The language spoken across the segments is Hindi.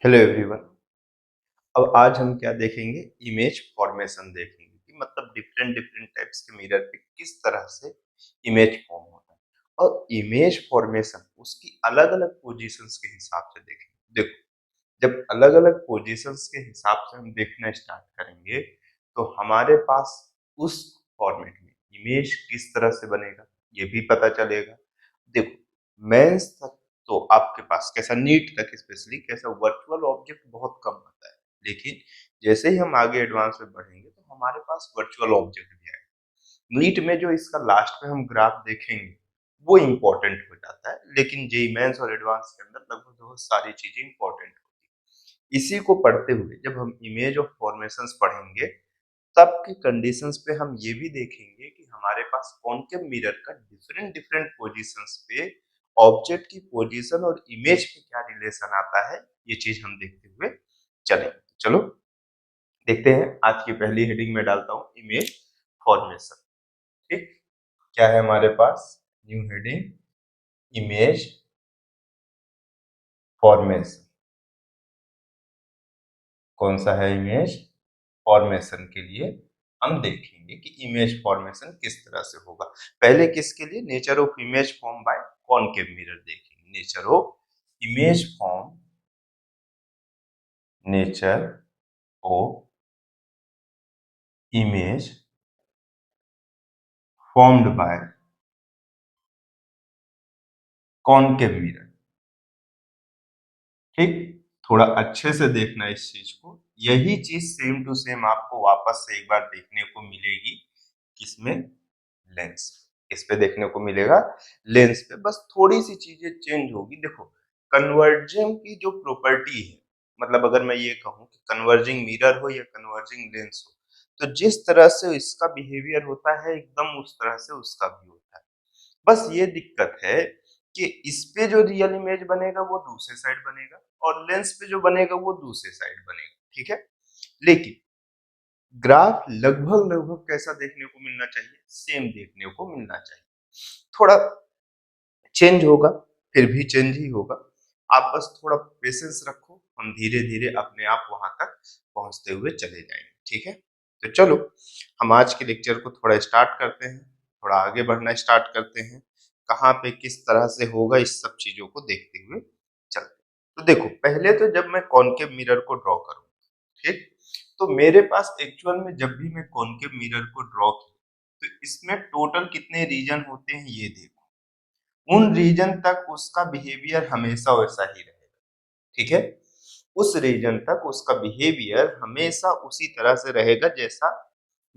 Hello everyone. अब आज हम क्या देखेंगे? इमेज फॉर्मेशन देखेंगे कि मतलब डिफरेंट डिफरेंट टाइप्स के मिरर पे किस तरह से इमेज फॉर्म होता है और इमेज फॉर्मेशन उसकी अलग अलग पोजीशंस के हिसाब से देखेंगे। देखो, जब अलग अलग पोजीशंस के हिसाब से हम देखना स्टार्ट करेंगे तो हमारे पास उस फॉर्मेट में इमेज किस तरह से बनेगा ये भी पता चलेगा। देखो, मेंस तक तो आपके पास कैसा नीट तक स्पेशली कैसा वर्चुअल ऑब्जेक्ट बहुत कम आता है, लेकिन जैसे ही हम आगे एडवांस में बढ़ेंगे तो हमारे पास वर्चुअल ऑब्जेक्ट भी आएगा। नीट में जो इसका लास्ट में हम ग्राफ देखेंगे वो इम्पोर्टेंट हो जाता है, लेकिन जेई मेंस और एडवांस के अंदर लगभग बहुत सारी चीजें इंपॉर्टेंट होती है। इसी को पढ़ते हुए जब हम इमेज ऑफ फॉर्मेशंस पढ़ेंगे तब की कंडीशंस पे हम ये भी देखेंगे कि हमारे पास कॉनकेव मिरर का डिफरेंट डिफरेंट पोजीशंस पे ऑब्जेक्ट की पोजीशन और इमेज पे क्या रिलेशन आता है, ये चीज हम देखते हुए चलेंगे। चलो देखते हैं। आज की पहली हेडिंग में डालता हूँ इमेज फॉर्मेशन। ठीक, क्या है हमारे पास? New heading, image formation. कौन सा है? इमेज फॉर्मेशन के लिए हम देखेंगे कि इमेज फॉर्मेशन किस तरह से होगा। पहले किसके लिए? Nature of image form by concave mirror देखेंगे। Nature of image form, nature of image formed by concave mirror. ठीक, थोड़ा अच्छे से देखना इस चीज को। यही चीज सेम टू सेम आपको वापस से एक बार देखने को मिलेगी। किसमें? लेंस। इस पे देखने को मिलेगा लेंस पे, बस थोड़ी सी चीजें चेंज होगी। देखो, कन्वर्जिंग की जो प्रॉपर्टी है, मतलब अगर मैं ये कहूँ कि कन्वर्जिंग मिरर हो या कन्वर्जिंग लेंस हो, तो जिस तरह से इसका बिहेवियर होता है एकदम उस तरह से उसका भी होता है। बस ये दिक्कत है कि इस पे जो रियल इमेज बनेगा वो दूसरे साइड बनेगा और लेंस पे जो बनेगा वो दूसरे साइड बनेगा। ठीक है, लेकिन ग्राफ लगभग लगभग कैसा देखने को मिलना चाहिए? सेम देखने को मिलना चाहिए। थोड़ा चेंज होगा, फिर भी चेंज ही होगा। आप बस थोड़ा पेशेंस रखो, हम धीरे धीरे अपने आप वहां तक पहुंचते हुए चले जाएंगे। ठीक है, तो चलो हम आज के लेक्चर को थोड़ा स्टार्ट करते हैं, थोड़ा आगे बढ़ना स्टार्ट करते हैं। कहाँ पे किस तरह से होगा इस सब चीजों को देखते हुए चलते हैं। तो देखो, पहले तो जब मैं कॉनकेव मिरर को ड्रॉ करूँ, ठीक, तो मेरे पास एक्चुअल में जब भी मैं कॉनकेव मिरर को ड्रॉ किया तो इसमें टोटल कितने रीजन होते हैं ये देखो। उन रीजन तक उसका बिहेवियर हमेशा वैसा ही रहेगा। ठीक है, उस रीजन तक उसका बिहेवियर हमेशा उसी तरह से रहेगा जैसा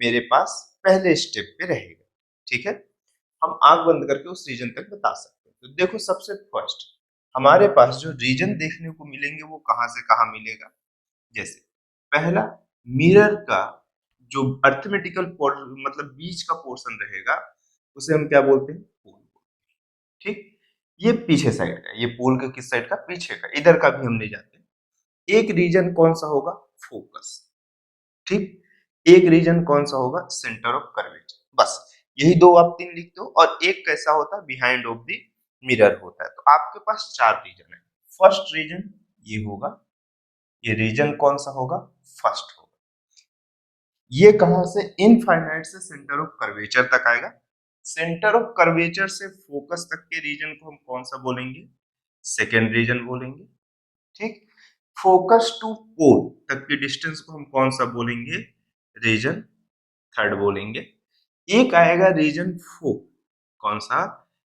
मेरे पास पहले स्टेप पे रहेगा। ठीक है, हम आंख बंद करके उस रीजन तक बता सकते हैं। तो देखो, सबसे फर्स्ट हमारे पास जो रीजन देखने को मिलेंगे वो कहां से कहां मिलेगा। जैसे पहला, मिरर का जो अर्थमेटिकल मतलब बीच का पोर्शन रहेगा उसे हम क्या बोलते हैं? पोल। ठीक, ये पीछे साइड का, ये पोल का किस साइड का? पीछे का। इधर का भी हम नहीं जाते। एक रीजन कौन सा होगा? फोकस। ठीक, एक रीजन कौन सा होगा? Centre of curvature. बस यही दो आप तीन लिखते हो। और एक कैसा होता है? बिहाइंड ऑफ द मिरर होता है। तो आपके पास चार रीजन है। फर्स्ट रीजन ये होगा। ये रीजन कौन सा होगा? फर्स्ट होगा। ये कहां से? इनफाइनाइट से सेंटर ऑफ कर्वेचर तक आएगा। सेंटर ऑफ कर्वेचर से फोकस तक के रीजन को हम कौन सा बोलेंगे? सेकेंड रीजन बोलेंगे। ठीक, फोकस टू पोल तक की डिस्टेंस को हम कौन सा बोलेंगे? रीजन थर्ड बोलेंगे। एक आएगा रीजन फोर्थ। कौन सा?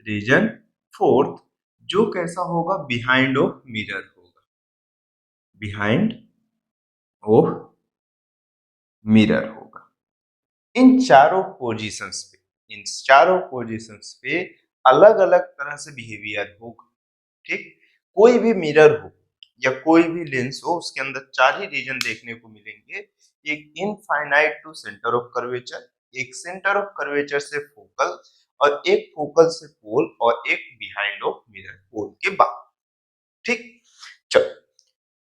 रीजन फोर्थ, जो कैसा होगा? बिहाइंड ऑफ मिरर होगा। बिहाइंड ऑफ मिरर होगा। इन चारों पोजीशंस पे, इन चारों पोजीशंस पे अलग अलग तरह से बिहेवियर होगा। ठीक, कोई भी मिरर हो या कोई भी लेंस हो उसके अंदर चार ही रीजन देखने को मिलेंगे। एक infinite to centre of curvature, एक सेंटर ऑफ कर्वेचर से फोकल, और एक फोकल से पोल, और एक बिहाइंड ऑफ मिरर पोल के बाद। ठीक, चलो,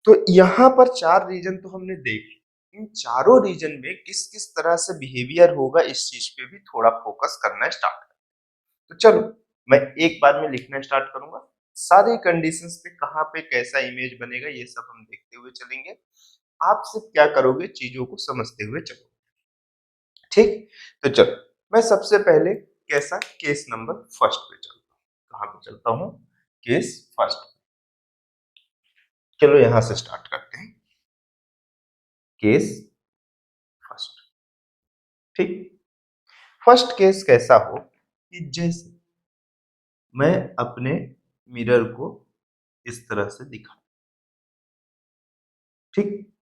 तो यहाँ पर चार रीजन तो हमने देख ली। इन चारों रीजन में किस किस तरह से बिहेवियर होगा इस चीज पे भी थोड़ा फोकस करना स्टार्ट करें। तो चलो मैं एक बार में लिखना स्टार्ट करूंगा। सारी कंडीशंस पे कहाँ पे कैसा इमेज बनेगा ये सब हम देखते हुए चलेंगे। आप सिर्फ क्या करोगे, चीजों को समझते हुए चलोगे। ठीक, तो चलो मैं सबसे पहले कैसा केस नंबर फर्स्ट पे चलता हूँ। कहाँ पे चलता हूँ? Case first. चलो यहां से स्टार्ट करते हैं। Case first. ठीक, फर्स्ट केस कैसा हो कि जैसे मैं अपने मिरर को इस तरह से दिखा, ठीक,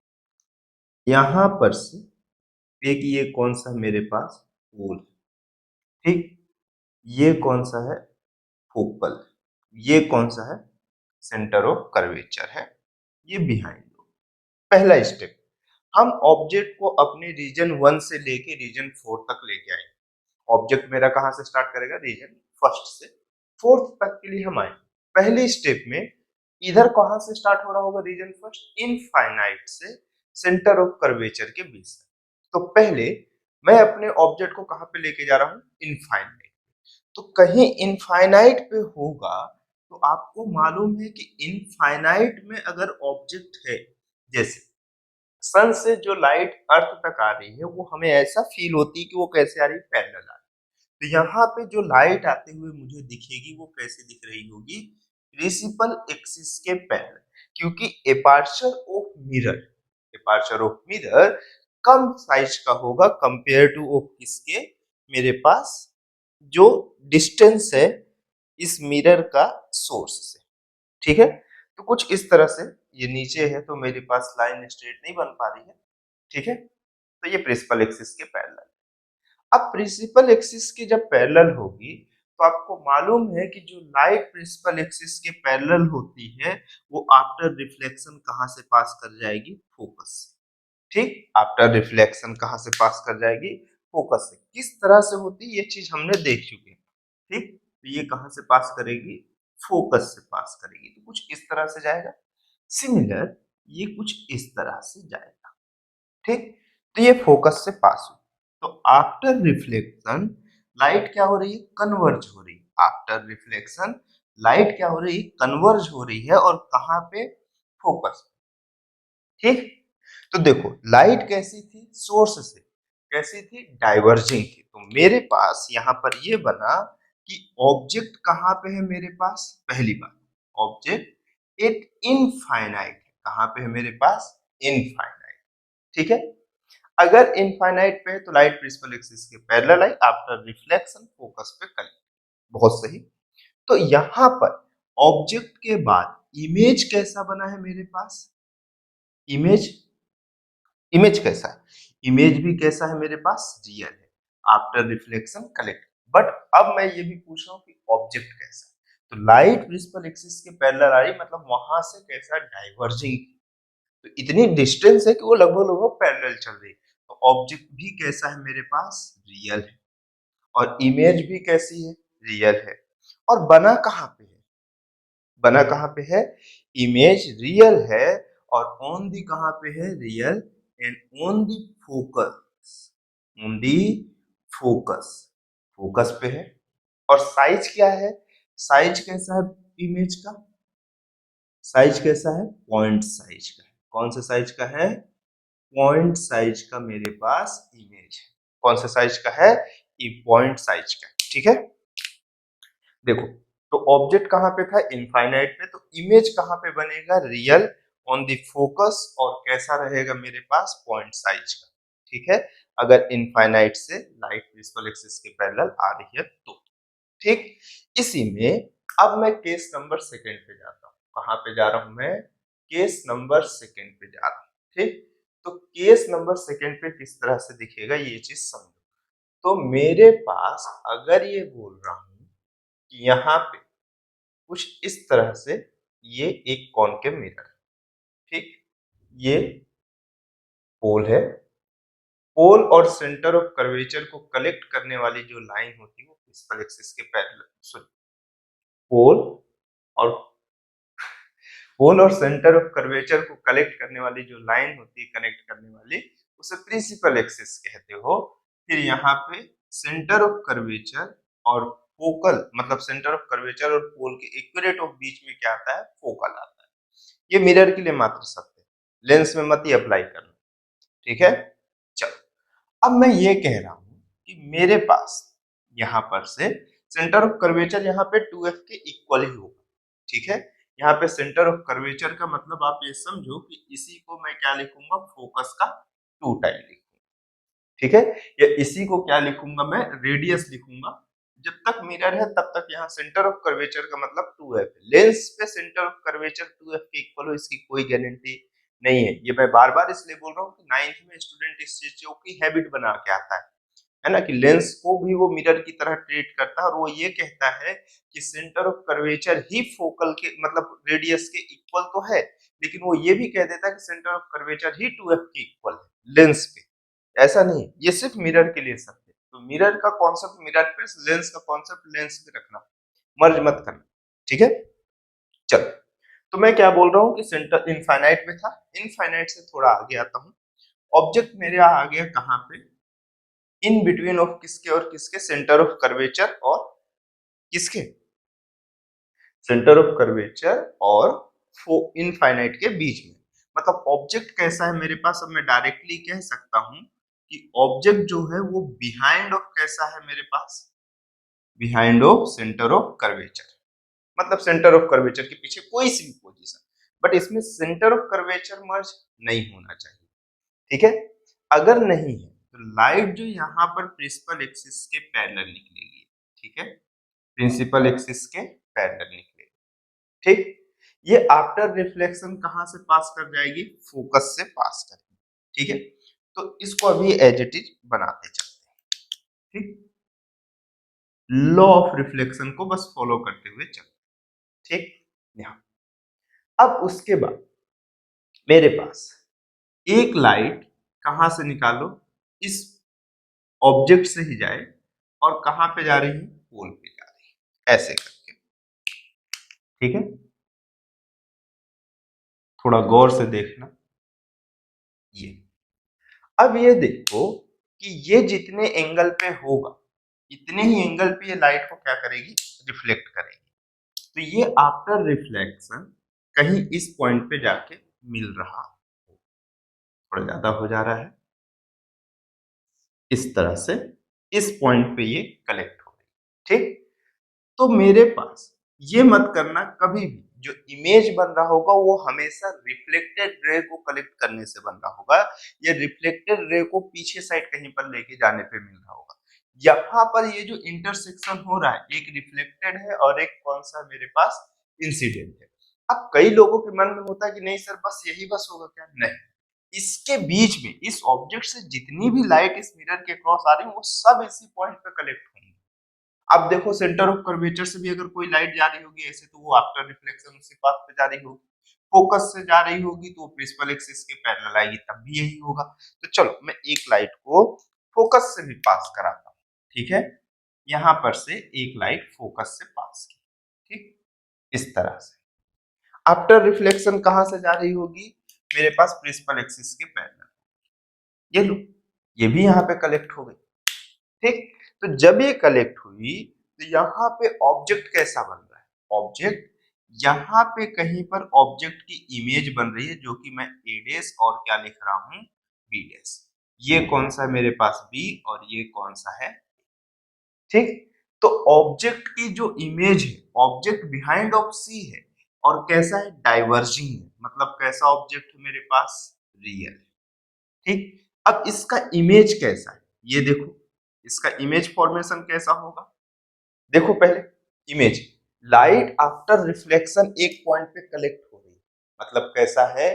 यहां पर से एक ये कौन सा मेरे पास पोल, ठीक, ये कौन सा है फोकल, ये कौन सा है सेंटर ऑफ कर्वेचर है, ये बिहाइंड। पहला स्टेप, हम ऑब्जेक्ट को अपने रीजन 1 से लेके रीजन 4 तक लेके आए। ऑब्जेक्ट मेरा कहां से स्टार्ट करेगा? रीजन फर्स्ट से फोर्थ तक के लिए हम आए। पहले स्टेप में इधर कहां से स्टार्ट हो रहा होगा? रीजन फर्स्ट इनफाइनाइट से सेंटर ऑफ कर्वेचर के बीच से। तो पहले मैं अपने ऑब्जेक्ट को कहां पे लेके जा रहा हूं? इनफाइनाइट। तो कहीं इनफाइनाइट पे होगा तो आपको मालूम है कि इनफाइनाइट में अगर ऑब्जेक्ट है, जैसे सन से जो लाइट अर्थ तक आ रही है वो हमें ऐसा फील होती है कि वो कैसे आ रही है? पैरेलल आ रही है। तो यहाँ पे जो लाइट आते हुए मुझे दिखेगी वो कैसे दिख रही होगी? प्रिंसिपल एक्सिस के पैरेलल, क्योंकि aperture of mirror come size का होगा कंपेयर टू ऑफ किसके? मेरे पास जो डिस्टेंस है इस मिरर का सोर्स से। ठीक है, तो कुछ इस तरह से ये नीचे है तो मेरे पास लाइन स्ट्रेट नहीं बन पा रही है। ठीक है, तो ये प्रिंसिपल एक्सिस के पैरेलल। अब प्रिंसिपल एक्सिस की जब पैरेलल होगी तो आपको मालूम है कि जो लाइट प्रिंसिपल एक्सिस के पैरेलल होती है वो आफ्टर रिफ्लेक्शन कहां से पास कर जाएगी? फोकस से। ठीक, आफ्टर रिफ्लेक्शन कहां से पास कर जाएगी? फोकस से। किस तरह से होती है ये चीज हमने देख चुके हैं। ठीक, तो ये कहां से पास करेगी? फोकस से पास करेगी, तो कुछ इस तरह से जाएगा। सिमिलर ये कुछ इस तरह से जाएगा। ठीक, तो ये फोकस से पास हुई। तो आफ्टर रिफ्लेक्शन लाइट क्या हो रही है? कन्वर्ज हो रही है। आफ्टर रिफ्लेक्शन लाइट क्या हो रही है? कन्वर्ज हो रही है, और कहां पे? फोकस। ठीक, तो देखो लाइट कैसी थी? सोर्स से कैसी थी? डाइवर्जिंग थी। तो मेरे पास यहाँ पर ये बना कि ऑब्जेक्ट कहाँ पे है मेरे पास? पहली बात, ऑब्जेक्ट एक इनफाइनाइट है। कहाँ पे है मेरे पास? इनफाइनाइट। ठीक है, अगर इनफाइनाइट पे है तो लाइट प्रिंसिपल एक्सिस के पैरेलल आई, आफ्टर रिफ्लेक्शन फोकस पे कलेक्ट। बहुत सही। तो यहाँ पर ऑब्जेक्ट के बाद इमेज कैसा बना है मेरे पास? इमेज, इमेज कैसा है? इमेज भी कैसा है मेरे पास? रियल है, आफ्टर रिफ्लेक्शन कलेक्ट। बट अब मैं ये भी पूछ रहा हूँ कि ऑब्जेक्ट कैसा है? तो लाइट प्रिंसिपल एक्सिस के पैरेलल आ रही, मतलब वहां से कैसा? डाइवर्जिंग। तो इतनी डिस्टेंस है कि वो लगभग लगभग पैरेलल चल रही है। तो ऑब्जेक्ट भी कैसा है मेरे पास? रियल है। और इमेज भी कैसी है? रियल है। और बना कहाँ पे है? बना कहाँ पे है? इमेज रियल है, और ऑन दी कहाँ पे है? Real, and on the focus, on the focus, focus पे है। और साइज क्या है? साइज कैसा है इमेज का? साइज कैसा है? पॉइंट साइज का है। कौन सा साइज का है? पॉइंट साइज का मेरे पास इमेज है। कौन सा साइज का है? ये पॉइंट साइज का। ठीक है, देखो तो ऑब्जेक्ट कहां पे था? इनफाइनाइट पे। तो इमेज कहां पे बनेगा? रियल, ऑन द फोकस, और कैसा रहेगा मेरे पास? पॉइंट साइज का। ठीक है, अगर इनफाइनाइट से लाइट प्रिंसिपल एक्सिस के पैरेलल आ रही है तो। ठीक, इसी में अब मैं केस नंबर सेकंड पे जाता हूं। कहां पे जा रहा हूं मैं? केस नंबर सेकंड पे जा रहा हूं। ठीक, तो केस नंबर सेकंड पे किस तरह से दिखेगा ये चीज समझो। तो मेरे पास अगर ये बोल रहा हूं कि यहाँ पे कुछ इस तरह से ये एक कॉनकेव मिरर है। ठीक, ये पोल है। पोल और सेंटर ऑफ कर्वेचर को कलेक्ट करने वाली जो लाइन होती है वो प्रिंसिपल एक्सिस के पैरेलल, सॉरी, पोल और पोल और सेंटर ऑफ कर्वेचर को कलेक्ट करने वाली जो लाइन होती है, कनेक्ट करने वाली, उसे प्रिंसिपल एक्सिस कहते हो। फिर यहाँ पे सेंटर ऑफ कर्वेचर और फोकल, मतलब सेंटर ऑफ कर्वेचर और पोल के इक्विलेट ऑफ बीच में क्या आता है? फोकल आता है। ये मिरर के लिए मात्र सत्य है। लेंस में मत ही अप्लाई करना, ठीक है। चलो, अब मैं ये कह रहा हूं कि मेरे पास यहां पर से सेंटर ऑफ कर्वेचर यहाँ पे 2f के इक्वल ही होगा, ठीक है। यहाँ पे सेंटर ऑफ कर्वेचर का मतलब आप ये समझो कि इसी को मैं क्या लिखूंगा, फोकस का 2 टाइम लिखूंगा, ठीक है। या इसी को क्या लिखूंगा मैं, रेडियस लिखूंगा। जब तक मिरर है तब तक यहाँ सेंटर ऑफ कर्वेचर का मतलब 2f है। लेंस पे सेंटर ऑफ कर्वेचर 2f के इक्वल हो इसकी कोई गारंटी नहीं है। ये मैं बार बार इसलिए बोल रहा हूँ कि 9th में स्टूडेंट इस चीज की हैबिट बना के आता है ना, कि लेंस को भी वो मिरर की तरह ट्रीट करता है और वो ये कहता है कि centre of curvature he focal के मतलब रेडियस के इक्वल तो है, लेकिन वो ये भी कह देता है कि centre of curvature he 2f के इक्वल है लेंस पे। ऐसा नहीं, ये सिर्फ मिरर के लिए सत्य है। तो मिरर का कॉन्सेप्ट मिरर पे, लेंस का कॉन्सेप्ट लेंस पे रखना, मर्ज मत करना, ठीक है। चलो, तो मैं क्या बोल रहा हूँ कि सेंटर इनफाइनाइट में था, इनफाइनाइट से थोड़ा आगे आता हूँ। ऑब्जेक्ट मेरे आ गया कहाँ पे, इन बिटवीन ऑफ किसके और किसके, सेंटर ऑफ कर्वेचर और किसके, सेंटर ऑफ कर्वेचर और इनफाइनाइट के बीच में। मतलब ऑब्जेक्ट कैसा है मेरे पास, अब मैं डायरेक्टली कह सकता हूं कि ऑब्जेक्ट जो है वो बिहाइंड ऑफ कैसा है मेरे पास, behind of centre of curvature. मतलब सेंटर ऑफ कर्वेचर के पीछे कोई सी भी पोजीशन, बट इसमें सेंटर ऑफ कर्वेचर मर्ज नहीं होना चाहिए, ठीक है। अगर नहीं है तो लाइट जो यहाँ पर प्रिंसिपल एक्सिस के पैरेलल निकलेगी, ठीक है, प्रिंसिपल एक्सिस के पैरेलल निकलेगी, ठीक। ये आफ्टर रिफ्लेक्शन कहां से पास कर जाएगी, फोकस से पास करेगी, ठीक है। तो इसको अभी एज इट इज बनाते चलते हैं, ठीक। लॉ ऑफ रिफ्लेक्शन को बस फॉलो करते हुए चलते, ठीक। यहाँ अब उसके बाद मेरे पास एक लाइट कहां से निकालो, इस ऑब्जेक्ट से ही जाए और कहां पे जा रही है, पोल पे जा रही है, ऐसे करके, ठीक है। थोड़ा गौर से देखना ये। अब ये देखो कि ये जितने एंगल पे होगा इतने ही एंगल पे ये लाइट को क्या करेगी, रिफ्लेक्ट करेगी। तो ये आफ्टर रिफ्लेक्शन कहीं इस पॉइंट पे जाके मिल रहा, थोड़ा ज्यादा हो जा रहा है, इस तरह से इस पॉइंट पे ये कलेक्ट हो गई, ठीक। तो मेरे पास ये मत करना कभी भी, जो इमेज बन रहा होगा वो हमेशा रिफ्लेक्टेड रे को कलेक्ट करने से बन रहा होगा, या रिफ्लेक्टेड रे को पीछे साइड कहीं पर लेके जाने पे मिल रहा होगा। यहाँ पर ये जो इंटरसेक्शन हो रहा है, एक रिफ्लेक्टेड है और एक कौन सा मेरे पास, इंसिडेंट है। अब कई लोगों के मन में होता है कि नहीं सर बस यही बस होगा क्या, नहीं, इसके बीच में इस ऑब्जेक्ट से जितनी भी लाइट इस मिरर के क्रॉस आ रही है वो सब इसी पॉइंट पे कलेक्ट होंगी। अब देखो सेंटर ऑफ कर्वेचर से भी अगर कोई लाइट जा रही होगी ऐसे, तो वो आफ्टर रिफ्लेक्शन उसी पाथ पे जा रही होगी। फोकस से जा रही होगी तो वो प्रिंसिपल एक्सिस के पैरेलल आएगी, तब भी यही होगा। तो चलो मैं एक लाइट को फोकस से भी पास कराता हूँ, ठीक है। यहां पर से एक लाइट फोकस से पास की, ठीक, इस तरह से आफ्टर रिफ्लेक्शन कहां से जा रही होगी, मेरे पास प्रिंसिपल एक्सिस के पैरेलल, ये लो, ये भी यहाँ पे कलेक्ट हो गई, ठीक। तो जब ये कलेक्ट हुई तो यहाँ पे ऑब्जेक्ट कैसा बन रहा है, ऑब्जेक्ट यहाँ पे कहीं पर ऑब्जेक्ट की इमेज बन रही है, जो कि मैं ए डैश और क्या लिख रहा हूं, बी डैश। ये कौन सा है मेरे पास, बी, और ये कौन सा है, ठीक। तो ऑब्जेक्ट की जो इमेज है, ऑब्जेक्ट बिहाइंड ऑफ सी है, और कैसा है, डाइवर्जिंग है। मतलब कैसा ऑब्जेक्ट है मेरे पास, रियल, ठीक। अब इसका इमेज कैसा है, ये देखो, इसका इमेज फॉर्मेशन कैसा होगा, देखो पहले इमेज, लाइट आफ्टर रिफ्लेक्शन एक पॉइंट पे कलेक्ट हो रही है, मतलब कैसा है,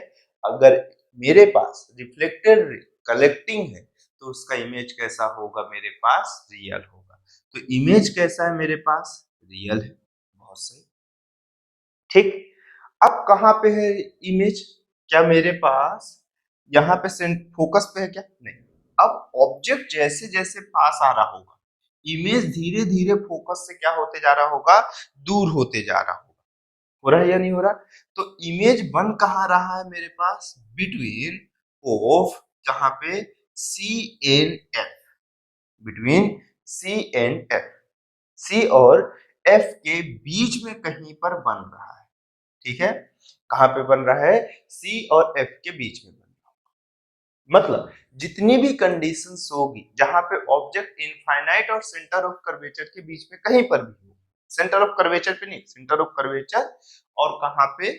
अगर मेरे पास रिफ्लेक्टेड रे कलेक्टिंग है तो उसका इमेज कैसा होगा, मेरे पास रियल होगा। तो इमेज कैसा है मेरे पास, रियल है, बहुत सही, ठीक। अब कहां पे है इमेज, क्या मेरे पास यहाँ पे सेंट फोकस पे है क्या, नहीं। अब ऑब्जेक्ट जैसे जैसे पास आ रहा होगा, इमेज धीरे धीरे फोकस से क्या होते जा रहा होगा, दूर होते जा रहा होगा। हो रहा है या नहीं हो रहा, तो इमेज बन कहाँ रहा है मेरे पास, बिटवीन ऑफ, जहां पे C and F, between C and F, C और एफ के बीच में कहीं पर बन रहा है, ठीक है। कहाँ पे बन रहा है, सी और एफ के बीच में बन रहा है। मतलब जितनी भी कंडीशंस होगी जहां पे ऑब्जेक्ट इनफाइनाइट और सेंटर ऑफ कर्वेचर के बीच में कहीं पर भी हो, सेंटर ऑफ कर्वेचर पे नहीं, सेंटर ऑफ कर्वेचर और कहां पे,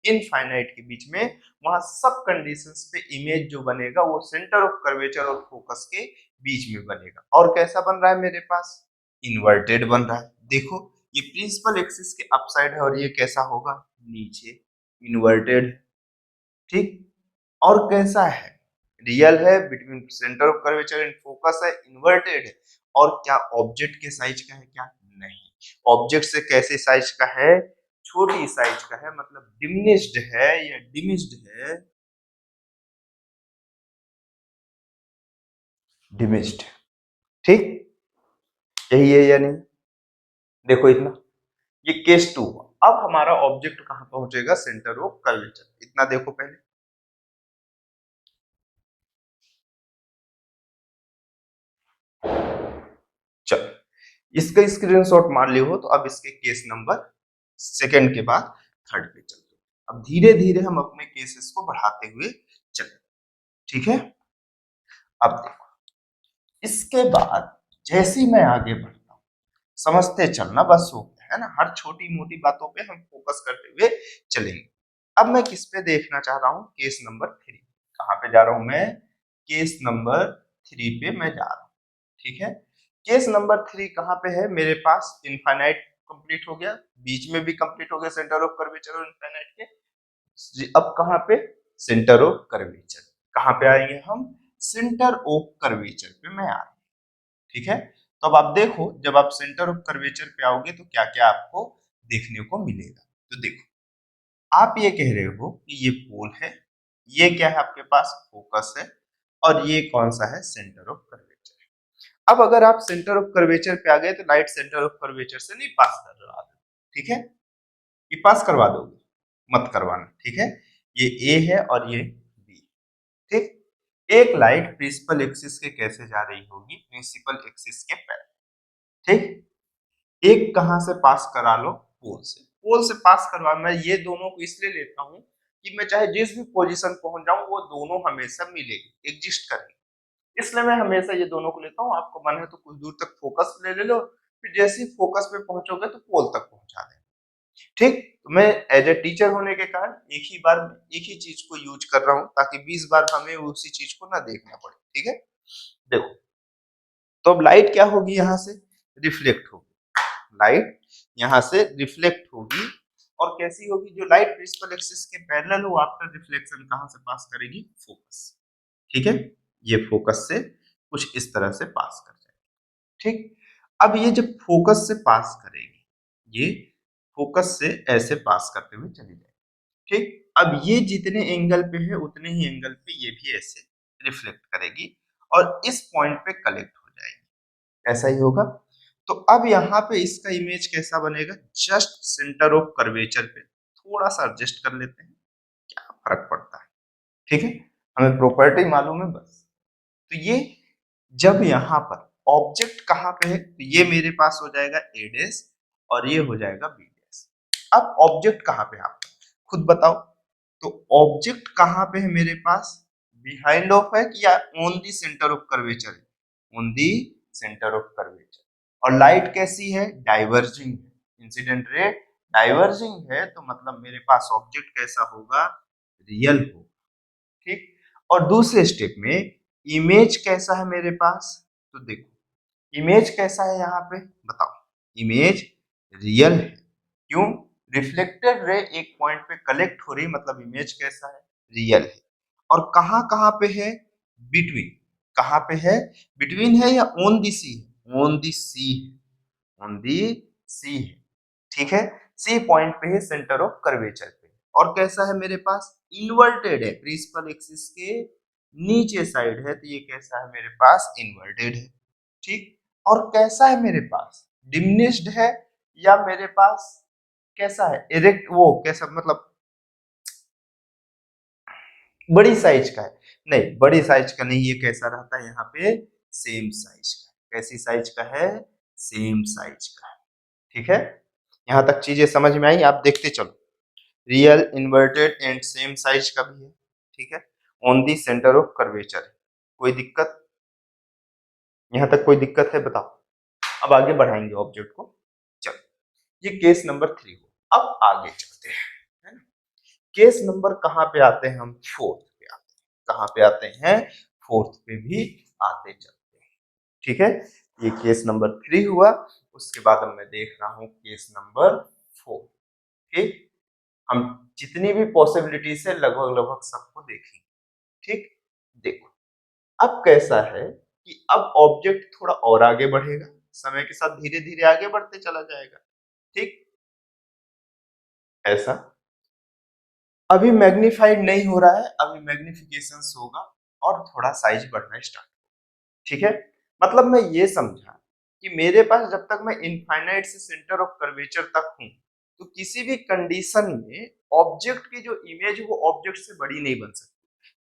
इनफाइनाइट के बीच में, वहां सब कंडीशंस पे इमेज जो बनेगा वो सेंटर ऑफ कर्वेचर और फोकस के बीच में बनेगा। और कैसा बन रहा है मेरे पास, इन्वर्टेड बन रहा है। देखो ये प्रिंसिपल एक्सिस के अपसाइड है और ये कैसा होगा, नीचे, इन्वर्टेड। ठीक, और कैसा है, रियल है, between centre of curvature and focus है, इन्वर्टेड है। और क्या ऑब्जेक्ट के साइज का है क्या, नहीं, ऑब्जेक्ट से कैसे साइज का है, छोटी साइज का है, मतलब डिमिनिश्ड है या डिमिश्ड है, डिमिश्ड। ठीक, यही है या नहीं, देखो इतना, ये केस 2। अब हमारा ऑब्जेक्ट कहां पहुंचेगा, सेंटर ऑफ कर्वेचर, इतना देखो पहले। चलो इसका स्क्रीनशॉट मार लियो हो तो अब इसके केस नंबर सेकंड के बाद थर्ड पे चलते हैं। अब धीरे धीरे हम अपने केसेस को बढ़ाते हुए चलें, ठीक है। अब देखो इसके बाद जैसे ही मैं आगे बढ़ता हूँ, समझते चलना बस हो गया है ना, हर छोटी मोटी बातों पे हम फोकस करते हुए चलेंगे। अब मैं किस पे देखना चाह रहा हूँ, केस नंबर 3। कहाँ पे जा रहा हूँ मैं, केस नंबर 3 पे मैं जा रहा हूँ, ठीक है। केस नंबर 3 कहाँ पे है, मेरे पास इनफाइनाइट कंप्लीट हो गया, बीच में भी कंप्लीट हो गया सेंटर ऑफ कर्वेचर और इनफाइनाइट के। अब कहाँ पे, सेंटर ऑफ कर्वेचर, कहाँ पे आएंगे हम, सेंटर ऑफ कर्वेचर पे मैं आ रहा हूँ, ठीक है। तो अब आप देखो जब आप सेंटर ऑफ कर्वेचर पे आओगे तो क्या क्या आपको देखने को मिलेगा। तो देखो आप ये कह रहे हो कि ये पोल है, ये क्या है आपके पास, फोकस है, और ये कौन सा है, सेंटर ऑफ कर्वेचर। अब अगर आप सेंटर ऑफ कर्वेचर पे आ गए तो लाइट सेंटर ऑफ कर्वेचर से नहीं पास करवा दो, ठीक है, ये पास करवा दोगे, मत करवाना, ठीक है। ये ए है और ये बी, ठीक। एक लाइट प्रिंसिपल एक्सिस के कैसे जा रही होगी, प्रिंसिपल एक्सिस के पैरेलल, ठीक। एक कहां से पास करा लो, पोल से, पोल से पास करवा, मैं ये दोनों को इसलिए लेता हूं कि मैं चाहे जिस भी पोजीशन पहुंच जाऊं वो दोनों हमेशा मिलेगी, एग्जिस्ट करेंगे, इसलिए मैं हमेशा ये दोनों को लेता हूँ। आपको मन है तो कुछ दूर तक फोकस ले लो, फिर जैसे ही फोकस पे पहुंचोगे तो पोल तक पहुंचा दें, ठीक। तो मैं एज ए टीचर होने के कारण एक ही बार एक ही चीज को यूज कर रहा हूँ ताकि 20 बार हमें उसी चीज को ना देखना पड़े, ठीक है। देखो तो अब लाइट क्या होगी, यहाँ से रिफ्लेक्ट होगी, लाइट यहाँ से रिफ्लेक्ट होगी, और कैसी होगी, जो लाइट प्रिंसिपल एक्सिस के पैरेलल हो आफ्टर रिफ्लेक्शन कहां से पास करेगी, फोकस, ठीक है। ये फोकस से कुछ इस तरह से पास कर जाएगी, ठीक। अब ये जब फोकस से पास करेगी, ये फोकस से ऐसे पास करते हुए चली जाएगी, ठीक। अब ये जितने एंगल पे है उतने ही एंगल पे ये भी ऐसे रिफ्लेक्ट करेगी और इस पॉइंट पे कलेक्ट हो जाएगी, ऐसा ही होगा। तो अब यहाँ पे इसका इमेज कैसा बनेगा, जस्ट सेंटर ऑफ कर्वेचर पे थोड़ा सा एडजस्ट कर लेते हैं, क्या फर्क पड़ता है, ठीक है, हमें प्रॉपर्टी मालूम है बस। तो ये जब यहाँ पर ऑब्जेक्ट कहाँ पे है, तो ये मेरे पास हो जाएगा ए डैश और ये हो जाएगा बी डैश। अब ऑब्जेक्ट कहाँ पे है आप खुद बताओ, तो ऑब्जेक्ट कहाँ पे है मेरे पास, बिहाइंड ऑफ है कि या on the centre of curvature है, on the centre of curvature. और लाइट कैसी है, डाइवर्जिंग है, इंसिडेंट रे डाइवर्जिंग है, तो मतलब मेरे पास ऑब्जेक्ट कैसा होगा, रियल होगा, ठीक। और दूसरे स्टेप में इमेज कैसा है मेरे पास, तो देखो इमेज कैसा है यहाँ पे बताओ, इमेज रियल है, क्यों, रिफ्लेक्टेड रे एक पॉइंट पे कलेक्ट हो रही, मतलब इमेज कैसा है, रियल है। और कहाँ कहाँ पे है, बिटवीन, कहाँ पे है, बिटवीन है या ऑन दी सी है, ऑन दी सी है, ऑन दी सी है, ठीक है। सी पॉइंट पे है सेंटर ऑफ कर्वेचर पे, और कैसा है मेरे पास, इन्वर्टेड है, प्रिंसिपल एक्सिस के नीचे साइड है, तो ये कैसा है मेरे पास, इन्वर्टेड है, ठीक। और कैसा है मेरे पास, डिमिनिश्ड है, या मेरे पास कैसा है, इरेक्ट, वो कैसा मतलब बड़ी साइज का है, नहीं बड़ी साइज का नहीं, ये कैसा रहता है यहाँ पे, सेम साइज का, कैसी साइज का है, सेम साइज का है, ठीक है। यहाँ तक चीजें समझ में आई, आप देखते चलो। Real, inverted and same size का भी है, ठीक है, on the centre of curvature है। कोई दिक्कत? यहाँ तक कोई दिक्कत है बताओ? अब आगे बढ़ाएंगे ऑब्जेक्ट को। चलो, ये केस नंबर 3 हो। अब आगे चलते हैं, है ना? केस नंबर कहाँ पे आते हैं हम? 4th पे आते हैं। कहाँ पे आते हैं? 4th पे भी आते चलते हैं, ठीक है। ये केस नंबर 3 हुआ। उसके बाद अब मैं देख रहा हूँ केस नंबर 4, ठीक। हम जितनी भी पॉसिबिलिटीज है लगभग लगभग सबको देखेंगे, ठीक। देखो, अब कैसा है कि अब ऑब्जेक्ट थोड़ा और आगे बढ़ेगा, समय के साथ धीरे धीरे आगे बढ़ते चला जाएगा, ठीक। ऐसा अभी मैग्नीफाइड नहीं हो रहा है, अभी मैग्निफिकेशन होगा और थोड़ा साइज बढ़ना स्टार्ट, ठीक है। मतलब मैं ये समझा कि मेरे पास जब तक मैं इनफाइनाइट से सेंटर ऑफ कर्वेचर तक हूं, तो किसी भी कंडीशन में ऑब्जेक्ट की जो इमेज वो ऑब्जेक्ट से बड़ी नहीं बन सकती।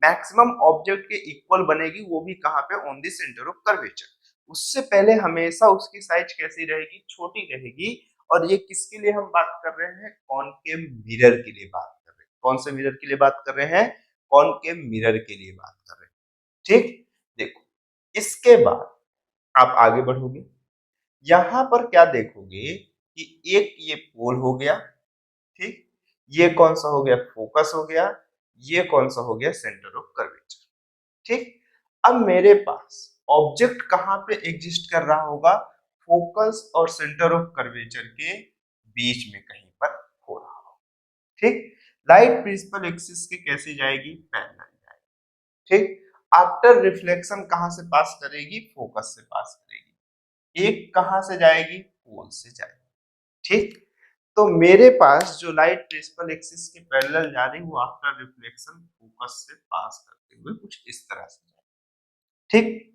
मैक्सिमम ऑब्जेक्ट के इक्वल बनेगी, वो भी कहाँ पे? On the centre of curvature. उससे पहले हमेशा उसकी साइज कैसी रहेगी? छोटी रहेगी। और ये किसके लिए हम बात कर रहे हैं? कॉनकेव मिरर के लिए बात कर रहे हैं। कौन से मिरर के लिए बात कर रहे हैं? कॉनकेव मिरर के लिए बात कर रहे हैं, ठीक। देखो, इसके बाद आप आगे बढ़ोगे, यहां पर क्या देखोगे कि एक ये पोल हो गया, ठीक। ये कौन सा हो गया? फोकस हो गया। ये कौन सा हो गया? सेंटर ऑफ कर्वेचर, ठीक। अब मेरे पास ऑब्जेक्ट कहां पे एग्जिस्ट कर रहा होगा? फोकस और सेंटर ऑफ कर्वेचर के बीच में कहीं पर हो रहा होगा, ठीक। लाइट प्रिंसिपल एक्सिस के कैसे जाएगी? पैरेलल जाएगी, ठीक। आफ्टर रिफ्लेक्शन कहां से पास करेगी? फोकस से पास करेगी। एक कहां से जाएगी? पोल से जाएगी, ठीक। तो मेरे पास जो लाइट प्रिंसिपल एक्सिस के पैरेलल जा रही है वो आफ्टर रिफ्लेक्शन फोकस से पास करते हुए कुछ इस तरह से जाएगी, ठीक।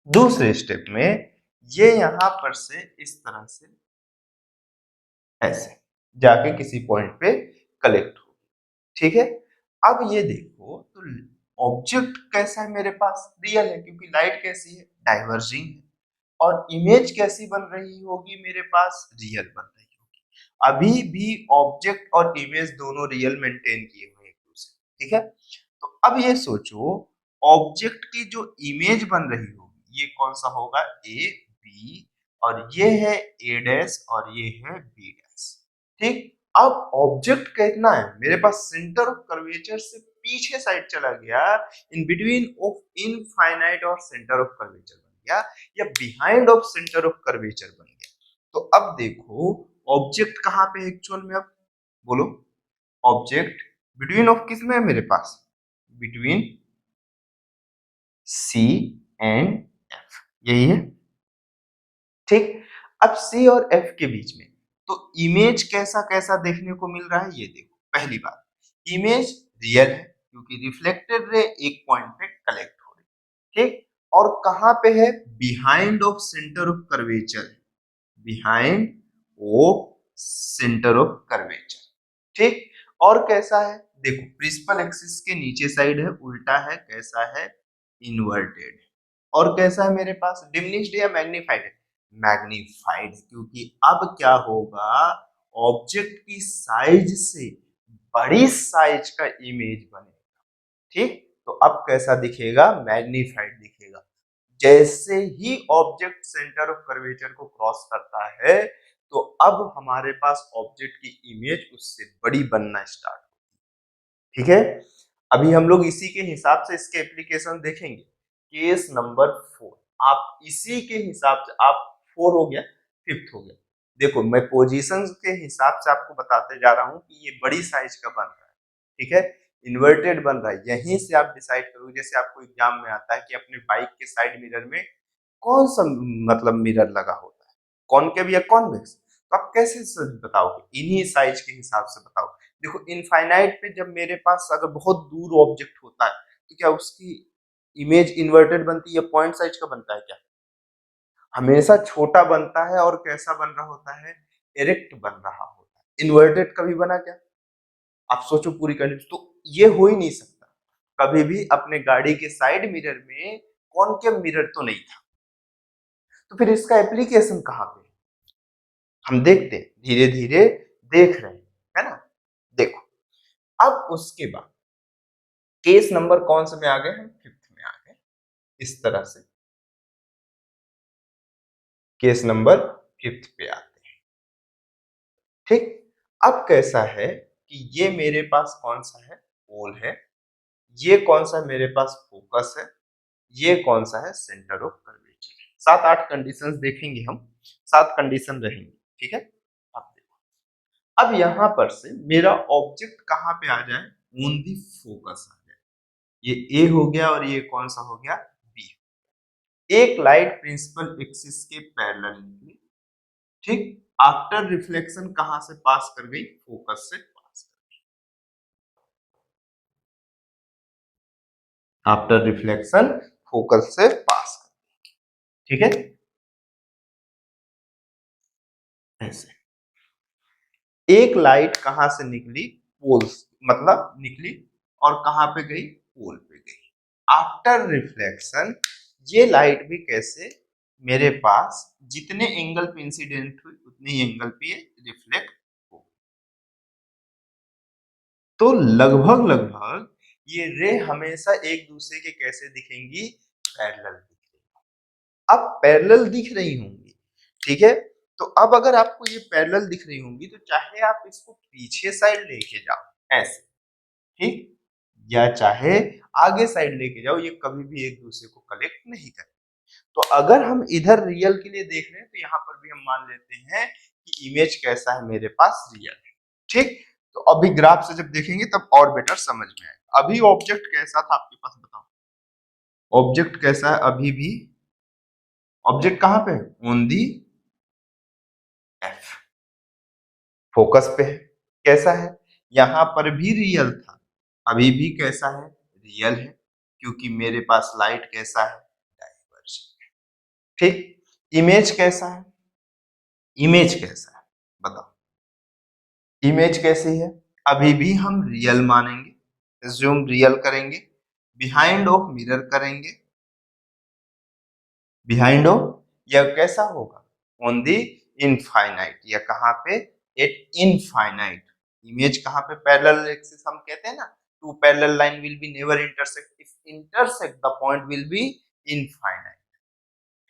दूसरे स्टेप में ये यहां पर से इस तरह से ऐसे जाके किसी पॉइंट पे कलेक्ट हो, ठीक है। अब ये देखो तो ऑब्जेक्ट कैसा है मेरे पास? रियल है, क्योंकि लाइट कैसी है? डाइवर्जिंग है। और इमेज कैसी बन रही होगी मेरे पास? रियल बन रही होगी। अभी भी ऑब्जेक्ट और इमेज दोनों रियल मेंटेन किए हुए हैं एक दूसरे, ठीक है। तो अब ये सोचो, ऑब्जेक्ट की जो इमेज बन रही होगी ये कौन सा होगा? ए, बी, और ये है ए डैश और ये है बी डैश, ठीक। अब ऑब्जेक्ट कितना है मेरे पास? सेंटर ऑफ कर्वेचर से पीछे साइड चला गया, इन बिटवीन ऑफ इनफाइनाइट और सेंटर ऑफ कर्वेचर बन गया, या behind of centre of curvature बन गया। तो अब देखो ऑब्जेक्ट कहां पे एक्चुअल में? अब बोलो, ऑब्जेक्ट बिटवीन ऑफ किस में है मेरे पास? बिटवीन सी एंड एफ, यही है, ठीक। अब सी और एफ के बीच में तो इमेज कैसा कैसा देखने को मिल रहा है? ये देखो, पहली बात, इमेज रियल है क्योंकि रिफ्लेक्टेड रे एक पॉइंट पे कलेक्ट हो रही, ठीक। और कहां पे है? Behind of centre of curvature, behind of centre of curvature, ठीक। और कैसा है? देखो, प्रिंसिपल एक्सिस के नीचे साइड है, उल्टा है, कैसा है? इन्वर्टेड। और कैसा है मेरे पास? डिमिनिश्ड या मैग्नीफाइड है? मैग्नीफाइड, क्योंकि अब क्या होगा? ऑब्जेक्ट की साइज से बड़ी साइज का इमेज बनेगा, ठीक। तो अब कैसा दिखेगा? मैग्नीफाइड दिखेगा। जैसे ही ऑब्जेक्ट सेंटर ऑफ कर्वेचर को क्रॉस करता है तो अब हमारे पास ऑब्जेक्ट की इमेज उससे बड़ी बनना स्टार्ट, ठीक है। अभी हम लोग इसी के हिसाब से इसके एप्लीकेशन देखेंगे। केस नंबर 4, आप इसी के हिसाब से, आप 4 हो गया, 5th हो गया। देखो, मैं पोजीशन के हिसाब से आपको बताते जा रहा हूं कि ये बड़ी साइज का बन रहा है, ठीक है, इन्वर्टेड बन रहा है। यहीं से आप डिसाइड करोगे, जैसे आपको एग्जाम में आता है कि अपने बाइक के साइड मिरर में कौन सा मतलब मिरर लगा होता है, कॉनकेव या कॉन्वेक्स। तो आप कैसे बताओगे? इन्हीं साइज के हिसाब से बताओ। देखो, इनफाइनाइट पे जब मेरे पास अगर बहुत दूर ऑब्जेक्ट होता है तो क्या उसकी इमेज इन्वर्टेड बनती है, पॉइंट साइज का बनता है क्या? हमेशा छोटा बनता है। और कैसा बन रहा होता है? इरेक्ट बन रहा होता है। इन्वर्टेड कभी बना क्या? आप सोचो पूरी कंडीशन, तो ये हो ही नहीं सकता। कभी भी अपने गाड़ी के साइड मिरर में कॉनकेव मिरर तो नहीं था। तो फिर इसका एप्लीकेशन कहां पे? हम देखते हैं, धीरे धीरे देख रहे हैं, है ना। देखो, अब उसके बाद केस नंबर कौन से में आ गए, हम फिफ्थ में आ गए। इस तरह से केस नंबर फिफ्थ पे आते हैं। ठीक, अब कैसा है कि ये मेरे पास कौन सा है, पोल है, ये कौन सा मेरे पास फोकस है, ये कौन सा है, सेंटर ऑफ कर्वेचर। 7-8 कंडीशंस देखेंगे हम, 7 कंडीशन रहेंगी। ठीक है, अब देखो, अब यहां पर से मेरा ऑब्जेक्ट कहां पे आ जाए, ऑन दी फोकस आ जाए। ये ए हो गया और ये कौन सा हो गया, बी। एक लाइट प्रिंसिपल एक्सिस के पैरेलल निकली। ठीक, आफ्टर रिफ्लेक्शन कहां से पास कर गई, फोकस से पास कर गई। आफ्टर रिफ्लेक्शन फोकस से पास कर गई। ठीक है, ऐसे एक लाइट कहां से निकली, पोल्स मतलब निकली, और कहां पे गई, पोल पे गई। आफ्टर रिफ्लेक्शन ये लाइट भी कैसे, मेरे पास जितने एंगल पे इंसिडेंट हुई उतने ही एंगल पे रिफ्लेक्ट हो। तो लगभग लगभग ये रे हमेशा एक दूसरे के कैसे दिखेंगी, पैरेलल दिखेंगी। अब पैरेलल दिख रही होंगी, ठीक है, तो अब अगर आपको ये पैरेलल दिख रही होंगी तो चाहे आप इसको पीछे साइड लेके जाओ ऐसे, ठीक, या चाहे आगे साइड लेके जाओ, ये कभी भी एक दूसरे को कलेक्ट नहीं करें। तो अगर हम इधर रियल के लिए देख रहे हैं तो यहाँ पर भी हम मान लेते हैं कि इमेज कैसा है, मेरे पास रियल है। ठीक, तो अभी ग्राफ से जब देखेंगे तब और बेटर समझ में आएगा। अभी ऑब्जेक्ट कैसा था आपके पास, बताओ ऑब्जेक्ट कैसा है, अभी भी ऑब्जेक्ट कहां पे है, ऑन दी एफ, फोकस पे है। कैसा है, यहां पर भी रियल था, अभी भी कैसा है, रियल है, क्योंकि मेरे पास लाइट कैसा है, डाइवर्जेंट। ठीक, इमेज कैसा है, इमेज कैसा है बताओ, इमेज कैसी है, अभी भी हम रियल मानेंगे, ज्यूम रियल करेंगे, बिहाइंड ऑफ मिरर करेंगे, बिहाइंड ऑफ, या कैसा होगा, ऑन दी इनफाइनाइट, या कहां पे, एट इनफाइनाइट। इमेज कहां पे, पैरेलल एक्सिस, हम कहते हैं ना two parallel line will be never intersect, if intersect the point will be infinite,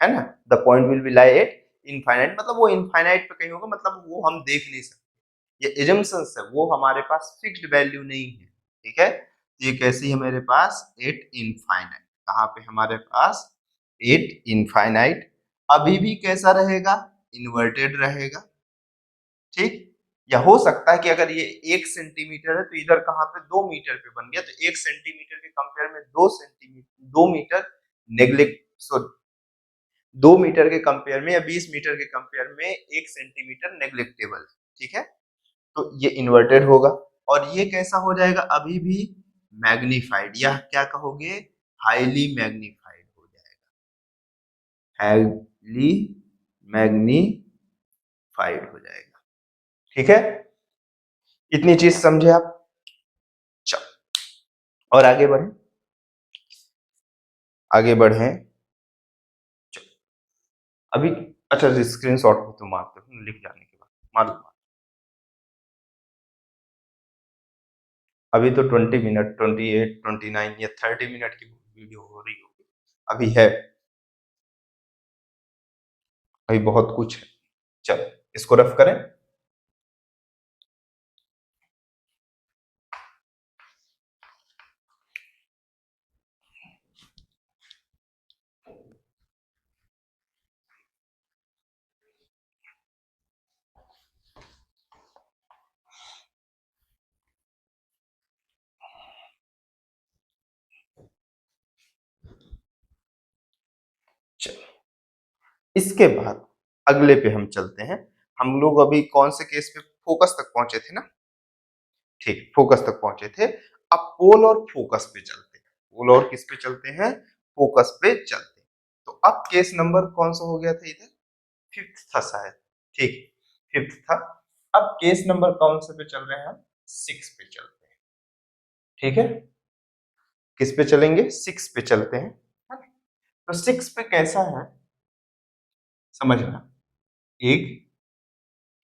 है ना, the point will be lie at infinite, मतलब वो इनफाइनाइट पे कहीं होगा, मतलब वो हम देख नहीं सकते, ये एजम्पशंस है, वो हमारे पास फिक्स्ड वैल्यू नहीं है। ठीक है, तो ये कैसी है मेरे पास, एट इनफाइनाइट, कहां पे हमारे पास, एट इनफाइनाइट। अभी भी कैसा रहेगा, इन्वर्टेड रहेगा। ठीक, या हो सकता है कि अगर ये 1 सेंटीमीटर है तो इधर कहां पे 2 मीटर पे बन गया, तो 1 सेंटीमीटर के कंपेयर में 2 centimetre, 2 metre neglect, sorry 2 metre के कंपेयर में या 20 मीटर के कंपेयर में 1 सेंटीमीटर नेग्लेक्टेबल है। ठीक है, तो ये इन्वर्टेड होगा, और ये कैसा हो जाएगा, अभी भी मैग्नीफाइड, या क्या कहोगे, हाईली मैग्नीफाइड हो जाएगा, हाईली मैग्नीफाइड हो जाएगा। ठीक है, इतनी चीज समझे आप, चलो और आगे बढ़े, आगे बढ़े, चलो अभी, अच्छा स्क्रीनशॉट भी तो मारते हो लिख जाने के बाद, मालूम, अभी तो 20 मिनट, 28, 29 या 30 मिनट की वीडियो हो रही होगी, अभी है, अभी बहुत कुछ है। चलो इसको रफ करें। चलो इसके बाद अगले पे हम चलते हैं। हम लोग अभी कौन से केस पे, फोकस तक पहुंचे थे ना, ठीक, फोकस तक पहुंचे थे। अब पोल और फोकस पे चलते हैं, पोल और किस पे चलते हैं, फोकस पे चलते हैं। तो अब केस नंबर कौन सा हो गया था इधर, फिफ्थ था शायद, ठीक, फिफ्थ था। अब केस नंबर कौन से पे चल रहे हैं हम, 6 पे चलते हैं। ठीक है, किस पे चलेंगे, 6 पे चलते हैं, है ना? तो 6 पे कैसा है समझना, एक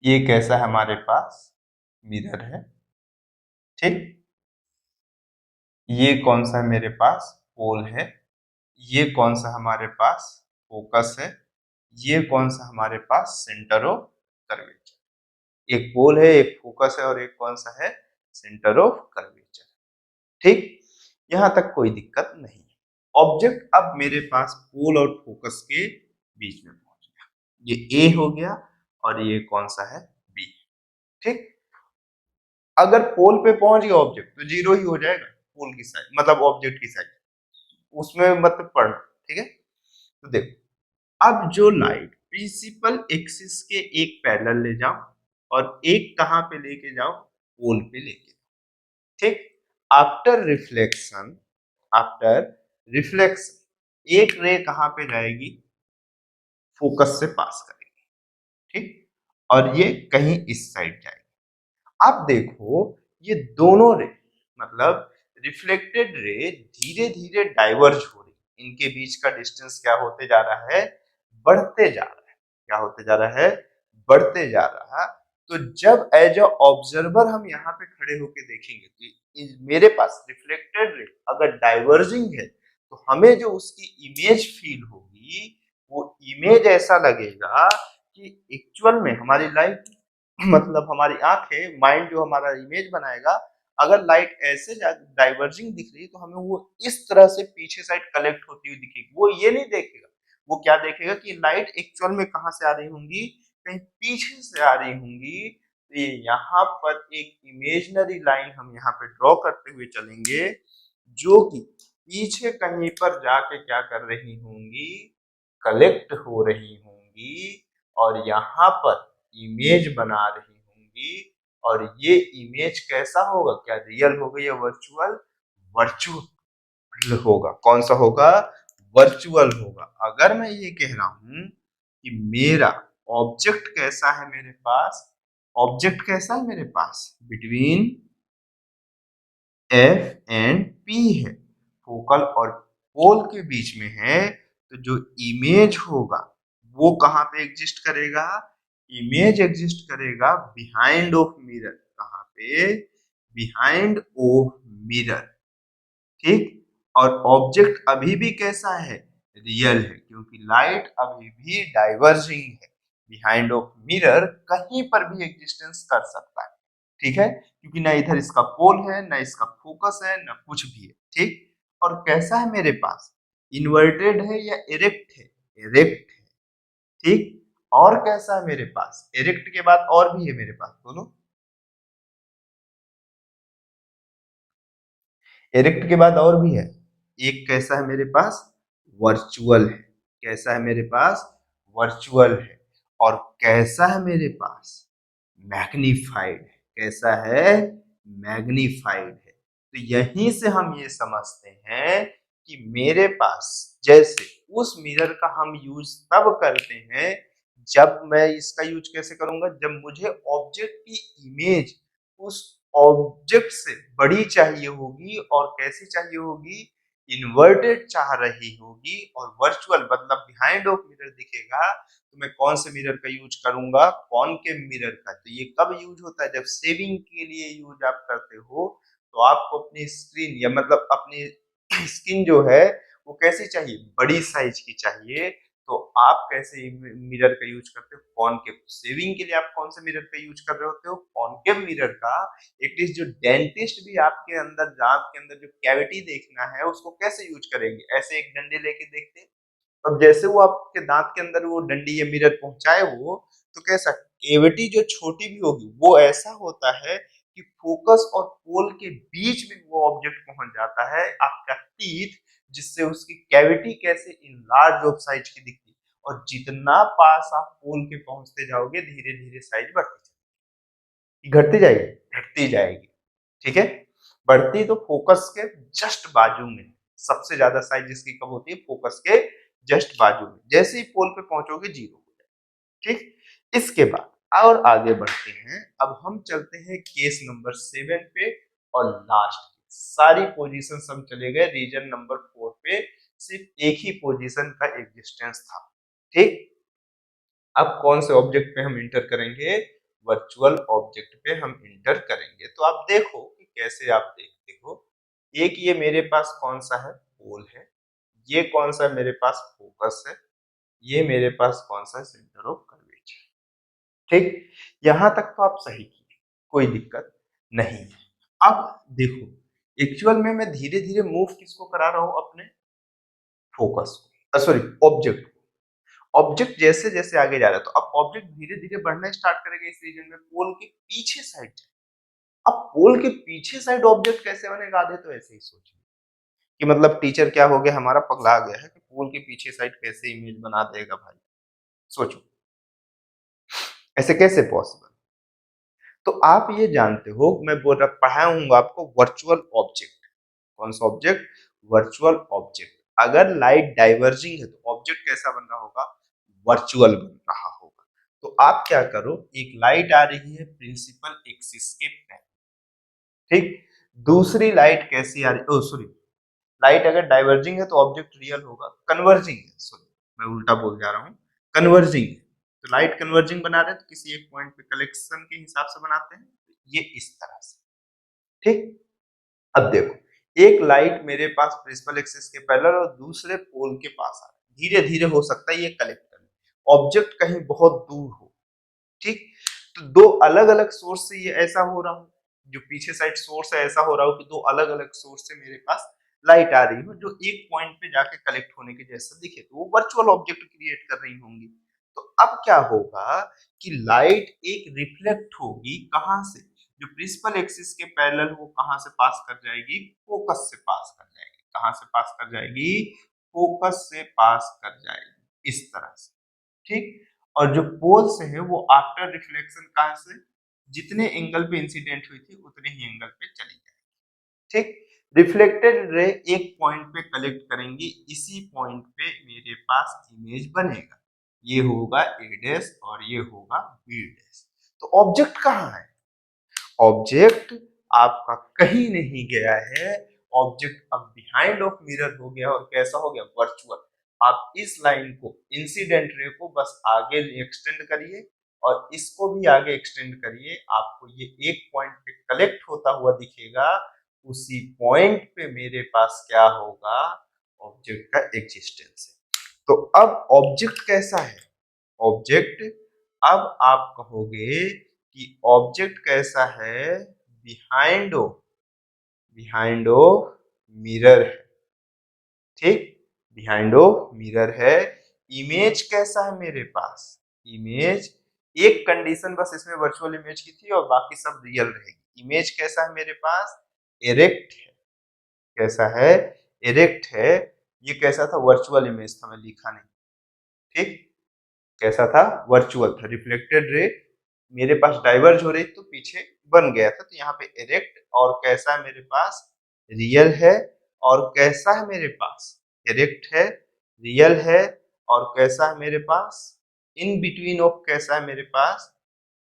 ये कैसा है हमारे पास, मिरर है, ठीक, ये कौन सा है मेरे पास, पोल है। ये कौन सा हमारे पास, फोकस है। ये कौन सा हमारे पास, सेंटर ऑफ कर्वेचर। एक पोल है, एक फोकस है, और एक कौन सा है, सेंटर ऑफ कर्वेचर। ठीक, यहां तक कोई दिक्कत नहीं है। ऑब्जेक्ट अब मेरे पास पोल और फोकस के बीच में पहुंच गया। ये ए हो गया और ये कौन सा है, बी। ठीक, अगर पोल पे पहुंच गया ऑब्जेक्ट तो जीरो ही हो जाएगा पोल की साइड, मतलब ऑब्जेक्ट की साइड, उसमें मतलब पढ़। ठीक है, तो देखो, अब जो लाइट प्रिंसिपल एक्सिस के एक पैरेलल ले जाओ और एक कहां पे लेके जाओ, पोल पे लेके जाओ। ठीक, आफ्टर रिफ्लेक्शन, आफ्टर रिफ्लेक्शन एक रे कहां पे जाएगी, फोकस से पास करेगी। ठीक, और ये कहीं इस साइड जाएगी। अब देखो, ये दोनों रे, मतलब रिफ्लेक्टेड रे धीरे धीरे डाइवर्ज हो रही, इनके बीच का डिस्टेंस क्या होते जा रहा है, बढ़ते जा रहा है। क्या होते जा रहा है, बढ़ते जा रहा है। तो जब एज अ ऑब्जर्वर हम यहाँ पे खड़े होके देखेंगे कि मेरे पास रिफ्लेक्टेड रे अगर डाइवर्जिंग है, तो हमें जो उसकी इमेज फील होगी, वो इमेज ऐसा लगेगा कि एक्चुअल में हमारी लाइट, मतलब हमारी आंखें, माइंड जो हमारा इमेज बनाएगा, अगर लाइट ऐसे डाइवर्जिंग दिख रही है तो हमें वो इस तरह से पीछे साइड कलेक्ट होती हुई दिखेगी। वो ये नहीं देखेगा, वो क्या देखेगा कि लाइट एक्चुअल में कहां से आ रही होंगी, कहीं पीछे से आ रही होंगी। तो ये यहाँ पर एक इमेजनरी लाइन हम यहाँ पे ड्रॉ करते हुए चलेंगे, जो कि पीछे कहीं पर जाके क्या कर रही होंगी, कलेक्ट हो रही होंगी, और यहाँ पर इमेज बना रही होंगी। और ये इमेज कैसा होगा, क्या रियल होगा या वर्चुअल, वर्चुअल होगा। कौन सा होगा, वर्चुअल होगा। अगर मैं ये कह रहा हूं कि मेरा ऑब्जेक्ट कैसा है मेरे पास, ऑब्जेक्ट कैसा है मेरे पास, बिटवीन एफ एंड पी है, फोकल और पोल के बीच में है, तो जो इमेज होगा वो कहां पे एग्जिस्ट करेगा, इमेज एग्जिस्ट करेगा बिहाइंड ऑफ मिरर। कहां पे, बिहाइंड ऑफ मिरर। ठीक, और ऑब्जेक्ट अभी भी कैसा है, रियल है, क्योंकि लाइट अभी भी डाइवर्जिंग है। बिहाइंड ऑफ मिरर कहीं पर भी एग्जिस्टेंस कर सकता है। ठीक है, क्योंकि ना इधर इसका पोल है, ना इसका फोकस है, ना कुछ भी है। ठीक, और कैसा है मेरे पास, इन्वर्टेड है या इरेक्ट है, इरेक्ट है। ठीक, और कैसा है मेरे पास, इरेक्ट के बाद और भी है मेरे पास, दोनों। इरेक्ट के बाद और भी है, एक कैसा है मेरे पास, वर्चुअल है। कैसा है मेरे पास, वर्चुअल है। और कैसा है मेरे पास, मैग्नीफाइड है। कैसा है, मैग्नीफाइड है। तो यहीं से हम ये समझते हैं कि मेरे पास, जैसे उस मिरर का हम यूज तब करते हैं, जब मैं इसका यूज कैसे करूंगा, जब मुझे ऑब्जेक्ट की इमेज उस ऑब्जेक्ट से बड़ी चाहिए होगी, और कैसी चाहिए होगी, इन्वर्टेड चाह रही होगी, और वर्चुअल मतलब बिहाइंड ऑफ मिरर दिखेगा, तो मैं कौन से मिरर का यूज करूंगा, कॉनकेव मिरर का। तो ये कब यूज होता है, जब सेविंग के लिए यूज आप करते हो, तो आपको अपनी स्क्रीन या मतलब अपनी स्किन जो है वो कैसी चाहिए, बड़ी साइज की चाहिए। तो आप कैसे मिरर का यूज करते हो, कॉनकेव। सेविंग के लिए आप कौन से मिरर का यूज कर रहे होते हो, कॉनकेव मिरर का। एटलीस्ट जो डेंटिस्ट भी आपके अंदर दांत के अंदर जो कैविटी देखना है, उसको कैसे यूज करेंगे, ऐसे एक डंडे लेके देखते हैं। अब जैसे वो आपके दांत के अंदर वो डंडी या मिरर पहुंचाए वो, तो कैसा, केविटी जो छोटी भी होगी वो ऐसा होता है कि फोकस और पोल के बीच में वो ऑब्जेक्ट पहुंच जाता है, आपका टीथ, जिससे उसकी कैविटी कैसे इनलार्ज ऑफ साइज की दिखती है। और जितना पास आप पोल के पहुंचते जाओगे, धीरे धीरे साइज बढ़ती जाएगी, घटती जाएगी, घटती जाएगी। ठीक है, बढ़ती तो फोकस के जस्ट बाजू में, सबसे ज्यादा साइज जिसकी कब होती है, फोकस के जस्ट बाजू में। जैसे ही पोल पे पहुंचोगे, जीरो हो जाए। ठीक, इसके बाद और आगे बढ़ते हैं। अब हम चलते हैं केस नंबर 7 पे, और लास्ट सारी पोजीशन हम चले गए रीजन नंबर 4 पे, सिर्फ एक ही पोजीशन का एग्जिस्टेंस था। ठीक, अब कौन से ऑब्जेक्ट पे हम इंटर करेंगे, वर्चुअल ऑब्जेक्ट पे हम इंटर करेंगे। तो आप देखो कि कैसे आप देखते हो, एक ये मेरे पास कौन सा है, पोल है, ये कौन सा मेरे पास फोकस है, ये मेरे पास कौन सा सेंटर ऑफ कर्वेचर। ठीक, यहां तक तो आप सही किए, कोई दिक्कत नहीं है। अब देखो, एक्चुअल में मैं धीरे धीरे मूव किसको करा रहा हूं, अपने फोकस को, सॉरी ऑब्जेक्ट को। ऑब्जेक्ट जैसे जैसे आगे जा रहा है, तो अब ऑब्जेक्ट धीरे धीरे बढ़ना स्टार्ट करेगा इस रीजन में, पोल के पीछे साइड। अब पोल के पीछे साइड ऑब्जेक्ट कैसे बनेगा, आधे तो ऐसे ही सोचिए कि मतलब टीचर क्या हो गया हमारा, पगला गया है कि पोल के पीछे साइड कैसे इमेज बना देगा भाई, सोचो ऐसे कैसे पॉसिबल। तो आप ये जानते हो, मैं बोल रहा पढ़ाऊंगा आपको वर्चुअल ऑब्जेक्ट। कौन सा ऑब्जेक्ट, वर्चुअल ऑब्जेक्ट। अगर लाइट डाइवर्जिंग है तो ऑब्जेक्ट कैसा बन रहा होगा, वर्चुअल बन रहा होगा। तो आप क्या करो, एक लाइट आ रही है प्रिंसिपल एक्सिस के पैरेलल, ठीक, दूसरी लाइट कैसी आ रही, ओ सॉरी, लाइट अगर डाइवर्जिंग है तो ऑब्जेक्ट रियल होगा, कन्वर्जिंग है, सॉरी मैं उल्टा बोल जा रहा हूँ, कन्वर्जिंग है तो लाइट कन्वर्जिंग बना रहे हैं तो किसी एक पॉइंट पे कलेक्शन के हिसाब से बनाते हैं, ये इस तरह से। ठीक, अब देखो एक लाइट मेरे पास प्रिंसिपल एक्सिस के पैरेलल और दूसरे पोल के पास आ रहा है, धीरे धीरे हो सकता है ये कलेक्टर में, ऑब्जेक्ट कहीं बहुत दूर हो। ठीक, तो दो अलग अलग सोर्स से ये ऐसा हो रहा हो, जो पीछे साइड सोर्स है ऐसा हो रहा हो कि दो अलग अलग सोर्स से मेरे पास लाइट आ रही हो जो एक पॉइंट पे जाके कलेक्ट होने के जैसा दिखे, तो वो वर्चुअल ऑब्जेक्ट क्रिएट कर रही होंगी। तो अब क्या होगा कि लाइट एक रिफ्लेक्ट होगी कहां से, जो प्रिंसिपल एक्सिस के पैरेलल, वो कहां से पास कर जाएगी, फोकस से पास कर जाएगी। कहां से पास कर जाएगी, फोकस से पास कर जाएगी, इस तरह से। ठीक, और जो पोल से है वो आफ्टर रिफ्लेक्शन कहां से, जितने एंगल पे इंसिडेंट हुई थी उतने ही एंगल पे चली जाएगी। ठीक, रिफ्लेक्टेड रे एक पॉइंट पे कलेक्ट करेंगी, इसी पॉइंट पे मेरे पास इमेज बनेगा, ये होगा ए डैश और ये होगा बी डैश। तो ऑब्जेक्ट कहाँ है, ऑब्जेक्ट आपका कहीं नहीं गया है, ऑब्जेक्ट अब बिहाइंड ऑफ मिरर हो गया, और कैसा हो गया, वर्चुअल। आप इस लाइन को, इंसिडेंट रे को बस आगे एक्सटेंड करिए और इसको भी आगे एक्सटेंड करिए, आपको ये एक पॉइंट पे कलेक्ट होता हुआ दिखेगा, उसी पॉइंट पे मेरे पास क्या होगा, ऑब्जेक्ट का एग्जिस्टेंस है। तो अब ऑब्जेक्ट कैसा है, ऑब्जेक्ट, अब आप कहोगे कि ऑब्जेक्ट कैसा है, बिहाइंड ऑफ मिरर है। ठीक, बिहाइंड ऑफ मिरर है। इमेज कैसा है मेरे पास, इमेज, एक कंडीशन बस इसमें वर्चुअल इमेज की थी और बाकी सब रियल रहेगी। इमेज कैसा है मेरे पास, इरेक्ट है। कैसा है, इरेक्ट है। ये कैसा था, वर्चुअल इमेज था, मैं लिखा नहीं। ठीक, कैसा था, वर्चुअल था, रिफ्लेक्टेड रे मेरे पास डाइवर्ज हो रही तो पीछे बन गया था, तो यहाँ पे इरेक्ट, और कैसा है मेरे पास, रियल है। और कैसा है मेरे पास, इरेक्ट है, रियल है, और कैसा है मेरे पास, इन बिटवीन ऑफ, कैसा है मेरे पास,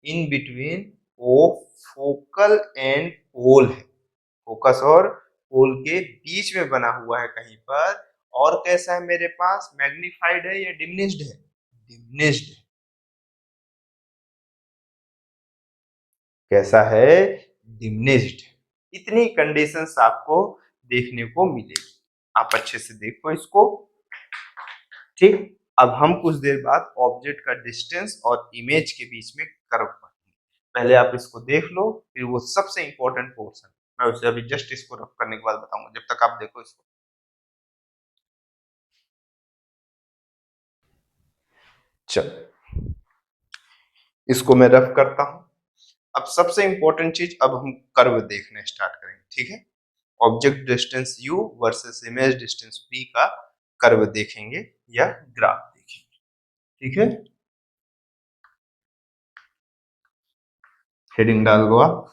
in between of focal and pole है, फोकस और पोल के बीच में बना हुआ है कहीं पर। और कैसा है मेरे पास, मैग्निफाइड है या डिमिनिश्ड है, डिमिनिश्ड है। कैसा है, डिमिनिश्ड। इतनी कंडीशंस आपको देखने को मिलेगी, आप अच्छे से देखो इसको। ठीक, अब हम कुछ देर बाद ऑब्जेक्ट का डिस्टेंस और इमेज के बीच में कर्व पढ़ेंगे। पहले आप इसको देख लो, फिर वो सबसे इंपॉर्टेंट पोर्शन मैं उसे अभी जस्ट इसको रफ करने के बाद बताऊंगा, जब तक आप देखो इसको। चलो इसको मैं रफ करता हूं। अब सबसे इंपॉर्टेंट चीज, अब हम कर्व देखने स्टार्ट करेंगे। ठीक है, object distance u versus image distance v का कर्व देखेंगे या ग्राफ देखेंगे। ठीक है, हेडिंग डाल दो आप।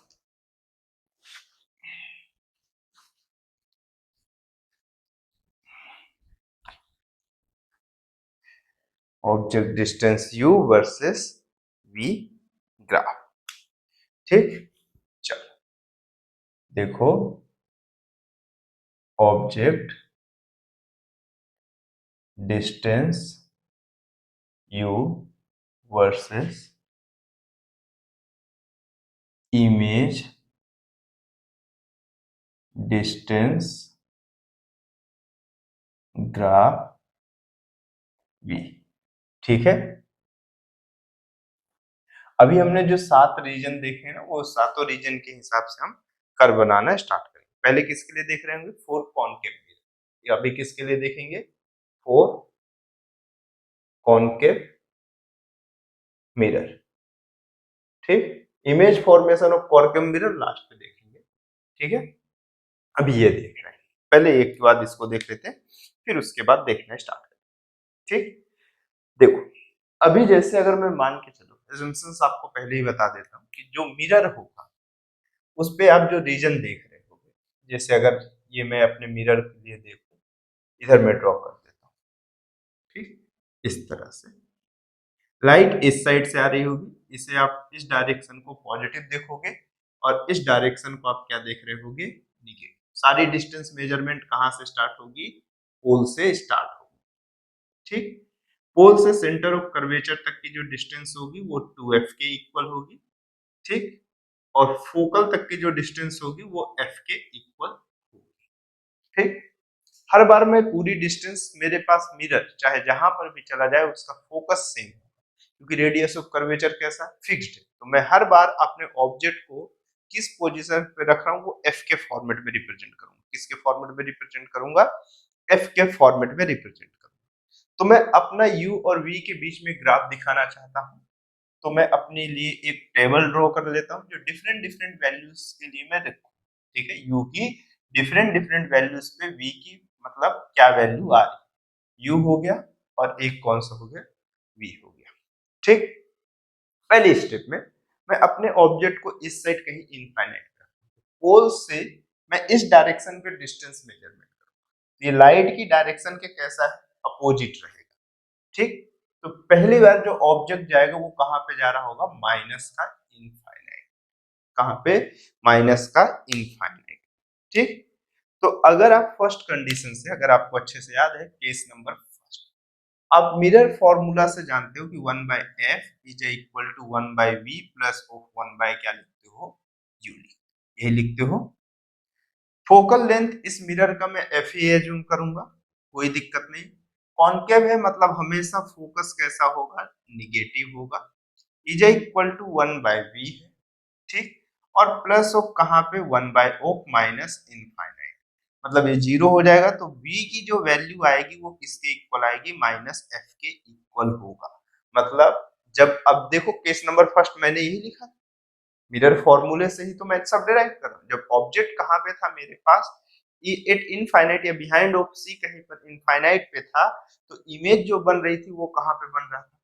Object distance u versus v graph. ठीक, चलो देखो, object distance u versus image distance graph V. ठीक है, अभी हमने जो 7 रीजन देखे हैं ना, वो सातों रीजन के हिसाब से हम कर्व बनाना स्टार्ट करेंगे। पहले किसके लिए देख रहे होंगे? 4 कॉनकेव मिरर। अभी किसके लिए देखेंगे? 4 कॉनकेव मिरर। ठीक, image formation of concave mirror last में देखेंगे। ठीक है, अभी ये देख रहे हैं, पहले एक के बाद इसको देख लेते हैं, फिर उसके बाद देखना स्टार्ट करें। ठीक, देखो अभी जैसे अगर मैं मान के चलूं, एजम्पशंस आपको पहले ही बता देता हूं कि जो मिरर होगा उस पे आप जो रीजन देख रहे होगे, जैसे अगर ये मैं अपने मिरर के लिए देखूं, इधर मैं ड्रॉ कर देता हूं। ठीक, इस तरह से लाइट इस साइड से आ रही होगी, इसे आप इस डायरेक्शन को पॉजिटिव देखोगे और इस डायरेक्शन को आप क्या देख रहे होगे? निगेटिव। सारी डिस्टेंस मेजरमेंट कहां से स्टार्ट होगी? पोल से स्टार्ट होगी। ठीक, पोल से सेंटर ऑफ कर्वेचर तक की जो डिस्टेंस होगी वो 2f के इक्वल होगी। ठीक, और फोकल तक की जो डिस्टेंस होगी वो f के इक्वल होगी। ठीक, हर बार मैं पूरी डिस्टेंस मेरे पास मिरर चाहे जहां पर भी चला जाए उसका फोकस सेम है, क्योंकि रेडियस ऑफ कर्वेचर कैसा? फिक्स्ड है। तो मैं हर बार अपने ऑब्जेक्ट को किस पोजीशन पे रख रहा हूं वो f के फॉर्मेट में रिप्रेजेंट करूंगा। किसके फॉर्मेट में रिप्रेजेंट करूंगा? f के फॉर्मेट में रिप्रेजेंट करूंगा। तो मैं अपना u और v के बीच में ग्राफ दिखाना चाहता हूं, तो मैं अपने लिए एक टेबल ड्रॉ कर लेता हूं जो डिफरेंट डिफरेंट वैल्यूज के लिए मैं रखूं। ठीक है, u की डिफरेंट डिफरेंट वैल्यूज पे v की मतलब क्या वैल्यू आ रही है, u हो गया और एक कौन सा हो गया? v हो गया। ठीक, पहले स्टेप में मैं अपने ऑब्जेक्ट को इस साइड कहीं इनफाइनाइट कर, पोल से मैं इस डायरेक्शन पे डिस्टेंस मेजरमेंट करूंगा। ये लाइट की डायरेक्शन के कैसा है? अपोजिट रहेगा। ठीक, तो पहली बार जो ऑब्जेक्ट जाएगा वो कहां पे जा रहा होगा? माइनस का इनफाइनाइट। कहां पे? माइनस का इनफाइनाइट। ठीक, तो अगर आप फर्स्ट कंडीशन से, अगर आपको अच्छे से याद है, केस नंबर फर्स्ट, आप मिरर फॉर्मूला से जानते हो कि 1 by F is equal to 1 by V plus of 1 by क्या लिखते हो? यू। यही लिखते हो। फोकल लेंथ इस मिरर का मैं एफ ही एज्यूम करूंगा, कोई दिक्कत नहीं। कॉनकेव है मतलब हमेशा फोकस कैसा होगा? निगेटिव होगा। Is equal to 1 by V है। ठीक, और प्लस ऑफ कहां पे? 1 बाय ऑफ माइनस इनफाइनाइट, मतलब ये जीरो हो जाएगा तो v की जो वैल्यू आएगी वो किसके इक्वल आएगी? माइनस एफ के इक्वल होगा। मतलब जब, अब देखो केस नंबर फर्स्ट मैंने यही लिखा, मिरर फॉर्मूले से ही तो मैं सब डिराइव कर रहा हूं। जब ऑब्जेक्ट कहां पे था मेरे पास? एट इनफाइनाइट या बिहाइंड ऑफ सी कहीं पर इनफाइनाइट पे था, तो इमेज जो बन रही थी वो कहां पे बन रहा था?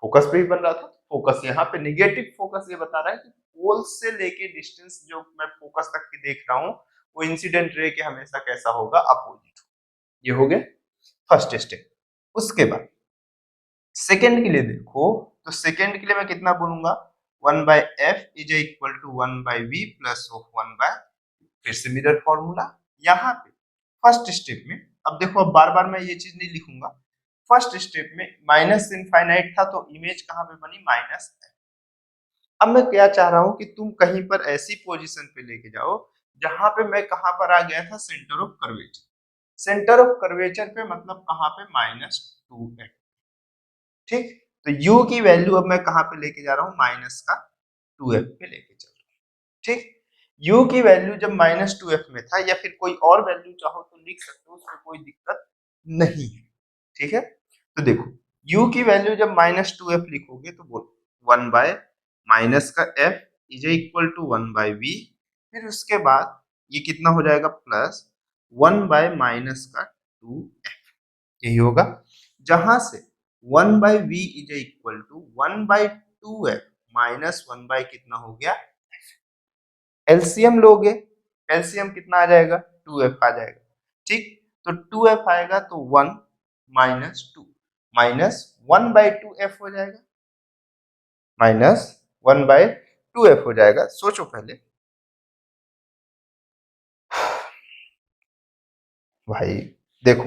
फोकस पे ही बन रहा था। फोकस यहाँ पे निगेटिव फोकस ये बता रहा है कि पोल से लेके डिस्टेंस जो मैं फोकस तक की देख रहा हूँ वो इंसिडेंट रे के हमेशा कैसा होगा? अपोजिट। ये हो गया फर्स्ट स्टेप। उसके बाद सेकंड के लिए देखो, तो सेकंड के लिए मैं कितना बोलूंगा? 1 by F is equal to 1 by V plus of 1 by, फिर से मिरर फॉर्मूला। यहाँ पे फर्स्ट स्टेप में, अब देखो अब बार बार मैं ये चीज नहीं लिखूंगा। फर्स्ट स्टेप में माइनस इनफाइनाइट था तो इमेज कहां पे बनी? माइनस। अब मैं क्या चाह रहा हूं कि तुम कहीं पर ऐसी पोजीशन पे लेके जाओ जहां पे मैं कहां पर आ गया था? Centre of curvature. Centre of curvature पे मतलब कहां पे? Minus 2f। ठीक, तो u की वैल्यू अब मैं कहां पे लेके जा रहा हूं? माइनस का 2f पे लेके चल रहा हूं। ठीक, u की वैल्यू जब माइनस 2f में था, या फिर कोई और वैल्यू चाहो तो लिख सकते हो, उसमें कोई दिक्कत नहीं है। ठीक है, तो देखो u की वैल्यू जब माइनस 2f लिखोगे तो बोलो 1 बाय माइनस का f is equal to 1 by v, फिर उसके बाद ये कितना हो जाएगा? प्लस 1 बाय माइनस का 2f। यही होगा, जहां से 1 by v is equal to 1 by 2f minus 1 by कितना हो गया? एलसीएम लोगे, एलसीएम कितना आ जाएगा? 2f आ जाएगा। ठीक, तो 2f आएगा तो 1 माइनस 2 माइनस 1 बाय 2f हो जाएगा, माइनस 1 बाय 2f हो जाएगा। सोचो पहले भाई, देखो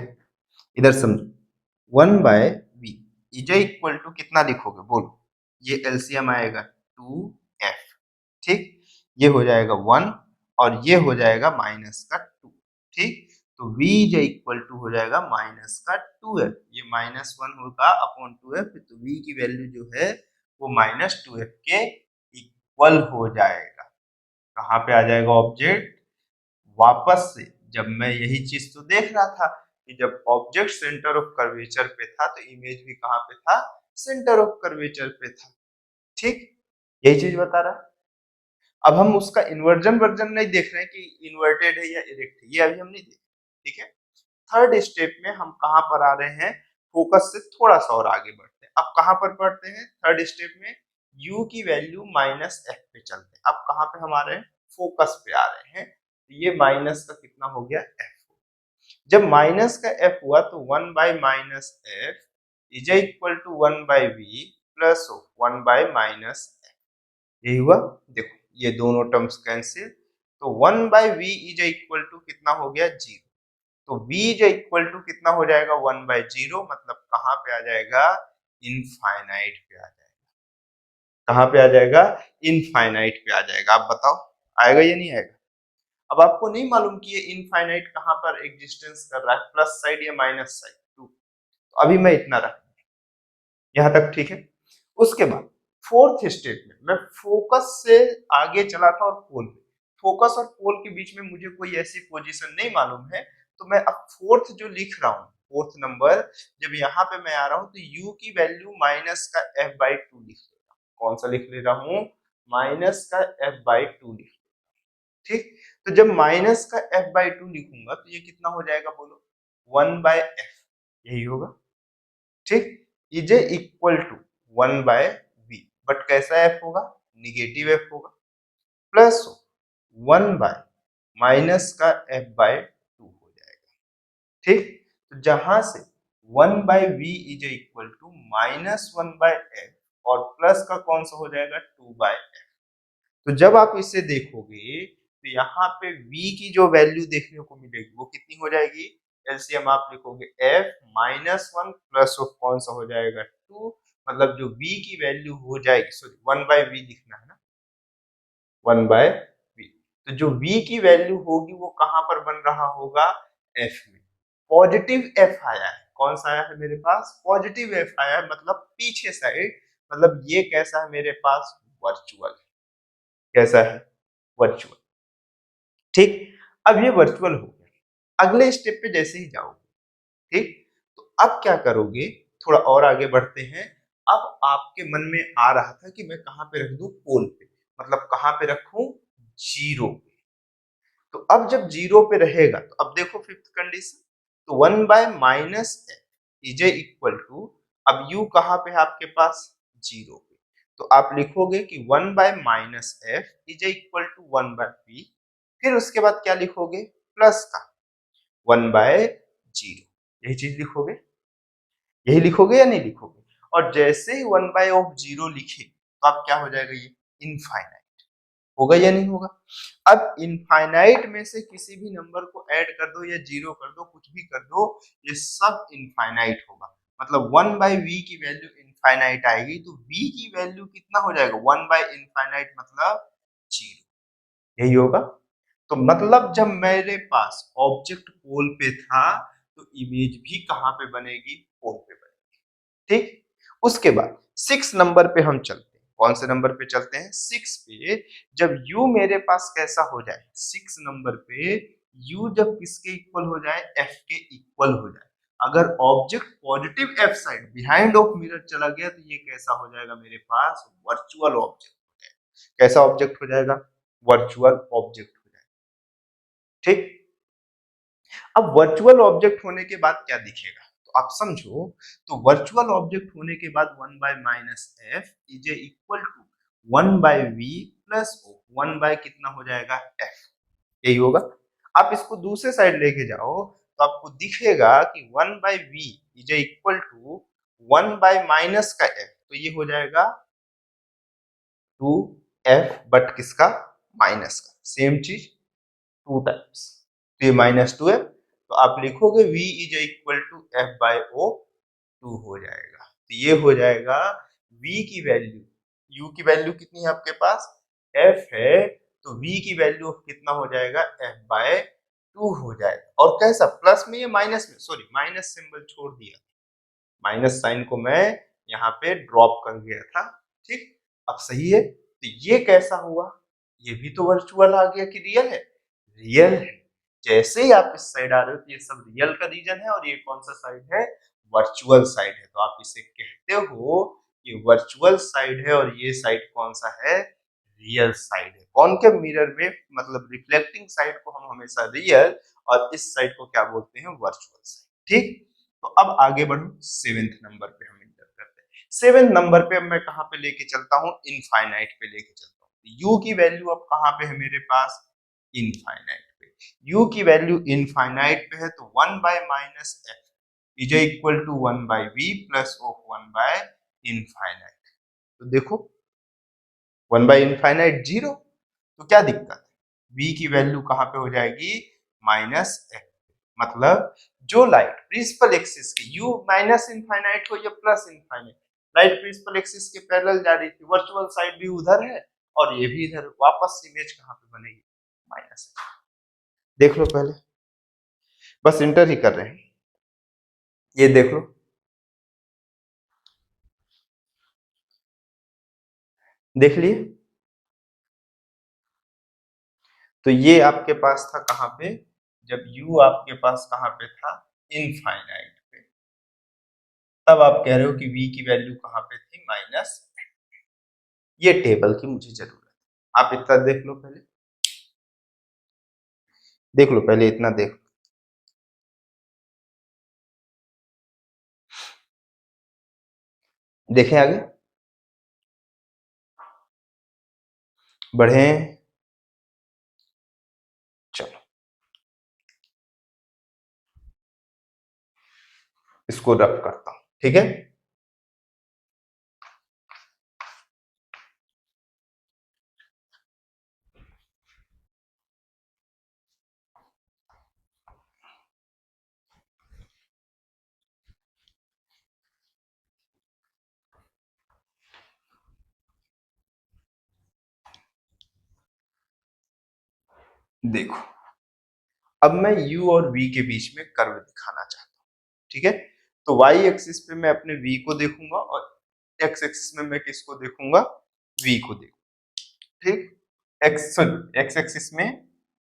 इधर समझो, 1 by V is equal to कितना लिखोगे? बोलो, ये एलसीएम आएगा 2f। ठीक, ये हो जाएगा 1 और ये हो जाएगा माइनस का 2। ठीक, तो v इज इक्वल टू हो जाएगा माइनस का 2f, ये -1 होगा अपॉन 2f, तो v की वैल्यू जो है वो -2f के इक्वल हो जाएगा। कहाँ पे आ जाएगा ऑब्जेक्ट? वापस से जब मैं यही चीज तो देख रहा था कि जब ऑब्जेक्ट सेंटर ऑफ कर्वेचर पे था तो इमेज भी कहाँ पे था? सेंटर ऑफ कर्वेचर पे था। ठीक, यही चीज बता रहा है। अब हम उसका इन्वर्जन वर्जन नहीं देख रहे हैं कि इन्वर्टेड है या इरेक्ट है, ये अभी हम नहीं देख रहे। ठीक है, थर्ड स्टेप में हम कहाँ पर आ रहे हैं? फोकस से थोड़ा सा और आगे बढ़ते हैं। अब कहाँ पर बढ़ते हैं? थर्ड स्टेप में u की वैल्यू -f पे चलते हैं। अब कहाँ पे हम आ रहे हैं? फोकस पे आ रहे हैं। ये माइनस का कितना हो गया? f। जब माइनस का f हुआ तो 1 by minus F is equal to 1 by V plus 1 by minus F. यही हुआ। देखो ये दोनों टर्म्स कैंसिल, तो 1 by V is equal to कितना हो गया? 0। तो v इज इक्वल टू कितना हो जाएगा? 1 बाई 0, मतलब कहाँ पे आ जाएगा? इनफाइनाइट पे आ जाएगा। कहाँ पे आ जाएगा? इनफाइनाइट पे आ जाएगा। आप बताओ आएगा या नहीं आएगा? अब आपको नहीं मालूम कि ये इनफाइनाइट कहाँ पर एग्जिस्टेंस कर रहा है, प्लस साइड या माइनस साइड। तो अभी मैं इतना रख, यहाँ तक ठीक है। उसके बाद फोर्थ स्टेप में मैं फोकस से आगे चला था और पोल पे, फोकस और पोल के बीच में मुझे कोई ऐसी पोजीशन नहीं मालूम है, तो मैं अब फोर्थ जो लिख रहा हूँ, फोर्थ नंबर जब यहाँ पे मैं आ रहा हूँ तो u की वैल्यू माइनस का f/2 लिख ले रहा हूँ। कौन सा लिख ले रहा हूँ? माइनस का f/2 लिख। ठीक, तो जब माइनस का f/2 लिखूंगा तो ये कितना हो जाएगा बोलो? 1/f, यही होगा। ठीक, is equal to 1 by V, but कैसा f होगा? निगेटिव f होगा, प्लस 1 बाय माइनस का f/2 हो जाएगा। ठीक, तो जहां से 1 by V is equal to -1 by f और प्लस का कौन सा हो जाएगा? 2 बाय f। तो जब आप इसे देखोगे तो यहाँ पे v की जो वैल्यू देखने को मिलेगी वो कितनी हो जाएगी? एलसीएम आप लिखोगे f -1 प्लस कौन सा हो जाएगा? 2, मतलब जो v की वैल्यू हो जाएगी, सॉरी 1 बाय वी लिखना है ना, 1 बाय वी। तो जो v की वैल्यू होगी वो कहाँ पर बन रहा होगा? f में। पॉजिटिव f आया है, कौन सा आया है मेरे पास? पॉजिटिव f आया है, मतलब पीछे साइड, मतलब ये कैसा है मेरे पास? वर्चुअल। कैसा है? वर्चुअल। ठीक, अब ये वर्चुअल हो गया। अगले स्टेप पे जैसे ही जाओगे, ठीक, तो अब क्या करोगे? थोड़ा और आगे बढ़ते हैं। अब आपके मन में आ रहा था कि मैं कहाँ पे रख दूं? पोल पे, मतलब कहाँ पे रखूं? 0 पे। तो अब जब 0 पे रहेगा तो अब देखो फिफ्थ कंडीशन, तो 1 by minus F is equal to, अब u कहाँ पे है आपके पास? 0 पे। तो आप लिखोगे कि 1 by minus F is equal to 1 by v, फिर उसके बाद क्या लिखोगे? प्लस का 1 बाय 0, यही चीज लिखोगे। यही लिखोगे या नहीं लिखोगे? और जैसे ही 1 बाय ऑफ 0 लिखे तो आप क्या हो जाएगा? ये इनफाइनाइट होगा या नहीं होगा? अब इनफाइनाइट में से किसी भी नंबर को ऐड कर दो या 0 कर दो, कुछ भी कर दो, ये सब इनफाइनाइट होगा। मतलब 1 बाय v की वैल्यू इनफाइनाइट आएगी, तो v की वैल्यू कितना हो जाएगा? 1 बाय इनफाइनाइट मतलब 0, यही होगा। तो मतलब जब मेरे पास ऑब्जेक्ट पोल पे था तो इमेज भी कहाँ पे बनेगी? पोल पे बनेगी। ठीक, उसके बाद 6 नंबर पे हम चलते हैं। कौन से नंबर पे चलते हैं? 6 पे। जब u मेरे पास कैसा हो जाए? 6 नंबर पे u जब किसके इक्वल हो जाए? f के इक्वल हो जाए। अगर object positive f side behind of mirror चला गया तो ये कैसा हो जाएगा मेरे पास? वर्चुअल ऑब्जेक्ट हो जाएगा। कैसा ऑब्जेक्ट हो जाएगा? वर्चुअल ऑब्जेक्ट हो जाएगा। ठीक, अब वर्चुअल ऑब्जेक्ट होने के बाद क्या दिखेगा? तो आप समझो, तो वर्चुअल ऑब्जेक्ट होने के बाद 1 by minus F is equal to 1 by V plus oh, 1 by कितना हो जाएगा? एफ, यही होगा। आप इसको दूसरे साइड लेके जाओ तो आपको दिखेगा कि 1 by V is equal to 1 by minus का एफ, तो ये हो जाएगा 2f, बट किसका? माइनस का। सेम चीज 2 टाइम्स, तो ये -2f, तो आप लिखोगे v is equal to f by o 2 हो जाएगा। तो ये हो जाएगा v की वैल्यू, u की वैल्यू कितनी है आपके पास? f है, तो तो v की वैल्यू कितना हो जाएगा, f/2 हो जाएगा। और कैसा, प्लस में या माइनस में, सॉरी माइनस सिंबल छोड़ दिया, माइनस साइन को मैं यहाँ पे ड्रॉप कर गया था, ठीक। अब सही है, तो ये कैसा हुआ, ये भी तो वर्चुअल आ गया कि रियल है, रियल है। जैसे ही आप इस साइड आ रहे हो तो ये सब रियल का रीजन है और ये कौन सा साइड है, वर्चुअल साइड है। तो आप इसे कहते हो ये वर्चुअल साइड है और ये साइड कौन सा है, रियल साइड है। कॉनकेव मिरर में मतलब रिफ्लेक्टिंग साइड को हम हमेशा रियल और इस साइड को क्या बोलते हैं, वर्चुअल साइड, ठीक। तो अब आगे बढ़ो, 7th नंबर पे हम इंटर करते हैं। 7th नंबर पे अब मैं कहां पे लेके चलता हूं, इनफाइनाइट पे लेके चलता हूं। u की वैल्यू अब कहां पे है मेरे पास, इनफाइनाइट पे। u की वैल्यू इनफाइनाइट पे है तो 1/-f is equal to 1/v plus of one by infinite. तो देखो 1/इनफाइनाइट 0, तो क्या दिक्कत है, v की वैल्यू कहां पे हो जाएगी, -f। मतलब जो लाइट प्रिंसिपल एक्सिस की, u माइनस इनफाइनाइट हो या plus infinite, light principal axis के पैरेलल जा रही थी, वर्चुअल साइड भी उधर है और ये भी इधर, वापस इमेज कहां पे बनेगी, माइनस। देख लो पहले, बस इंटर ही कर रहे हैं, ये देख लो, देख लिए। तो ये आपके पास था कहां पे, जब u आपके पास कहां पे था, इनफाइनाइट पे, तब आप कह रहे हो कि v की वैल्यू कहां पे थी, माइनस। ये टेबल की मुझे जरूरत है, आप इतना देख लो पहले, देख लो पहले इतना देख लो। देखें आगे, बढ़े, चलो इसको रफ करता हूं, ठीक है। देखो अब मैं u और v के बीच में कर्व दिखाना चाहता हूं, ठीक है। तो y एक्सिस पे मैं अपने v को देखूंगा और x एक्सिस में मैं किसको देखूंगा, v को देखूंगा, ठीक। x एक्सिस में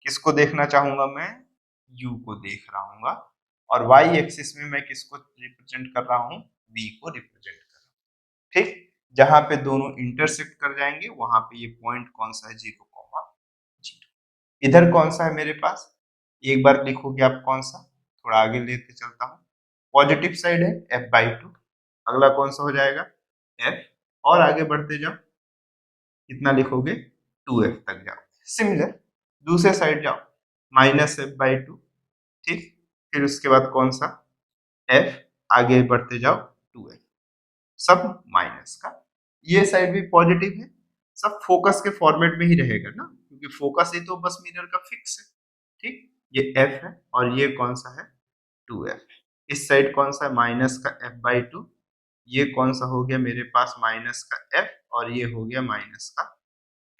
किसको देखना चाहूंगा मैं, u को देख रहा हूंगा, और y एक्सिस में मैं किसको रिप्रेजेंट कर रहा हूं, v को रिप्रेजेंट कर रहा हूं, ठीक। जहां पे दोनों इंटरसेक्ट कर जाएंगे वहां पे ये पॉइंट कौन सा है, 0,0। इधर कौन सा है मेरे पास, एक बार लिखोगे आप कौन सा, थोड़ा आगे लेते चलता हूँ, पॉजिटिव साइड है f/2, अगला कौन सा हो जाएगा, f, और आगे बढ़ते जाओ, कितना लिखोगे, 2f तक जाओ। सिमिलर दूसरे साइड जाओ, -f/2, ठीक। फिर उसके बाद कौन सा, f, आगे बढ़ते जाओ 2f, सब माइनस का। ये साइड भी पॉजिटिव है, सब फोकस के फॉर्मेट में ही रहेगा ना, क्योंकि फोकस ही तो बस मिरर का फिक्स है, ठीक। ये f है और ये कौन सा है, 2f। इस साइड कौन सा है, माइनस का f/2, ये कौन सा हो गया मेरे पास, माइनस का f, और ये हो गया माइनस का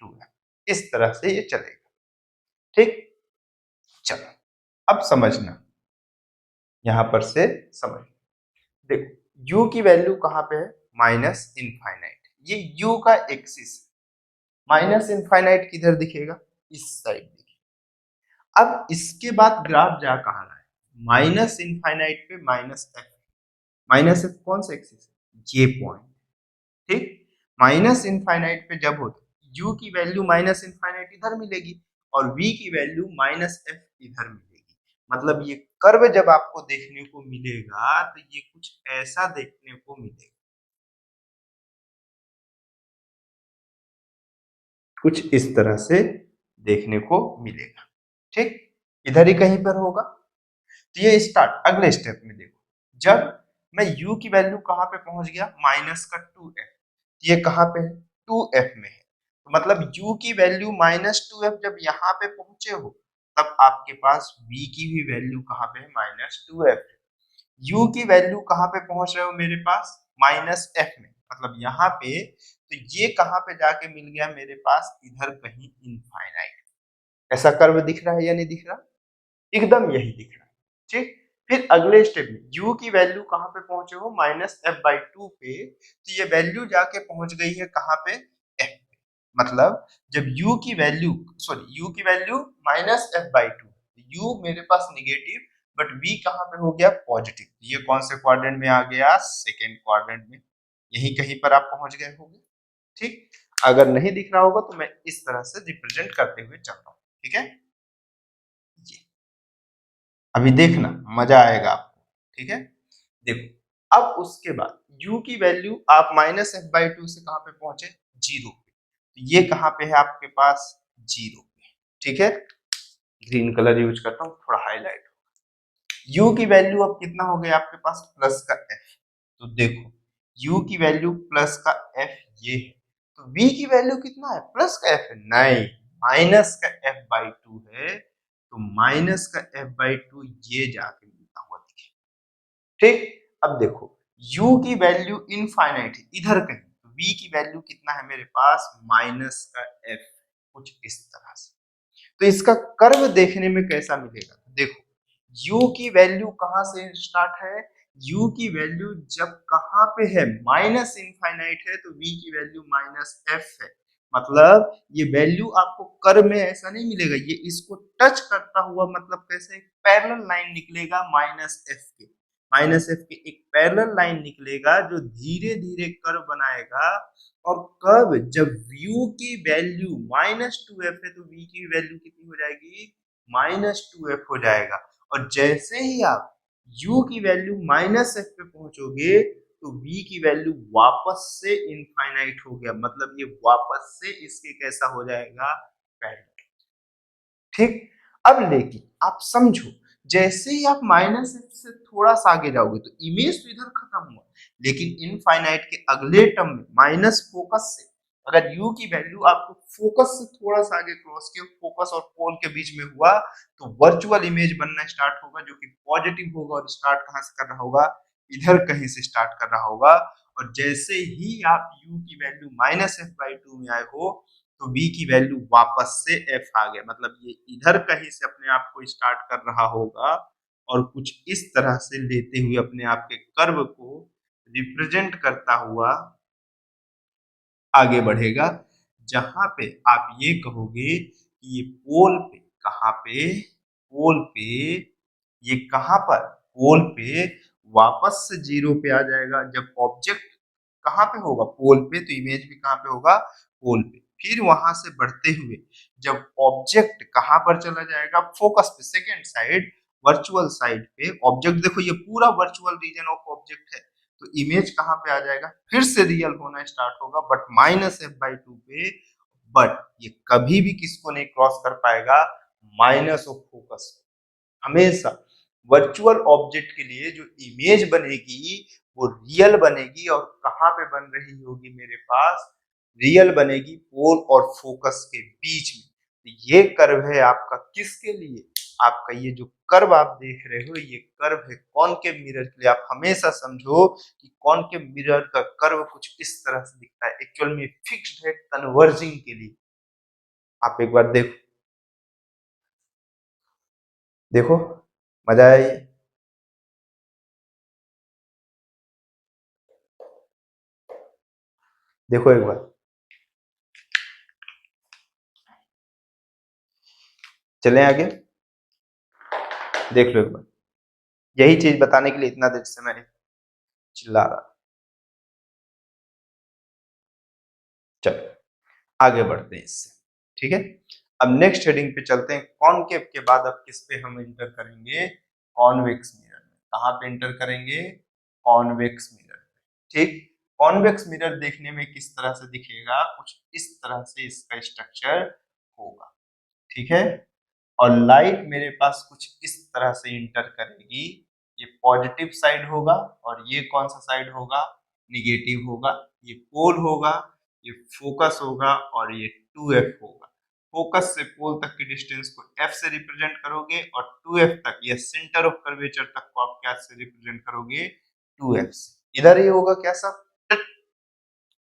2f। इस तरह से ये चलेगा, ठीक। चलो अब समझना, यहां पर से समझ, देखो u की वैल्यू कहां पे है, -इनफाइनाइट, ये u का एक्सिस, -इनफाइनाइट किधर दिखेगा, इस साइड दिखेगा। अब इसके बाद ग्राफ जा कहां रहा है, -इनफाइनाइट पे -f, -f कौन सा एक्सिस है, ये पॉइंट, ठीक। -इनफाइनाइट पे जब होता u की वैल्यू -इनफाइनाइट इधर मिलेगी और v की वैल्यू -f इधर मिलेगी। मतलब ये कर्व जब आपको देखने को मिलेगा तो ये कुछ ऐसा देखने को मिलेगा, कुछ इस तरह से देखने को मिलेगा, ठीक। इधर ही कहीं पर होगा। तो ये स्टार्ट, अगले स्टेप में देखो, जब मैं u की वैल्यू कहां पे पहुंच गया, -2f, ये कहां पे है, 2f में है। तो मतलब u की वैल्यू -2f जब यहाँ पे पहुंचे हो, तब आपके पास v की भी वैल्यू कहां पे है, -2f। u की वैल्यू कहां पे पहुंच रहे हो मेरे पास, -f में, मतलब यहाँ पे, तो ये कहाँ पे जाके मिल गया मेरे पास, इधर कहीं इनफाइनाइट। ऐसा कर्व दिख रहा है या नहीं दिख रहा? एकदम यही दिख रहा है। ठीक, फिर अगले स्टेप में u की वैल्यू कहाँ पे पहुंचे हो, -f/2 पे, तो ये वैल्यू जाके पहुंच गई है कहाँ पे, f पे। मतलब जब u की वैल्यू, सॉरी u की वैल्यू -f/2, u मेरे पास निगेटिव, बट v कहाँ पे हो गया पॉजिटिव। ये कौन से क्वाड्रेंट में आ गया, सेकेंड क्वाड्रेंट में। यही कहीं पर आप पहुंच गए होंगे। ठीक, अगर नहीं दिख रहा होगा तो मैं इस तरह से रिप्रेजेंट करते हुए चलता हूँ। ठीक है, ये अभी देखना मजा आएगा आपको। ठीक है, देखो अब उसके बाद u की वैल्यू आप -f/2 से कहां पे पहुंचे, 0 पे। तो ये कहां पे है आपके पास, 0 पे। ठीक है, ग्रीन कलर यूज करता हूं थोड़ा हाईलाइट। u की वैल्यू अब कितना हो गया आपके पास, प्लस का f। तो देखो u की वैल्यू प्लस का f ये है, तो v की वैल्यू कितना है, प्लस का f है, नहीं माइनस का f/2 है। तो माइनस का f/2 ये जाके मिलता हुआ दिखे। ठीक, अब देखो u की वैल्यू इनफाइनाइट है इधर कहीं, तो v की वैल्यू कितना है मेरे पास, माइनस का f, कुछ इस तरह से। तो इसका कर्व देखने में कैसा मिलेगा, देखो u की वैल्यू कहां से स्टार्ट है, u की वैल्यू जब कहां पे है, माइनस इनफाइनाइट है, तो v की वैल्यू -f है। मतलब ये वैल्यू आपको कर्व में ऐसा नहीं मिलेगा, ये इसको टच करता हुआ, मतलब कैसे पैरेलल लाइन निकलेगा -f के, -f के एक पैरेलल लाइन निकलेगा जो धीरे धीरे कर्व बनाएगा। और कब, जब u की वैल्यू -2f है, तो v की वैल्यू कितनी हो जाएगी, -2f हो जाएगा। और जैसे ही आप u की वैल्यू -f पे पहुंचोगे, तो v की वैल्यू वापस से इनफाइनाइट हो गया, मतलब ये वापस से इसके कैसा हो जाएगा, पैरेलल। ठीक, अब लेकिन आप समझो, जैसे ही आप -f से थोड़ा सा आगे जाओगे, तो इमेज तो इधर खत्म हुआ, लेकिन इनफाइनाइट के अगले टर्म में माइनस फोकस से, अगर u की वैल्यू आपको फोकस से थोड़ा सा आगे क्रॉस किया, फोकस और पोल के बीच में हुआ, तो वर्चुअल इमेज बनना स्टार्ट होगा, जो कि पॉजिटिव होगा। और स्टार्ट कहां से कर रहा होगा, इधर कहीं से स्टार्ट कर रहा होगा। और जैसे ही आप u की वैल्यू -f/2 में आए हो, तो v की वैल्यू वापस से f आ गया, मतलब ये इधर कहीं से अपने आप को स्टार्ट कर रहा होगा, और कुछ इस तरह से लेते हुए अपने आप के कर्व को रिप्रेजेंट करता हुआ आगे बढ़ेगा, जहां पे आप ये कहोगे कि ये पोल पे, कहां पे, पोल पे, ये कहां पर, पोल पे वापस से 0 पे आ जाएगा। जब ऑब्जेक्ट कहां पे होगा, पोल पे, तो इमेज भी कहां पे होगा, पोल पे। फिर वहां से बढ़ते हुए जब ऑब्जेक्ट कहां पर चला जाएगा, फोकस पे, सेकेंड साइड, वर्चुअल साइड पे। ऑब्जेक्ट देखो ये पूरा वर्चुअल रीजन ऑफ ऑब्जेक्ट है, तो इमेज कहां पे आ जाएगा, फिर से रियल होना स्टार्ट होगा, बट -f/2 पे। बट ये कभी भी किसको नहीं क्रॉस कर पाएगा, माइनस ऑफ फोकस। हमेशा वर्चुअल ऑब्जेक्ट के लिए जो इमेज बनेगी, वो रियल बनेगी। और कहां पे बन रही होगी मेरे पास, रियल बनेगी पोल और फोकस के बीच में। तो ये कर्व है आपका किसके लिए, आपका ये जो कर्व आप देख रहे हो, ये कर्व है कॉनकेव मिरर के लिए। आप हमेशा समझो कि कॉनकेव मिरर का कर्व कुछ इस तरह से दिखता है, एक्चुअल में फिक्स्ड है कन्वर्जिंग के लिए। आप एक बार देखो, देखो मजा आया ये? देखो एक बार, चलें आगे, देख लो एक बार। यही चीज बताने के लिए इतना देर से मैं चिल्ला रहा। चलो आगे बढ़ते हैं इससे। ठीक है, अब नेक्स्ट हेडिंग पे चलते हैं। कॉनकेव के बाद अब किस पे हम इंटर करेंगे, कॉन्वेक्स मिरर में। कहां पे इंटर करेंगे, कॉन्वेक्स मिरर। ठीक, कॉन्वेक्स मिरर देखने में किस तरह से दिखेगा, कुछ इस तरह से इसका स्ट्रक्चर होगा। ठीक है, और लाइट मेरे पास कुछ इस तरह से इंटर करेगी। ये पॉजिटिव साइड होगा, और ये कौन सा साइड होगा, निगेटिव होगा। ये पोल होगा, ये फोकस होगा, और ये 2f होगा। फोकस से पोल तक की डिस्टेंस को f से रिप्रेजेंट करोगे, और 2f तक या सेंटर ऑफ कर्वेचर तक को आप क्या से रिप्रेजेंट करोगे, 2f से। इधर ये होगा क्या सब,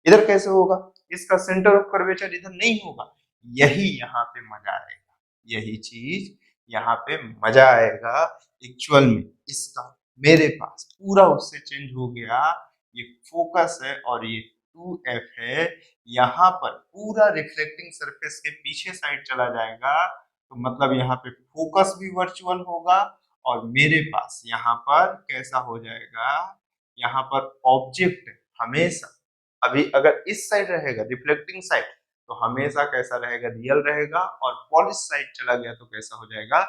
इधर कैसे होगा, इसका सेंटर ऑफ कर्वेचर इधर नहीं होगा। यही यहाँ पे मजा आएगा, यही चीज यहाँ पे मजा आएगा एक्चुअल में। इसका मेरे पास पूरा उससे चेंज हो गया, ये फोकस है और ये 2f है, यहाँ पर पूरा रिफ्लेक्टिंग सरफेस के पीछे साइड चला जाएगा, तो मतलब यहाँ पे फोकस भी वर्चुअल होगा और मेरे पास यहाँ पर कैसा हो जाएगा, यहाँ पर ऑब्जेक्ट हमेशा, अभी अगर इस साइड रहेगा रिफ्लेक्टिंग साइड तो हमेशा कैसा रहेगा, रियल रहेगा, और पॉलिश साइड चला गया तो कैसा हो जाएगा,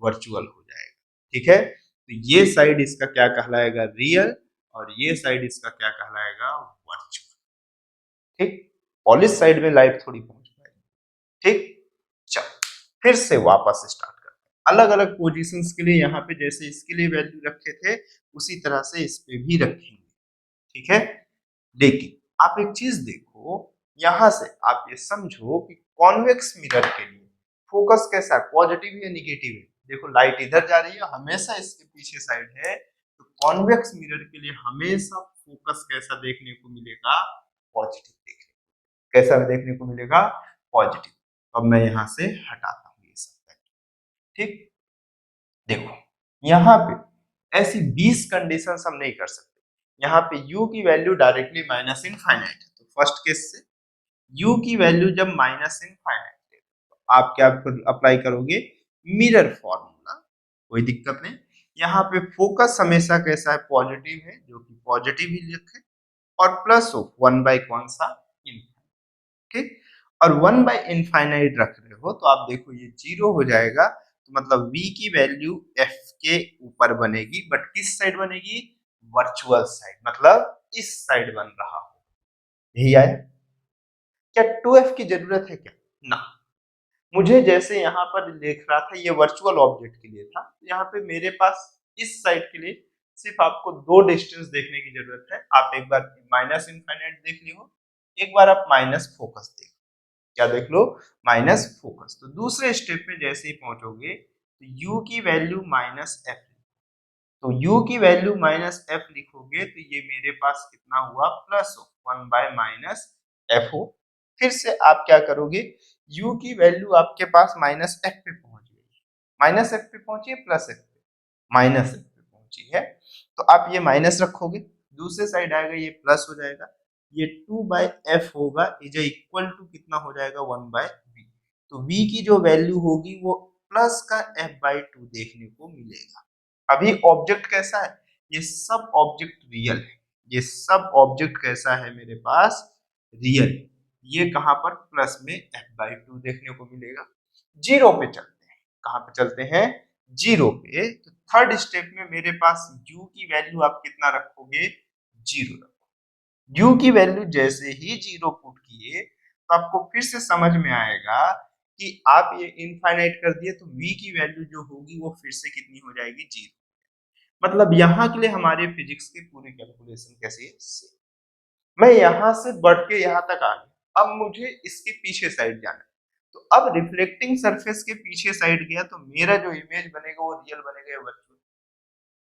वर्चुअल हो जाएगा। ठीक है, तो ये साइड इसका क्या कहलाएगा, रियल, और ये साइड इसका क्या कहलाएगा, वर्चुअल। ठीक, पॉलिश साइड में लाइट थोड़ी पहुंच पाएगी। ठीक, चलो फिर से वापस स्टार्ट करते हैं। अलग अलग पोजीशंस के लिए यहाँ पे जैसे इसके लिए वैल्यू रखे थे उसी तरह से इस पे भी रखेंगे। ठीक है, लेकिन आप एक चीज देखो, यहां से आप ये समझो कि कॉन्वेक्स मिरर के लिए फोकस कैसा है, पॉजिटिव या निगेटिव है। देखो लाइट इधर जा रही है, हमेशा इसके पीछे साइड है, तो कॉन्वेक्स मिरर के लिए हमेशा फोकस कैसा देखने को मिलेगा, पॉजिटिव देखने, कैसा देखने को मिलेगा, पॉजिटिव। अब मैं यहां से हटाता हूँ ये सब। ठीक, देखो यहाँ पे ऐसी 20 कंडीशंस हम नहीं कर सकते। यहाँ पे u की वैल्यू डायरेक्टली माइनस इनफाइनाइट है, तो फर्स्ट केस से u की वैल्यू जब माइनस इनफाइनाइट है तो आप क्या अप्लाई करोगे, मिरर फॉर्मूला, कोई दिक्कत नहीं। यहाँ पे फोकस हमेशा कैसा है, पॉजिटिव है, जो कि पॉजिटिव ही लिखे, और प्लस ऑफ 1 बाई कौन सा, इनफाइनाइट। ठीक, और 1 बाई इनफाइनाइट रख रहे हो तो आप देखो ये 0 हो जाएगा, तो मतलब v की वैल्यू f के ऊपर बनेगी, बट किस साइड बनेगी, वर्चुअल साइड, मतलब इस साइड बन रहा हो। यही आया, क्या 2f की जरूरत है क्या, ना, मुझे जैसे यहाँ पर लिख रहा था ये वर्चुअल ऑब्जेक्ट के लिए था, यहाँ पे मेरे पास इस साइड के लिए सिर्फ आपको दो डिस्टेंस देखने की जरूरत है। आप एक बार माइनस इनफाइनाइट देख लियो, एक बार आप माइनस फोकस देख, क्या देख लो, माइनस फोकस। तो दूसरे स्टेप में जैसे ही पहुंचोगे तो u की वैल्यू माइनस एफ, तो u की वैल्यू माइनस एफ लिखोगे तो ये मेरे पास कितना हुआ, प्लस 1 बाय माइनस एफ हो। फिर से आप क्या करोगे, u की वैल्यू आपके पास माइनस एफ पे पहुंच गई, माइनस एफ पे पहुंची है, प्लस एफ पे, माइनस एफ पे पहुंची है, तो आप ये माइनस रखोगे, दूसरे साइड आएगा ये प्लस हो जाएगा, ये 2 बाय एफ होगा, इज इक्वल टू कितना हो जाएगा, 1 बाय वी। तो v की जो वैल्यू होगी वो प्लस का f बाई 2 देखने को मिलेगा। अभी ऑब्जेक्ट कैसा है, ये सब ऑब्जेक्ट रियल है, ये सब ऑब्जेक्ट कैसा है मेरे पास, रियल। ये कहां पर, प्लस में f/2 देखने को मिलेगा। जीरो पे चलते हैं, कहां पे चलते हैं, जीरो पे। तो थर्ड स्टेप में मेरे पास u की वैल्यू आप कितना रखोगे, जीरो रखोगे। u की वैल्यू जैसे ही जीरो पुट किए तो आपको फिर से समझ में आएगा कि आप ये इनफाइनाइट कर दिए तो v की वैल्यू जो होगी वो फिर से कितनी हो जाएगी, जीरो। मतलब यहाँ के लिए हमारे फिजिक्स की पूरी कैलकुलेशन कैसी है, मैं यहाँ से बढ़ के यहाँ तक आ गया, अब मुझे इसके पीछे साइड जाना है, तो अब रिफ्लेक्टिंग सरफेस के पीछे साइड गया तो मेरा जो इमेज बनेगा वो रियल बनेगा या वर्चुअल,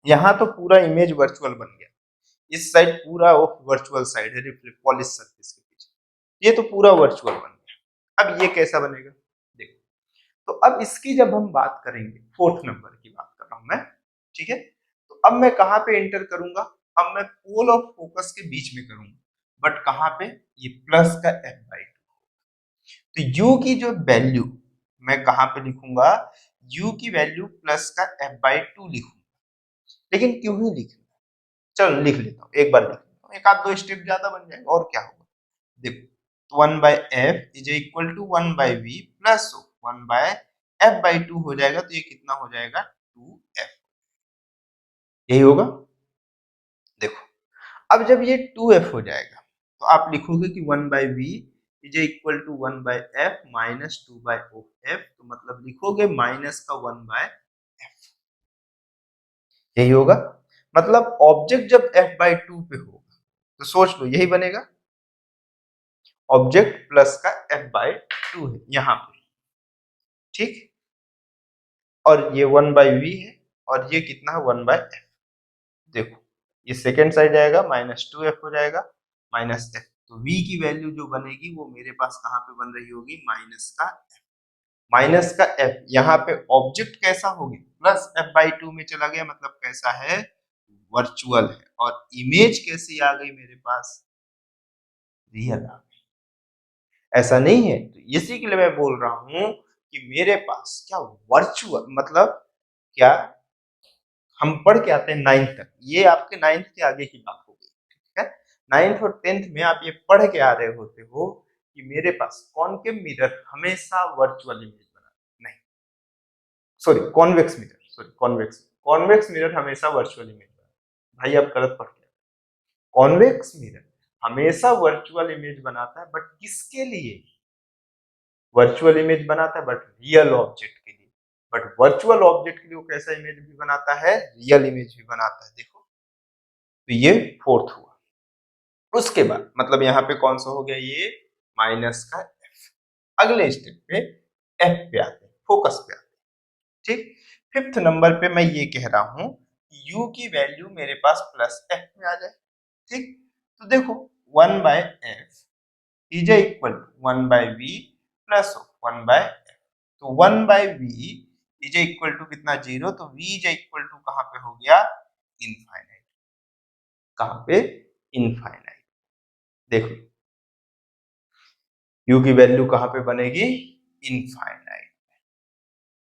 यहाँ तो पूरा इमेज वर्चुअल बन गया, इस साइड पूरा वो वर्चुअल साइड है रिफ्लेक्ट पॉलिश सरफेस के पीछे, ये तो पूरा वर्चुअल बन गया। अब ये कैसा बनेगा, देखो, तो अब इसकी जब हम बात करेंगे, फोर्थ नंबर की बात कर रहा हूं मैं, ठीक है, तो अब मैं कहां पे एंटर करूंगा, अब मैं पोल और फोकस के बीच में करूंगा, बट कहां पे, ये प्लस का f/2। तो u की जो वैल्यू मैं कहां पे लिखूंगा, u की वैल्यू प्लस का f/2 लिखूंगा, लेकिन क्यों ही लिखना, चलो लिख लेता हूँ, एक बार लिख लेता हूँ, एक आध दो स्टेप ज्यादा बन जाएगा और क्या होगा, देखो, तो 1 by F is equal to 1 by V plus 1 by f/2 हो जाएगा, तो ये कितना हो जाएगा, 2f, यही होगा। देखो, अब जब ये 2f हो जाएगा तो आप लिखोगे कि 1 by V is equal to 1 by F minus 2 by F, तो मतलब लिखोगे माइनस का 1 बाय एफ, यही होगा। मतलब ऑब्जेक्ट जब f/2 पे होगा तो सोच लो यही बनेगा, ऑब्जेक्ट प्लस का f/2 है यहाँ पे, ठीक, और ये 1 बाय वी है, और ये कितना है, 1 बाय एफ। देखो ये सेकेंड साइड आएगा, माइनस 2f हो जाएगा, माइनस एफ, तो v की वैल्यू जो बनेगी वो मेरे पास कहाँ पे बन रही होगी, माइनस का f। यहाँ पे ऑब्जेक्ट कैसा हो गया, प्लस f/2 में चला गया, मतलब कैसा है, वर्चुअल है। और इमेज कैसी आ गई मेरे पास, रियल आ गई। ऐसा नहीं है, तो इसी के लिए मैं बोल रहा हूं कि मेरे पास क्या वर्चुअल, मतलब क्या, हम पढ़ के आते हैं 9th तक, ये आपके 9th के आगे की बात हो गई, ठीक है। 9th और 10th में आप ये पढ़ के आ रहे होते हो कि मेरे पास कॉनकेव मिरर हमेशा वर्चुअल इमेज बना, नहीं sorry convex mirror, convex mirror हमेशा वर्चुअल इमेज बना। भाई आप गलत पढ़ के, कॉन्वेक्स मिरर हमेशा वर्चुअल इमेज बनाता है, बट किसके लिए वर्चुअल इमेज बनाता है, बट रियल ऑब्जेक्ट के लिए। बट वर्चुअल ऑब्जेक्ट के लिए वो कैसा इमेज भी बनाता है, रियल इमेज भी बनाता है। देखो, तो ये फोर्थ हुआ। उसके बाद मतलब यहाँ पे कौन सा हो गया, ये माइनस का एफ। अगले स्टेप पे एफ पे आते हैं, फोकस पे आते हैं, ठीक। फिफ्थ नंबर पे मैं ये कह रहा हूं यू की वैल्यू मेरे पास प्लस एफ में आ जाए, ठीक। तो देखो 1/f is equal to 1/v plus 1/f। तो 1/v इज इक्वल टू कितना, 0। तो v इज इक्वल टू कहां पे हो गया, इनफाइनाइट। कहां पे, इनफाइनाइट। देखो u की वैल्यू कहां पे बनेगी, इनफाइनाइट,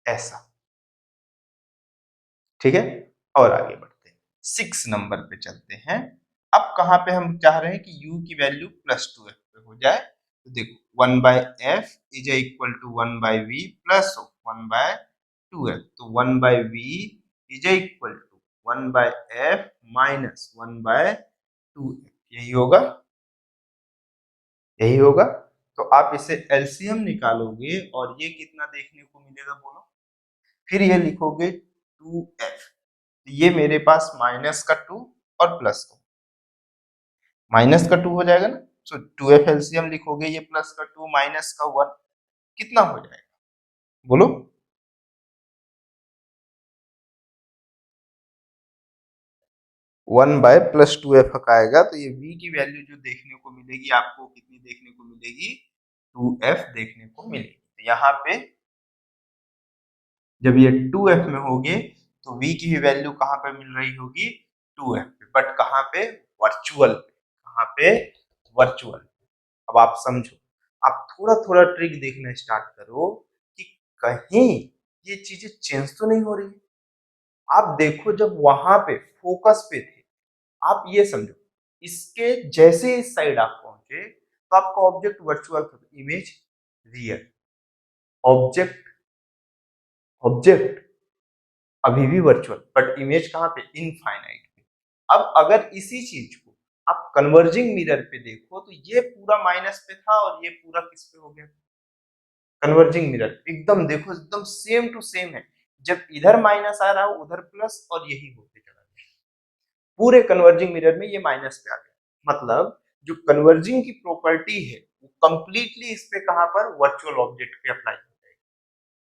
ऐसा, ठीक है। और आगे बढ़ते हैं, 6 नंबर पे चलते हैं। अब कहां पे हम चाह रहे हैं कि u की वैल्यू +2f पे हो जाए। तो देखो 1/f is equal to 1/v plus 1/2f। तो 1/v is equal to 1/f minus 1/2f, यही होगा, यही होगा। तो आप इसे एलसीएम निकालोगे और ये कितना देखने को मिलेगा, बोलो। फिर ये लिखोगे 2f, ये मेरे पास माइनस का 2 और प्लस का, माइनस का 2 हो जाएगा ना। तो 2f एलसीएम लिखोगे, ये प्लस का 2 माइनस का 1, कितना हो जाएगा, बोलो। 1/+2f आएगा। तो ये v की वैल्यू जो देखने को मिलेगी आपको, कितनी देखने को मिलेगी, 2f देखने को मिलेगी। तो यहाँ पे जब ये 2f में होगे तो v की भी वैल्यू कहाँ पे मिल रही होगी, 2f पे, बट कहाँ पे, वर्चुअल पे। कहाँ पे, वर्चुअल। अब आप समझो, आप थोड़ा थोड़ा ट्रिक देखना स्टार्ट करो कि कहीं ये चीजें चेंज तो नहीं हो रही। आप देखो जब वहां पे फोकस पे थे, आप ये समझो, इसके जैसे इस साइड आप पहुंचे तो आपका ऑब्जेक्ट वर्चुअल था, इमेज रियल। ऑब्जेक्ट, ऑब्जेक्ट अभी भी वर्चुअल, बट इमेज कहाँ पे, इनफाइनाइट पे। अब अगर इसी चीज को आप कन्वर्जिंग मिरर पे देखो तो ये पूरा माइनस पे था और ये पूरा किस पे हो गया, कन्वर्जिंग मिरर। एकदम देखो, एकदम सेम टू सेम है। जब इधर माइनस आ रहा है उधर प्लस, और यही होते चला गया। पूरे कन्वर्जिंग मिरर में ये माइनस पे आ गया। मतलब जो कन्वर्जिंग की प्रॉपर्टी है वो कंप्लीटली इस पे कहां पर, वर्चुअल ऑब्जेक्ट पे अप्लाई हो जाएगी,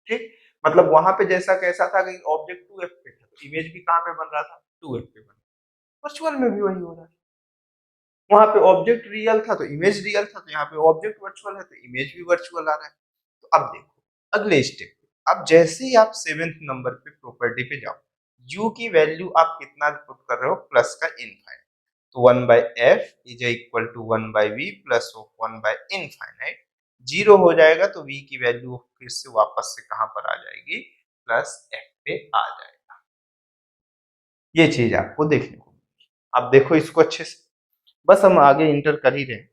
ठीक। मतलब वहां पे जैसा कैसा था कि ऑब्जेक्ट 2f पे था, तो इमेज भी कहां पे बन रहा था, 2f पे बन रहा। वर्चुअल में भी वही हो रहा है। वहां पे ऑब्जेक्ट रियल था तो इमेज रियल था, तो यहाँ पे ऑब्जेक्ट वर्चुअल है तो इमेज भी वर्चुअल आ रहा है। तो अब देखो अगले स्टेप, अब जैसे ही आप 7th नंबर पे प्रॉपर्टी पे जाओ, u की वैल्यू आप कितना पुट कर रहे हो, प्लस का इनफाइनाइट। तो 1/f is equal to 1/v plus one by infinite. 0 हो जाएगा तो v की वैल्यू फिर से वापस से कहां पर आ जाएगी, प्लस f पे आ जाएगा। ये चीज आपको देखने को मिलेगी। अब देखो इसको अच्छे से, बस हम आगे इंटर कर ही रहे हैं।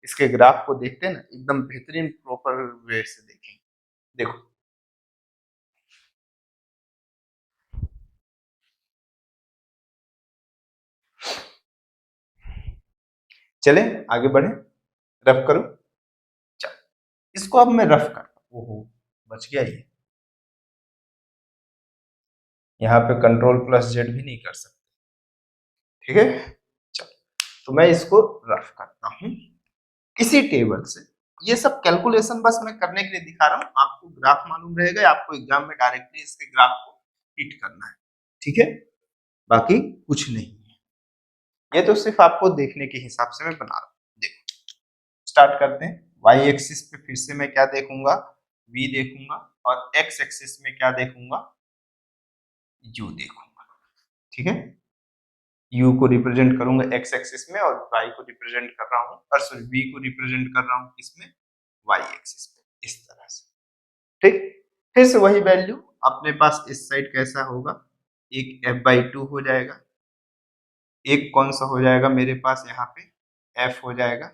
इसके ग्राफ को देखते हैं ना, एकदम बेहतरीन प्रॉपर वे से देखेंगे। देखो चले आगे बढ़े, रफ करो। चल इसको अब मैं रफ करता हूं। ओहो बच गया ये, यहाँ पे Ctrl+Z भी नहीं कर सकते, ठीक है। चल तो मैं इसको रफ करता हूं इसी टेबल से। ये सब कैलकुलेशन बस मैं करने के लिए दिखा रहा हूं, आपको ग्राफ मालूम रहेगा, आपको एग्जाम में डायरेक्टली इसके ग्राफ को हिट करना है, ठीक है। बाकी कुछ नहीं है, ये तो सिर्फ आपको देखने के हिसाब से मैं बना रहा हूं। देखो स्टार्ट करते हैं। वाई एक्सिस पे फिर से मैं क्या देखूंगा, v देखूंगा, और एक्स एक्सिस में क्या देखूंगा, u देखूंगा। ठीक है, u को रिप्रेजेंट करूंगा एक्स एक्सिस में और y को रिप्रेजेंट कर रहा हूँ, और सॉरी v को रिप्रेजेंट कर रहा हूँ किसमें, y एक्सिस पे, इस तरह से। ठीक, फिर से वही वैल्यू अपने पास इस साइड कैसा होगा, एक f/2 हो जाएगा, एक कौन सा हो जाएगा मेरे पास यहाँ पे f हो जाएगा,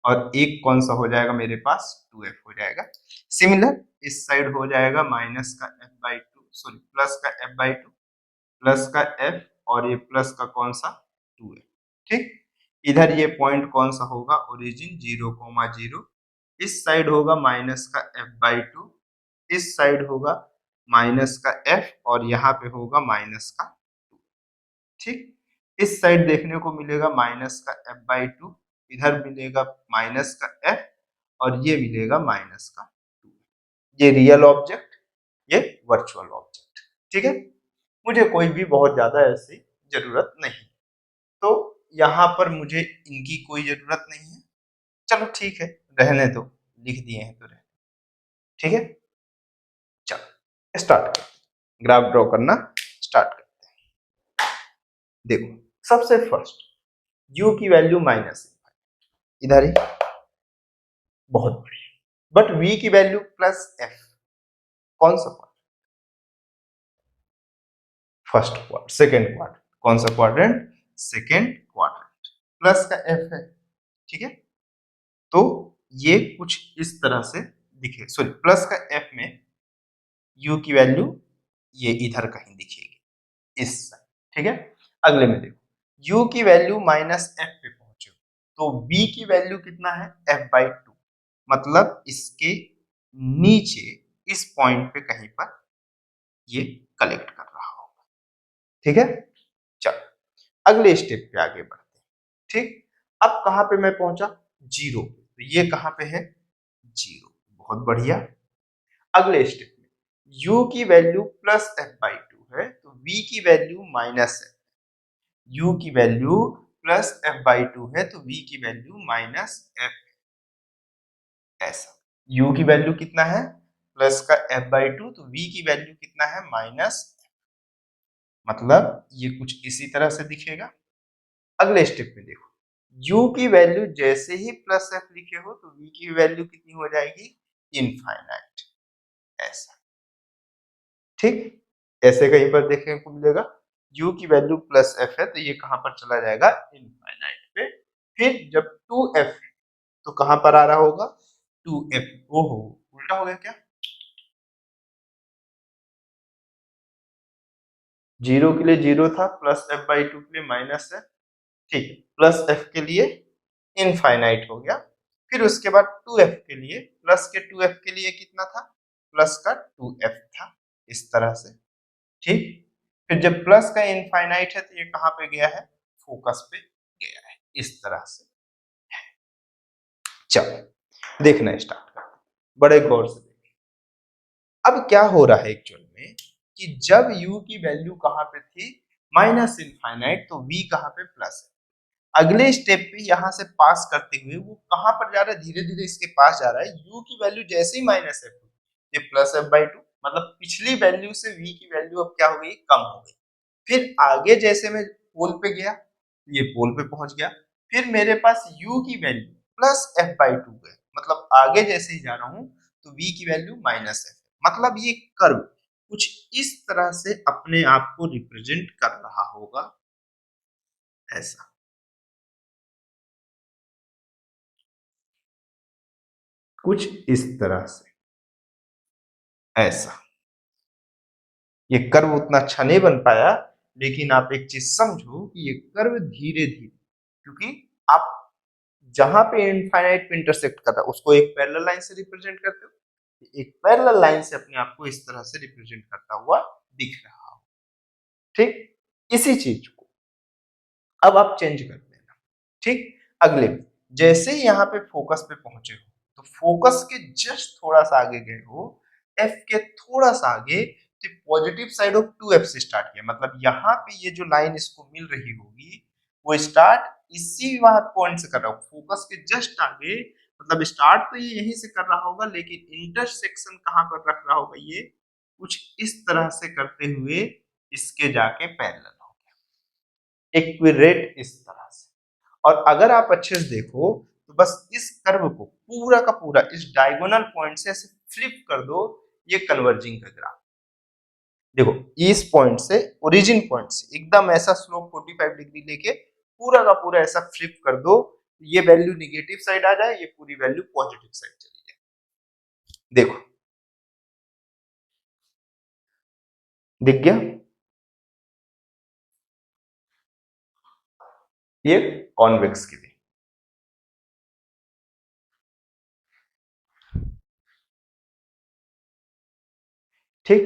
और एक कौन सा हो जाएगा मेरे पास 2f हो जाएगा। सिमिलर इस साइड हो जाएगा माइनस का f/2, सॉरी प्लस का f/2, प्लस का f, और ये प्लस का कौन सा 2f। ठीक, इधर ये पॉइंट कौन सा होगा, ओरिजिन 0,0, इस साइड होगा माइनस का f/2, इस साइड होगा माइनस का f, और यहाँ पे होगा माइनस का 2। ठीक, इस साइड देखने को मिलेगा माइनस का f/2, इधर मिलेगा माइनस का f, और ये मिलेगा माइनस का 2। ये रियल ऑब्जेक्ट, ये वर्चुअल ऑब्जेक्ट। ठीक है, मुझे कोई भी बहुत ज्यादा ऐसी जरूरत नहीं, तो यहाँ पर मुझे इनकी कोई जरूरत नहीं है। चलो ठीक है, रहने दो, लिख दिए हैं तो रहने। ठीक है, चलो स्टार्ट करते हैं, ग्राफ ड्रॉ करना स्टार्ट करते हैं। देखो सबसे फर्स्ट u की वैल्यू माइनस, इधर ही, बहुत बढ़िया। बट v की वैल्यू प्लस f, कौन सा quadrant, first quadrant, second quadrant, कौन सा क्वाड्रेंट, सेकेंड क्वाड्रेंट, प्लस का f है। ठीक है, तो ये कुछ इस तरह से दिखे, सॉरी प्लस का f में u की वैल्यू ये इधर कहीं दिखेगी, इस साइड। ठीक है, अगले में देखो u की वैल्यू माइनस f पे पहुंचे, तो v की वैल्यू कितना है, f/2, मतलब इसके नीचे इस पॉइंट पे कहीं पर ये कलेक्ट कर रहा होगा। ठीक है, चलो अगले स्टेप पे आगे बढ़ते हैं। ठीक, अब कहां पे मैं पहुंचा, जीरो, तो ये कहां पे है, जीरो, बहुत बढ़िया। अगले स्टेप में u की वैल्यू प्लस f/2 है, तो v की वैल्यू माइनस है, u की वैल्यू प्लस f/2 है, तो v की वैल्यू माइनस f, ऐसा। u की वैल्यू कितना है, प्लस का f/2, तो v की वैल्यू कितना है, माइनस, मतलब ये कुछ इसी तरह से दिखेगा। अगले स्टेप में देखो, u की वैल्यू जैसे ही प्लस f लिखे हो, तो v की वैल्यू कितनी हो जाएगी, इनफाइनाइट, ऐसा। ठीक, ऐसे कहीं पर देखने को मिलेगा, u की वैल्यू प्लस f है, तो ये कहां पर चला जाएगा, इनफाइनाइट पे। फिर जब 2f तो कहां पर आ रहा होगा, 2f, ओहो उल्टा हो गया क्या, जीरो के लिए जीरो था, प्लस f/2 के लिए माइनस है। ठीक है, प्लस f के लिए इनफाइनाइट हो गया। फिर उसके बाद 2f के लिए, प्लस के 2f के लिए कितना था, प्लस का 2f था, इस तरह से। ठीक, फिर जब प्लस का इनफाइनाइट है, तो ये कहां पे गया है, फोकस पे गया है, इस तरह से। चलो देखना स्टार्ट करते हैं, बड़े गौर से देखिए। अब क्या हो रहा है एक्चुअल में, कि जब u की वैल्यू कहां पे थी, माइनस इनफाइनाइट, तो v कहां पे, प्लस है। अगले स्टेप पे यहां से पास करते हुए वो कहां पर जा रहा है, धीरे धीरे इसके पास जा रहा है। u की वैल्यू जैसे ही माइनस है, ये प्लस f/2, मतलब पिछली वैल्यू से v की वैल्यू अब क्या हो गई, कम हो गई। फिर आगे जैसे मैं पोल पे गया, ये पोल पे पहुंच गया, फिर मेरे पास u की वैल्यू प्लस f/2 है, मतलब आगे जैसे ही जा रहा हूं, तो v की वैल्यू माइनस f, मतलब ये कर्व कुछ इस तरह से अपने आप को रिप्रेजेंट कर रहा होगा, ऐसा। कुछ इस तरह से, ऐसा। ये कर्व उतना अच्छा नहीं बन पाया, लेकिन आप एक चीज समझो कि ये कर्व धीरे धीरे, क्योंकि आप जहां पे इनफाइनाइट पे इंटरसेक्ट कर रहा है उसको एक पैरेलल लाइन से रिप्रेजेंट करते हो, एक पैरेलल लाइन से अपने आप को इस तरह से रिप्रेजेंट करता हुआ दिख रहा हो। ठीक, इसी चीज को अब आप चेंज कर देना। ठीक, अगले जैसे ही यहाँ पे फोकस पे पहुंचे हो, तो फोकस के जस्ट थोड़ा सा आगे गए हो, एफ के थोड़ा सा आगे, तो पॉजिटिव साइड ऑफ 2f से स्टार्ट किया, मतलब यहाँ पे ये जो लाइन इसको मिल रही होगी, वो स्टार्ट इसी वहां पॉइंट से कर रहा हूँ, फोकस के जस्ट आगे, मतलब स्टार्ट तो ये यहीं से कर रहा होगा, लेकिन इंटरसेक्शन कहाँ पर रख रहा होगा, ये कुछ इस तरह से करते हुए इसके जाके पैरेलल हो गया, इक्विरेट इस तरह से। और अगर आप अच्छे से देखो तो बस इस कर्व को पूरा का पूरा इस डायगोनल पॉइंट से ऐसे फ्लिप कर दो, ये कन्वर्जिंग का ग्राफ। देखो इस पॉइंट से, ओरिजिन पॉइंट से एकदम ऐसा स्लोप 45 डिग्री लेके पूरा का पूरा ऐसा फ्लिप कर दो, ये वैल्यू निगेटिव साइड आ जाए, ये पूरी वैल्यू पॉजिटिव साइड चली जाए। देखो दिख गया, ये कॉन्वेक्स की थी। ठीक,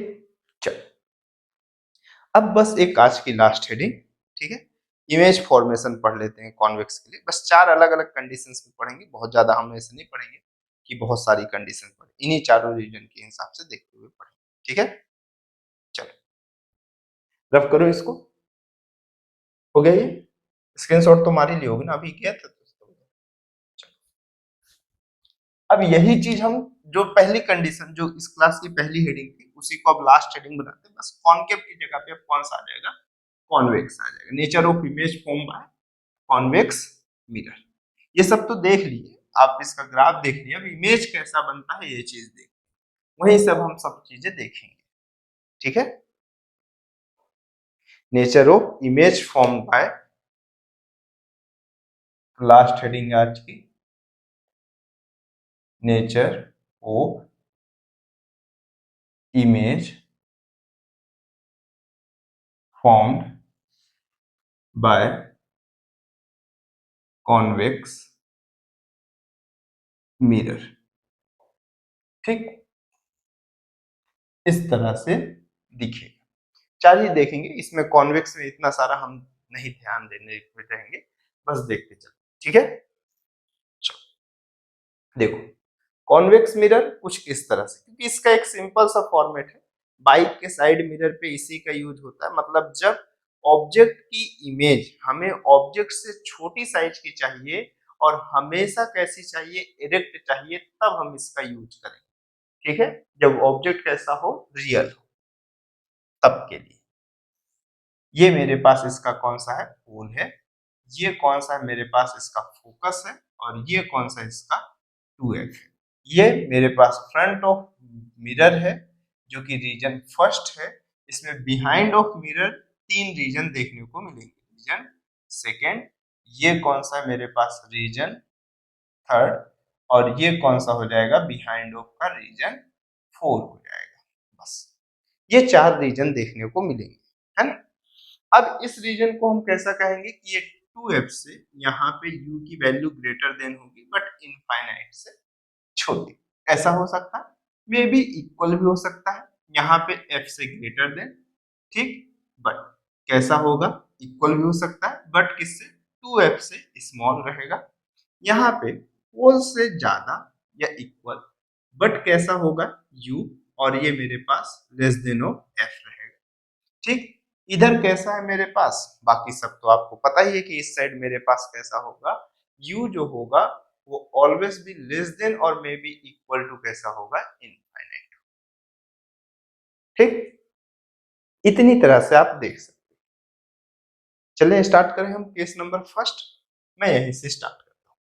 चल अब बस एक आज की लास्ट हेडिंग, ठीक है, इमेज फॉर्मेशन पढ़ लेते हैं कॉन्वेक्स के लिए। बस 4 अलग अलग कंडीशंस में पढ़ेंगे, बहुत ज्यादा हम ऐसे नहीं पढ़ेंगे कि बहुत सारी कंडीशन पढ़े, इन्हीं चारों रीजन के हिसाब से देखते हुए पढ़ेंगे, ठीक है। चलो रफ करो इसको, हो गया ये, स्क्रीनशॉट तो मार ही लिए होगे ना, अभी किया था तो। अब यही चीज हम, जो पहली कंडीशन जो इस क्लास की पहली हेडिंग थी, उसी को अब लास्ट हेडिंग बनाते हैं। बस कॉनकेव की जगह पे अब कौन सा आ जाएगा, कॉन्वेक्स आ जाएगा। Nature of image form by convex mirror, ये सब तो देख लिए आप, इसका ग्राफ देख लिया, अब इमेज कैसा बनता है ये चीज देख, वही सब हम सब चीजें देखेंगे, ठीक है। Nature of image form bye, last heading आज की, nature of image formed by convex mirror, ठीक, इस तरह से दिखेगा। चलिए देखेंगे, इसमें कॉन्वेक्स में इतना सारा हम नहीं ध्यान देने रहेंगे, बस देखते चलो, ठीक है। चलो देखो, कॉन्वेक्स मिरर कुछ इस तरह से, क्योंकि इसका एक सिंपल सा फॉर्मेट है, बाइक के साइड मिरर पे इसी का यूज होता है। मतलब जब ऑब्जेक्ट की इमेज हमें ऑब्जेक्ट से छोटी साइज की चाहिए और हमेशा कैसी चाहिए, इरेक्ट चाहिए, तब हम इसका यूज करेंगे, ठीक है। जब ऑब्जेक्ट कैसा हो, रियल हो, तब के लिए। ये मेरे पास इसका कौन सा है, पोल है, ये कौन सा है मेरे पास इसका फोकस है, और ये कौन सा इसका 2f है। ये मेरे पास फ्रंट ऑफ मिरर है, जो कि रीजन फर्स्ट है। इसमें बिहाइंड ऑफ मिरर 3 रीजन देखने को मिलेंगे, रीजन सेकेंड, ये कौन सा है मेरे पास, रीजन थर्ड, और ये कौन सा हो जाएगा, बिहाइंड ऑफ का रीजन 4 हो जाएगा। बस ये 4 रीजन देखने को मिलेंगे, है ना। अब इस रीजन को हम कैसा कहेंगे कि ये 2f से यहाँ पे u की वैल्यू ग्रेटर देन होगी, बट इनफाइनाइट से छोटी। ऐसा हो सकता है, मे बी इक्वल भी हो सकता है, यहाँ पे f से ग्रेटर देन, ठीक, बट कैसा होगा, इक्वल भी हो सकता है, बट किससे, 2f से स्मॉल रहेगा। यहाँ पे पोल से ज्यादा या इक्वल, बट कैसा होगा, u, और ये मेरे पास लेस देन ऑफ f रहेगा, ठीक। इधर कैसा है मेरे पास, बाकी सब तो आपको पता ही है कि इस साइड मेरे पास कैसा होगा, u जो होगा वो ऑलवेज भी लेस देन और मे बी इक्वल टू कैसा होगा, इनफाइनाइट, ठीक। इतनी तरह से आप देख सकते हैं। चलिए स्टार्ट करें हम केस नंबर फर्स्ट, मैं यहीं से स्टार्ट करता हूँ,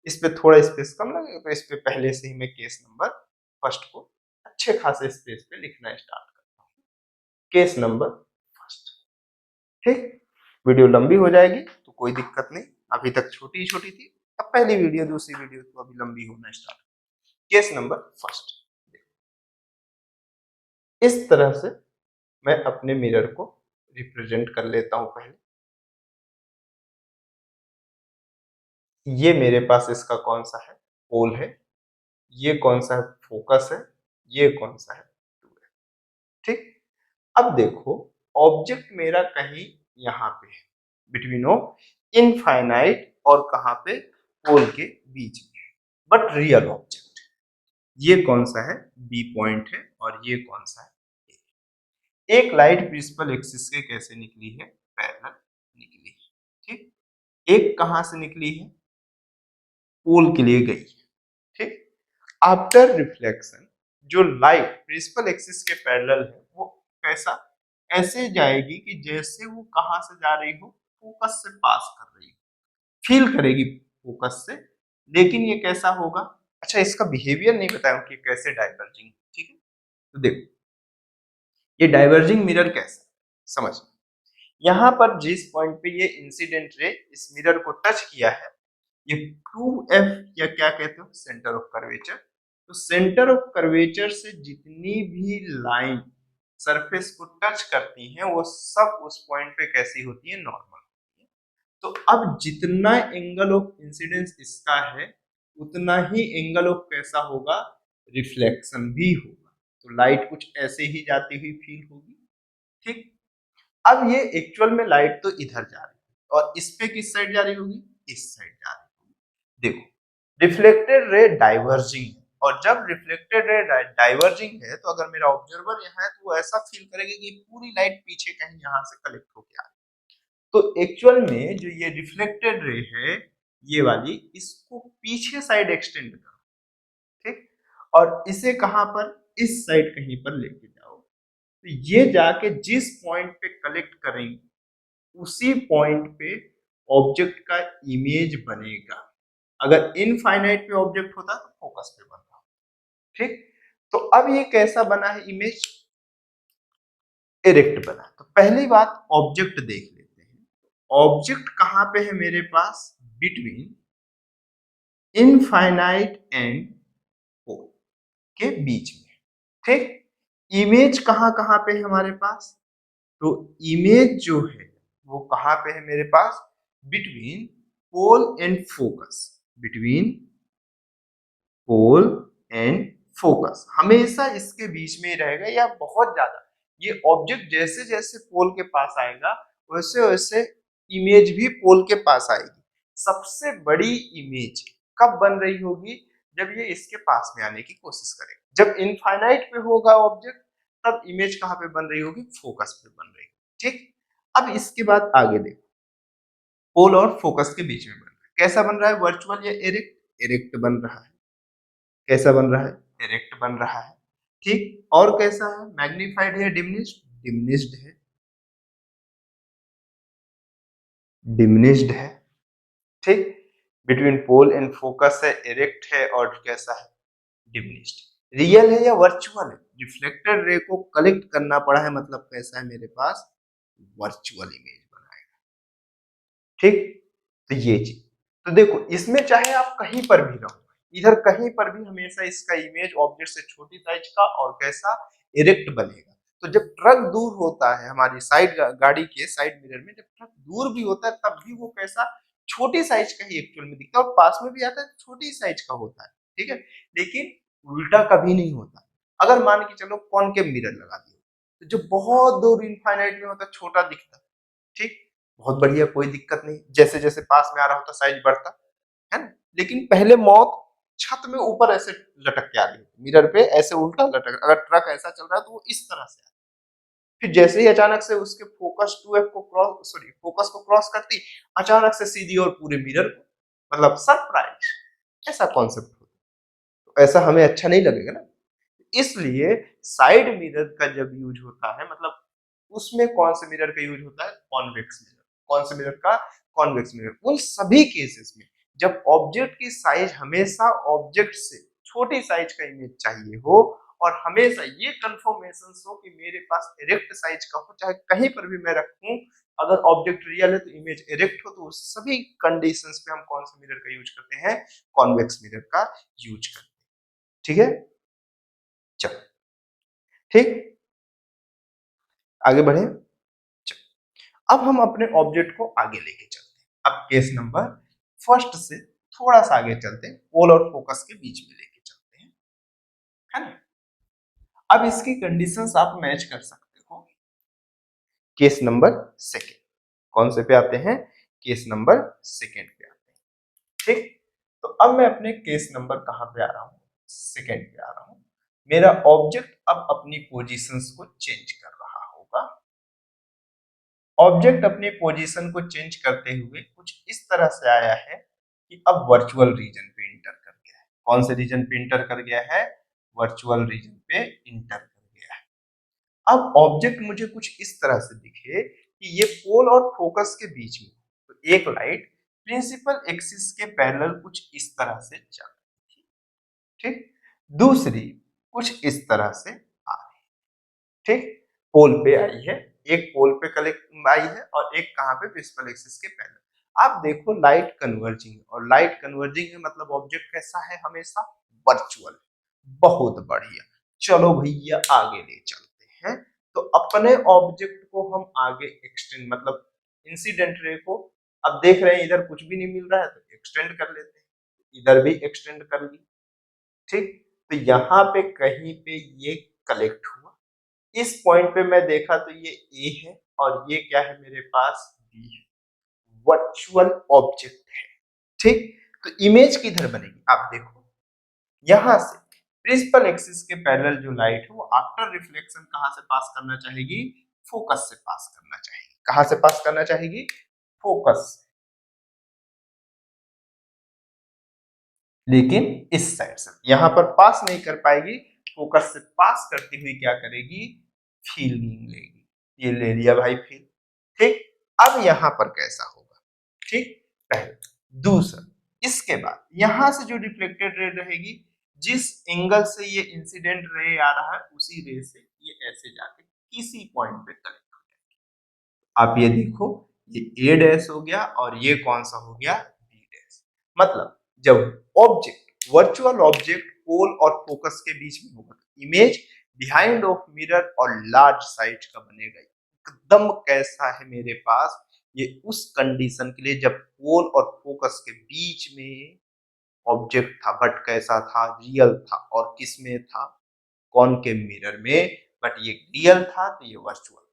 इस पे थोड़ा स्पेस कम लगेगा, तो इस पे पहले से ही मैं केस नंबर फर्स्ट को अच्छे खासे स्पेस पे लिखना स्टार्ट करता हूँ। केस नंबर फर्स्ट, ठीक। वीडियो लंबी हो जाएगी तो कोई दिक्कत नहीं, अभी तक छोटी ही छोटी थी, अब पहली वीडियो दूसरी वीडियो तो अभी लंबी होना स्टार्ट। केस नंबर फर्स्ट, इस तरह से मैं अपने मिरर को रिप्रेजेंट कर लेता हूं। पहले ये मेरे पास इसका कौन सा है, पोल है, ये कौन सा है, फोकस है, ये कौन सा है, टू है, ठीक। अब देखो ऑब्जेक्ट मेरा कहीं यहाँ पे है, बिटवीन ऑफ इनफाइनाइट और कहाँ पे, पोल के बीच में, बट रियल ऑब्जेक्ट। ये कौन सा है, बी पॉइंट है, और ये कौन सा है, एक लाइट प्रिंसिपल एक्सिस के कैसे निकली है, पैरेलल निकली है, ठीक। एक कहां से निकली है, पोल के लिए गई है, ठीक। आफ्टर रिफ्लेक्शन जो लाइट प्रिंसिपल एक्सिस के पैरेलल है वो कैसा, ऐसे जाएगी कि जैसे वो कहां से जा रही हो, फोकस से पास कर रही हो, फील करेगी फोकस से, लेकिन ये कैसा होगा। अच्छा, इसका बिहेवियर नहीं बताया कि कैसे डाइवर्जिंग, ठीक है। तो देखो ये डाइवर्जिंग मिरर कैसा, समझ, यहाँ पर जिस पॉइंट पे ये इंसिडेंट रे इस मिरर को टच किया है, ये 2f या क्या कहते हो, सेंटर ऑफ कर्वेचर। तो सेंटर ऑफ कर्वेचर से जितनी भी लाइन सरफेस को टच करती हैं वो सब उस पॉइंट पे कैसी होती है, नॉर्मल होती है। तो अब जितना एंगल ऑफ इंसिडेंस इसका है उतना ही एंगल ऑफ कैसा होगा, रिफ्लेक्शन भी होगा। तो लाइट कुछ ऐसे ही जाती हुई फील होगी, ठीक। अब ये एक्चुअल में लाइट तो इधर जा रही है और इस पे किस साइड जा रही होगी, इस साइड जा रही होगी। देखो रिफ्लेक्टेड रे डाइवर्जिंग है, और जब रिफ्लेक्टेड रे डाइवर्जिंग है तो अगर मेरा ऑब्जर्वर यहाँ है तो वो ऐसा फील करेगा कि पूरी लाइट पीछे कहीं यहाँ से कलेक्ट होके आ रही है। तो एक्चुअल में जो ये रिफ्लेक्टेड रे है ये वाली, इसको पीछे साइड एक्सटेंड करो, ठीक, और इसे कहां पर, इस साइड कहीं पर लेके जाओ। तो ये जाके जिस पॉइंट पे कलेक्ट करेंगे उसी पॉइंट पे ऑब्जेक्ट का इमेज बनेगा। अगर इनफाइनाइट पे ऑब्जेक्ट होता तो फोकस पे बनता, ठीक। तो अब ये कैसा बना है इमेज, इरेक्ट बना। तो पहली बात ऑब्जेक्ट देख लेते हैं। ऑब्जेक्ट कहां पे है मेरे पास, बिटवीन इनफाइनाइट एंड पोल के बीच में, ठीक। इमेज कहां कहां पे है हमारे पास, तो इमेज जो है वो कहां पे है मेरे पास, between pole and focus, between pole and focus, हमेशा इसके बीच में ही रहेगा या बहुत ज्यादा। ये ऑब्जेक्ट जैसे जैसे पोल के पास आएगा वैसे वैसे इमेज भी पोल के पास आएगी। सबसे बड़ी इमेज कब बन रही होगी, जब ये इसके पास में आने की कोशिश करेगा। जब इनफाइनाइट पे होगा ऑब्जेक्ट तब इमेज कहां पे बन रही होगी, फोकस पे बन रही होगी, ठीक। अब इसके बाद आगे देखो, पोल और फोकस के बीच में बन रहा है, कैसा बन रहा है, वर्चुअल या इरेक्ट, इरेक्ट बन रहा है। कैसा बन रहा है, इरेक्ट बन रहा है, ठीक। और कैसा है, मैग्नीफाइड है, डिमिनिश्ड, डिमिनिश्ड है, डिमिनिश्ड है, ठीक। बिटवीन पोल एंड फोकस है, इरेक्ट है, और कैसा है, डिमिनिश्ड। रियल है या वर्चुअल है, रिफ्लेक्टेड रे को कलेक्ट करना पड़ा है, मतलब कैसा है मेरे पास, वर्चुअल इमेज बना है, ठीक। तो ये चीज, तो देखो इसमें चाहे आप कहीं पर भी रहो, इधर कहीं पर भी हमेशा इसका इमेज ऑब्जेक्ट से छोटी साइज का और कैसा, इरेक्ट बनेगा। तो जब ट्रक दूर होता है हमारी साइड गाड़ी के साइड मिरर में, जब ट्रक दूर भी होता है तब भी वो कैसा, छोटी साइज का ही एक्चुअल में दिखता है, और पास में भी आता है छोटी साइज का होता है, ठीक है। लेकिन उल्टा कभी नहीं होता। अगर मान के चलो कॉनकेव मिरर लगा दिया तो जो बहुत दूर इनफाइनाइट में होता है छोटा दिखता है, ठीक, बहुत बढ़िया, कोई दिक्कत नहीं, जैसे जैसे पास में आ रहा होता साइज बढ़ता है ना। लेकिन पहले मौत छत में ऊपर ऐसे लटक के आ रही है, मिरर पे ऐसे उल्टा लटक, अगर ट्रक ऐसा चल रहा है तो वो इस तरह से, फिर जैसे ही अचानक से उसके फोकस 2f को क्रॉस, सॉरी फोकस को क्रॉस करती, अचानक से सीधी और पूरे मिरर को, मतलब सरप्राइज, ऐसा कॉन्सेप्ट होता है। तो ऐसा हमें अच्छा नहीं लगेगा ना, इसलिए साइड मिरर का जब यूज होता है, मतलब उसमें कौन से मिरर का यूज होता है, कॉन्वेक्स मिरर। कौन से मिरर का, कॉन्वेक्स मिरर। उन सभी केसेस में जब ऑब्जेक्ट की साइज हमेशा ऑब्जेक्ट से छोटी साइज का इमेज चाहिए हो, और हमेशा ये कंफर्मेशन हो कि मेरे पास इरेक्ट साइज का हो, चाहे कहीं पर भी मैं रखूं, अगर ऑब्जेक्ट रियल है तो इमेज इरेक्ट हो, तो उस सभी कंडीशंस पे हम कौन से मिरर का यूज करते हैं, कॉन्वेक्स मिरर का यूज करते हैं, ठीक है। चलो, ठीक, आगे बढ़े। अब हम अपने ऑब्जेक्ट को आगे लेके चलते हैं। अब केस नंबर फर्स्ट से थोड़ा सा आगे चलते हैं, पोल और फोकस के बीच में लेके चलते हैं, है ना। अब इसकी कंडीशंस आप मैच कर सकते हो केस नंबर सेकेंड। कौन से पे आते हैं, केस नंबर सेकेंड पे आते हैं, ठीक। तो अब मैं अपने केस नंबर कहां पे आ रहा हूं, सेकेंड पे आ रहा हूं। मेरा ऑब्जेक्ट अब अपनी पोजीशंस को चेंज कर रहा होगा, ऑब्जेक्ट अपनी पोजीशन को चेंज करते हुए कुछ इस तरह से आया है कि अब वर्चुअल रीजन पे इंटर कर गया है। कौन से रीजन पे इंटर कर गया है? वर्चुअल रीजन पे इंटर कर गया है। अब ऑब्जेक्ट मुझे कुछ इस तरह से दिखे कि ये पोल और फोकस के बीच में, तो एक लाइट प्रिंसिपल एक्सिस के पैरेलल कुछ इस तरह से चल रही थी, ठीक। दूसरी कुछ इस तरह से आ रही, ठीक। पोल पे आई है, एक पोल पे कलेक्ट आई है और एक कहां पे? प्रिंसिपल एक्सिस के पैरेलल। आप देखो लाइट कन्वर्जिंग, और लाइट कन्वर्जिंग है मतलब ऑब्जेक्ट कैसा है? हमेशा वर्चुअल। बहुत बढ़िया, चलो भैया आगे ले चलते हैं। तो अपने ऑब्जेक्ट को हम आगे एक्सटेंड, मतलब इंसिडेंट रे को, अब देख रहे हैं इधर कुछ भी नहीं मिल रहा है तो एक्सटेंड कर लेते हैं, इधर भी एक्सटेंड कर ली, ठीक। तो यहाँ पे कहीं पे ये कलेक्ट हुआ, इस पॉइंट पे मैं देखा तो ये ए है और ये क्या है मेरे पास? बी है, वर्चुअल ऑब्जेक्ट है, ठीक। तो इमेज किधर बनेगी? आप देखो यहां से प्रिंसिपल एक्सिस के पैरेलल जो लाइट है वो आफ्टर रिफ्लेक्शन कहां से पास करना चाहेगी? फोकस से पास करना चाहेगी। कहां से पास करना चाहेगी? फोकस से। लेकिन इस साइड से यहां पर पास नहीं कर पाएगी, फोकस से पास करती हुई क्या करेगी? फीलिंग लेगी। ये ले लिया भाई फील, ठीक। अब यहां पर कैसा होगा? ठीक, पहले। दूसरा, इसके बाद यहां से जो रिफ्लेक्टेड रे रहेगी, जिस एंगल से ये इंसिडेंट रे आ रहा है उसी रे से ये ऐसे जाके किसी पॉइंट पे कलेक्ट हो जाएगी। आप ये देखो, ये ए डैश हो गया और ये कौन सा हो गया? B dash. मतलब जब ऑब्जेक्ट, वर्चुअल ऑब्जेक्ट पोल और फोकस के बीच में होगा, इमेज बिहाइंड ऑफ मिरर और लार्ज साइज का बनेगा। एकदम कैसा है मेरे पास? ये उस कंडीशन के लिए जब पोल और फोकस के बीच में ऑब्जेक्ट था, बट कैसा था? रियल था। और किस में था? कौन के मिरर में? बट ये रियल था तो ये वर्चुअल।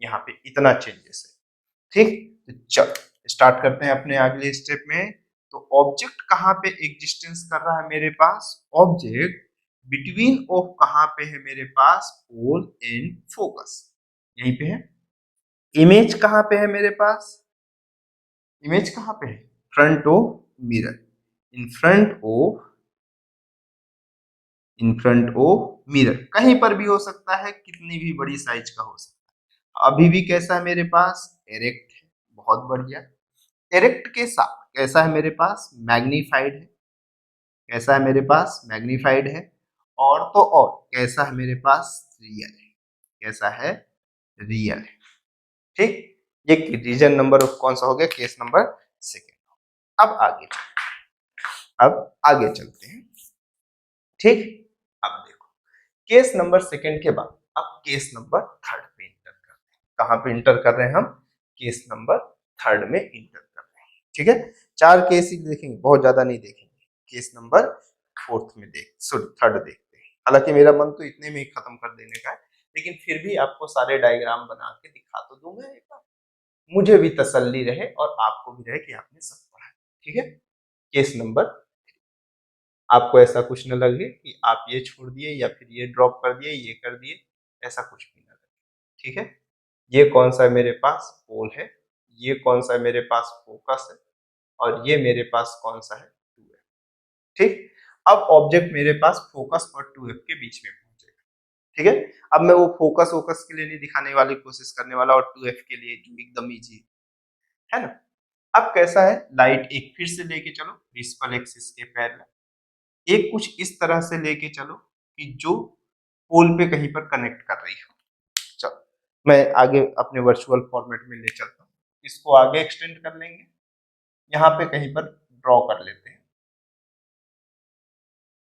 यहाँ पे इतना चेंजेस है, ठीक। तो चलो स्टार्ट करते हैं अपने अगले स्टेप में। तो ऑब्जेक्ट कहाँ पे एग्जिस्टेंस कर रहा है मेरे पास? ऑब्जेक्ट बिटवीन ऑफ कहाँ पे है मेरे पास? पोल एंड फोकस, यहीं पे है। इमेज कहाँ पे है मेरे पास? इमेज कहाँ पे है? Front of mirror, in front of mirror. कहीं पर भी हो सकता है, कितनी भी बड़ी साइज का हो सकता है। अभी भी कैसा है मेरे पास? एरेक्ट है, बहुत बढ़िया। एरेक्ट के साथ कैसा है मेरे पास? मैग्नीफाइड है। कैसा है मेरे पास? मैग्नीफाइड है। और तो और कैसा है मेरे पास? रियल है। कैसा है? रियल है, ठीक। ये रीजन नंबर कौन सा हो गया? Case number second. अब आगे चलते हैं, ठीक। अब देखो, केस नंबर सेकेंड के बाद अब केस नंबर थर्ड पे इंटर करते हैं। कहां पे इंटर कर रहे हैं हम? केस नंबर थर्ड में इंटर कर रहे हैं, ठीक है। 4 केस ही देखेंगे, बहुत ज्यादा नहीं देखेंगे। केस नंबर फोर्थ में सॉरी थर्ड देखते हैं। हालांकि मेरा मन तो इतने में ही खत्म कर देने का है, लेकिन फिर भी आपको सारे डायग्राम बना के दिखा तो दूंगा एक बार, मुझे भी तसल्ली रहे और आपको भी रहे कि आपने सब पढ़ा, ठीक है। केस नंबर, आपको ऐसा कुछ न लगे कि आप ये छोड़ दिए या फिर ये ड्रॉप कर दिए, ये कर दिए, ऐसा कुछ भी ना लगे, ठीक है। ये कौन सा मेरे पास? पोल है। ये कौन सा मेरे पास? फोकस है। और ये मेरे पास कौन सा है? 2f, ठीक। अब ऑब्जेक्ट मेरे पास फोकस और 2f के बीच में पहुंचेगा, ठीक है। अब मैं वो फोकस वोकस के लिए नहीं दिखाने वाली कोशिश करने वाला, और 2f के लिए जो एकदम इजी है ना। अब कैसा है? लाइट एक फिर से लेके चलो प्रिंसिपल एक्सिस के पैरेलल, एक कुछ इस तरह से लेके चलो कि जो पोल पे कहीं पर कनेक्ट कर रही हो। चलो मैं आगे अपने वर्चुअल फॉर्मेट में ले चलता हूँ, इसको आगे एक्सटेंड कर लेंगे, यहाँ पे कहीं पर ड्रॉ कर लेते हैं।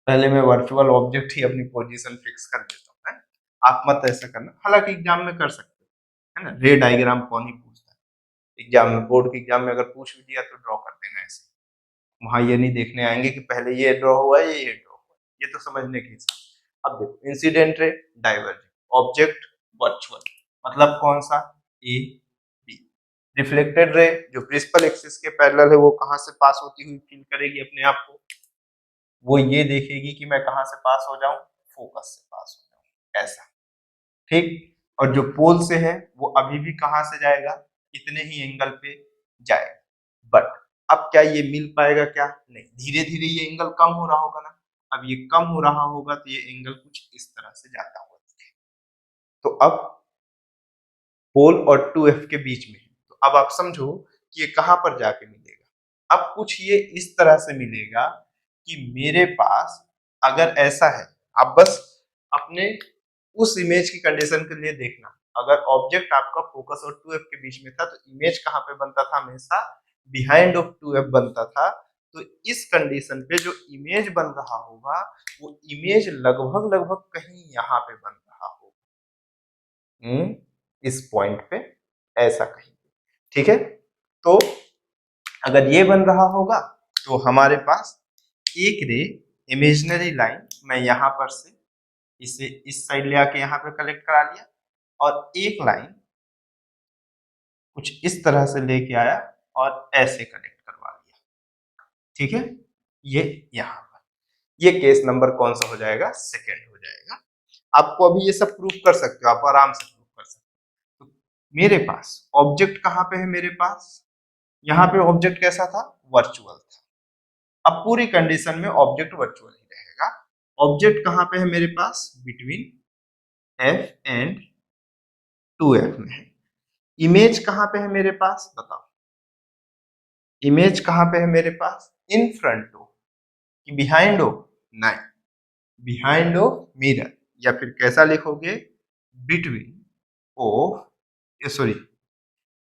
पहले मैं वर्चुअल ऑब्जेक्ट ही अपनी पोजीशन फिक्स कर देता हूँ, है? आप मत ऐसा करना, हालांकि एग्जाम में कर सकते हो, है ना। रे डायग्राम कौन ही पूछता है एग्जाम में? बोर्ड के एग्जाम में अगर पूछ भी दिया तो ड्रॉ कर देना ऐसे। वहां ये नहीं देखने आएंगे कि पहले ये ड्रॉ हुआ है, ये ड्रॉ हुआ है, ये तो समझने के हिसाब। अब देखो, incident ray, divergent, object virtual, मतलब कौन सा? A B. रिफ्लेक्टेड रे जो प्रिंसिपल एक्सिस के पैरेलल है वो कहां से पास होती हुई फील करेगी अपने आप को? वो ये देखेगी कि मैं कहां से पास हो जाऊं? फोकस से पास हो जाऊं, ऐसा, ठीक। और जो पोल से है वो अभी भी कहां से जाएगा? इतने ही एंगल पे जाएगा। बट अब क्या ये मिल पाएगा क्या? नहीं, धीरे धीरे ये एंगल कम हो रहा होगा ना। अब ये कम हो रहा होगा तो ये एंगल कुछ इस तरह से जाता होगा। तो अब पोल और 2F के बीच में, तो अब आप समझो कि ये कहां पर जाके मिलेगा। अब कुछ ये इस तरह से मिलेगा कि मेरे पास अगर ऐसा है, आप बस अपने उस इमेज की कंडीशन के लिए देखना, अगर ऑब्जेक्ट आपका फोकस और 2F के बीच में था तो इमेज कहां पे बनता था? हमेशा बिहाइंड ऑफ 2F बनता था। तो इस कंडीशन पे जो इमेज बन रहा होगा वो इमेज लगभग लगभग कहीं यहाँ पे बन रहा होगा, इस पॉइंट पे, ऐसा कहीं। ठीक है, तो अगर ये बन रहा होगा तो हमारे पास एक रे इमेजिनरी लाइन, मैं यहां पर से इसे इस साइड ले आके यहाँ पे कलेक्ट करा लिया, और एक लाइन कुछ इस तरह से लेके आया और ऐसे कनेक्ट करवा लिया। ठीक है, ये यहाँ पर, ये केस नंबर कौन सा हो जाएगा? सेकेंड हो जाएगा। आपको अभी ये सब प्रूफ कर सकते हो, आप आराम से प्रूफ कर सकते हो। तो मेरे पास ऑब्जेक्ट कहाँ पे है? मेरे पास यहाँ पे ऑब्जेक्ट कैसा था? वर्चुअल था। अब पूरी कंडीशन में ऑब्जेक्ट वर्चुअल ही रहेगा। ऑब्जेक्ट कहाँ पे है मेरे पास? बिटवीन F एंड 2F में है। इमेज कहाँ पे है मेरे पास? बताओ, इमेज कहाँ पे है मेरे पास? इन फ्रंट हो कि बिहाइंड हो? नहीं, बिहाइंड हो मिरर, या फिर कैसा लिखोगे? बिटवीन ओ, सॉरी,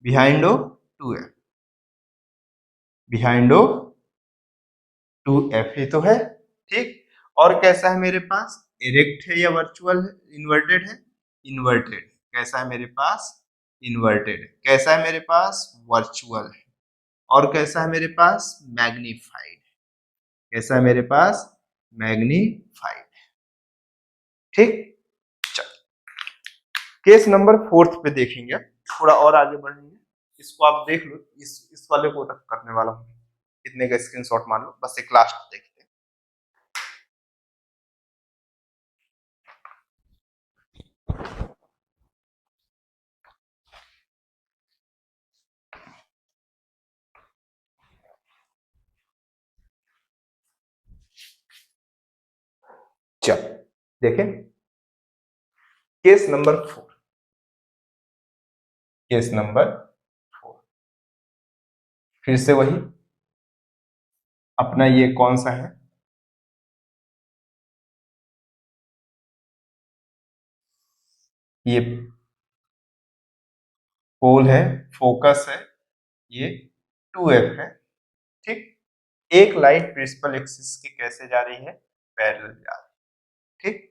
बिहाइंड हो 2F, बिहाइंड हो 2F ही तो है। ठीक, और कैसा है मेरे पास? इरेक्ट है या वर्चुअल है? इन्वर्टेड है? इन्वर्टेड। कैसा है मेरे पास? इन्वर्टेड। कैसा है मेरे पास? वर्चुअल है। और कैसा है मेरे पास? मैग्नीफाइड। कैसा है मेरे पास? मैग्नीफाइड। ठीक, चल केस नंबर 4 पे देखेंगे, थोड़ा और आगे बढ़ेंगे। इसको आप देख लो, इस वाले को तक करने वाला हूँ, इतने का स्क्रीनशॉट मान लो, बस एक लास्ट देखते हैं। चल देखें, केस नंबर 4, केस नंबर 4, फिर से वही अपना, ये कौन सा है? ये पोल है, फोकस है, ये 2F है। ठीक, एक लाइट प्रिंसिपल एक्सिस की कैसे जा रही है? पैरेलल जा रही है। ठीक,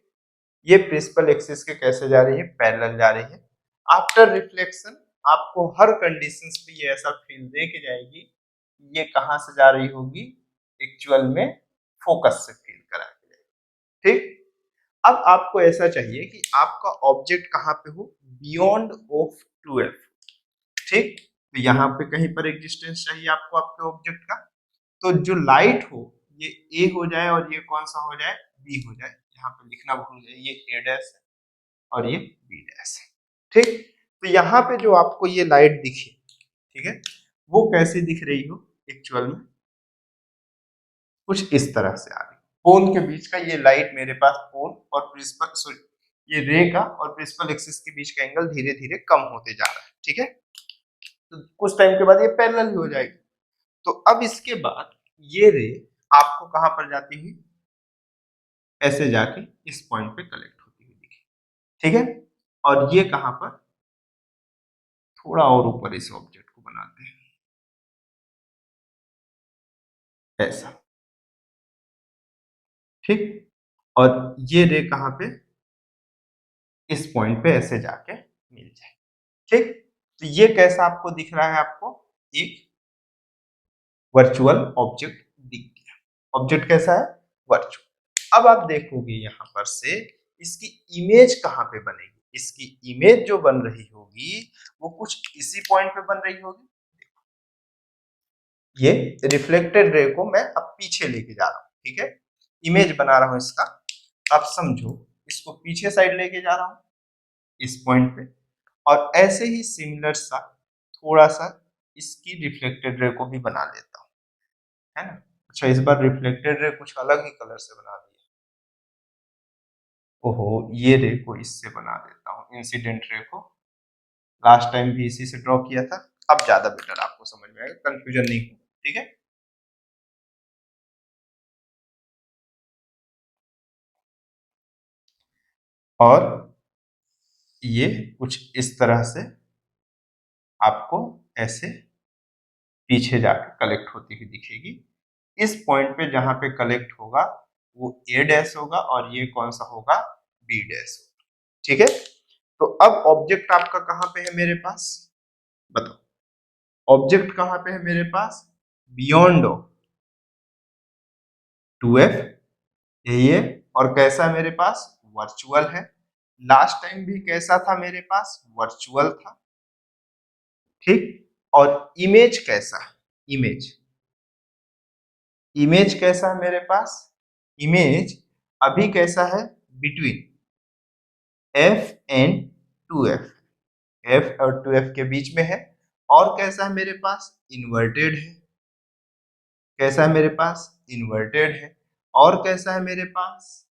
ये प्रिंसिपल एक्सिस के कैसे जा रही है? पैरेलल जा रही है। आफ्टर रिफ्लेक्शन आपको हर कंडीशंस पे ये ऐसा फील दे के जाएगी, ये कहां से जा रही होगी? एक्चुअल में फोकस से फील करा के जाएगी। ठीक, अब आपको ऐसा चाहिए कि आपका ऑब्जेक्ट कहां पे हो? Beyond of 2F। ठीक, तो यहाँ पे कहीं पर एग्जिस्टेंस चाहिए आपको आपके ऑब्जेक्ट का। तो जो लाइट हो ये ए हो जाए और ये कौन सा हो जाए? बी हो जाए। यहाँ पे लिखना भूल गए, ये ए डैश है और ये बी डैश है। ठीक, तो यहाँ पे जो आपको ये लाइट दिखी, ठीक है, वो कैसे दिख रही हो? एक्चुअल में कुछ इस तरह से आ रही। पोल के बीच का ये लाइट मेरे पास, पोल और प्रिंसिपल, सॉरी, ये रे का और प्रिंसिपल एक्सिस के बीच का एंगल धीरे धीरे कम होते जा रहा है। ठीक है, तो कुछ टाइम के बाद ये पैरेलल ही हो जाएगी। तो अब इसके बाद ये रे आपको कहां पर जाती हुई? ऐसे जाके इस पॉइंट पे कलेक्ट होती हुई दिखी। ठीक है, और ये कहां पर? थोड़ा और ऊपर इस ऑब्जेक्ट को बनाते हैं, ऐसा। ठीक, और ये रे कहां पे? इस पॉइंट पे ऐसे जाके मिल जाए। ठीक, तो ये कैसा आपको दिख रहा है? आपको एक वर्चुअल ऑब्जेक्ट दिख गया। ऑब्जेक्ट कैसा है? वर्चुअल। अब आप देखोगे यहां पर से इसकी इमेज कहां पे बनेगी? इसकी इमेज जो बन रही होगी वो कुछ इसी पॉइंट पे बन रही होगी। ये रिफ्लेक्टेड रे को मैं अब पीछे लेके जा रहा हूं। ठीक है, इमेज बना रहा हूं इसका। आप समझो, इसको पीछे साइड लेके जा रहा हूं इस पॉइंट पे, और ऐसे ही सिमिलर सा थोड़ा सा इसकी रिफ्लेक्टेड रे को भी बना लेता हूँ, है ना। अच्छा, इस बार रिफ्लेक्टेड रे कुछ अलग ही कलर से बना दिया। ओहो, ये रे को इससे बना देता हूँ, इंसिडेंट रे को। लास्ट टाइम भी इसी से ड्रॉ किया था, अब ज्यादा बेटर आपको समझ में आएगा, कंफ्यूजन नहीं होगा, ठीक है। और ये कुछ इस तरह से आपको ऐसे पीछे जाकर कलेक्ट होती हुई दिखेगी। इस पॉइंट पे जहां पे कलेक्ट होगा वो ए डैश होगा और ये कौन सा होगा, बी डैश होगा, ठीक है। तो अब ऑब्जेक्ट आपका कहां पे है मेरे पास, बताओ ऑब्जेक्ट कहां पे है मेरे पास, बियॉन्ड 2f, यही है। और कैसा है मेरे पास, वर्चुअल है। लास्ट टाइम भी कैसा था मेरे पास, वर्चुअल था, ठीक। और इमेज कैसा है, इमेज, इमेज कैसा है मेरे पास, इमेज अभी कैसा है, between f and 2f, f और 2f के बीच में है। और कैसा है मेरे पास, इन्वर्टेड है, कैसा है मेरे पास, इन्वर्टेड है। और कैसा है मेरे पास,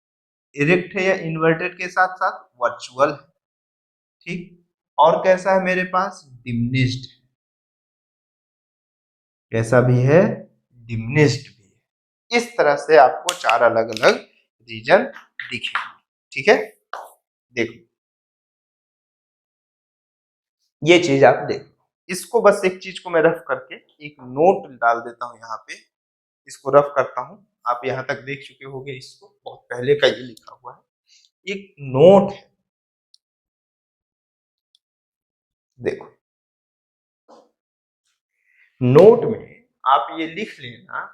इरेक्ट है या इन्वर्टेड के साथ साथ वर्चुअल है, ठीक। और कैसा है मेरे पास, डिमिनिश्ड, कैसा भी है, डिमिनिश्ड भी है। इस तरह से आपको चार अलग अलग रीजन दिखेंगे, ठीक है। देखो ये चीज आप देखो, इसको बस एक चीज को मैं रफ करके एक नोट डाल देता हूं यहाँ पे, इसको रफ करता हूं। आप यहाँ तक देख चुके होंगे, इसको बहुत पहले का ये लिखा हुआ है, एक नोट है, देखो नोट में आप ये लिख लेना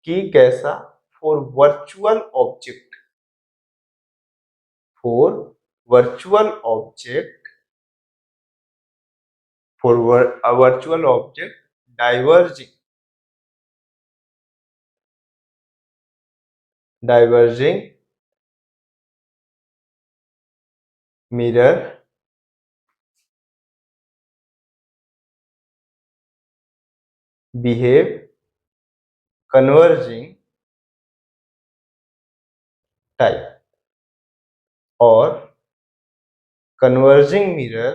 कि कैसा, for virtual object, for virtual object, for a virtual object diverging, diverging mirror behave converging type, और converging mirror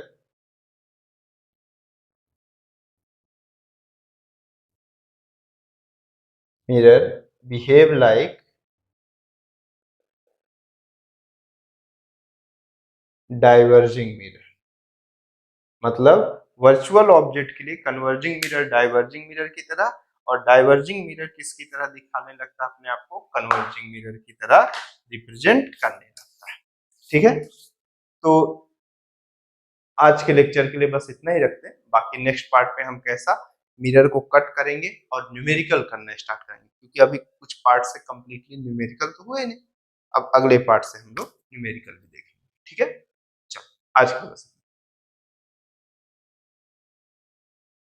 behave like diverging mirror। मतलब वर्चुअल ऑब्जेक्ट के लिए कन्वर्जिंग मिरर डाइवर्जिंग मिरर की तरह, और डाइवर्जिंग मिरर किसकी तरह दिखाने लगता है अपने आप को, कन्वर्जिंग मिरर की तरह रिप्रेजेंट करने लगता है, ठीक है। तो आज के लेक्चर के लिए बस इतना ही रखते हैं, बाकी नेक्स्ट पार्ट में हम कैसा मिरर को कट करेंगे और न्यूमेरिकल करना स्टार्ट करेंगे, क्योंकि अभी कुछ पार्ट से कंप्लीटली न्यूमेरिकल तो हुए नहीं, अब अगले पार्ट से हम लोग न्यूमेरिकल भी देखेंगे, ठीक है। चलो आज के लिए बस।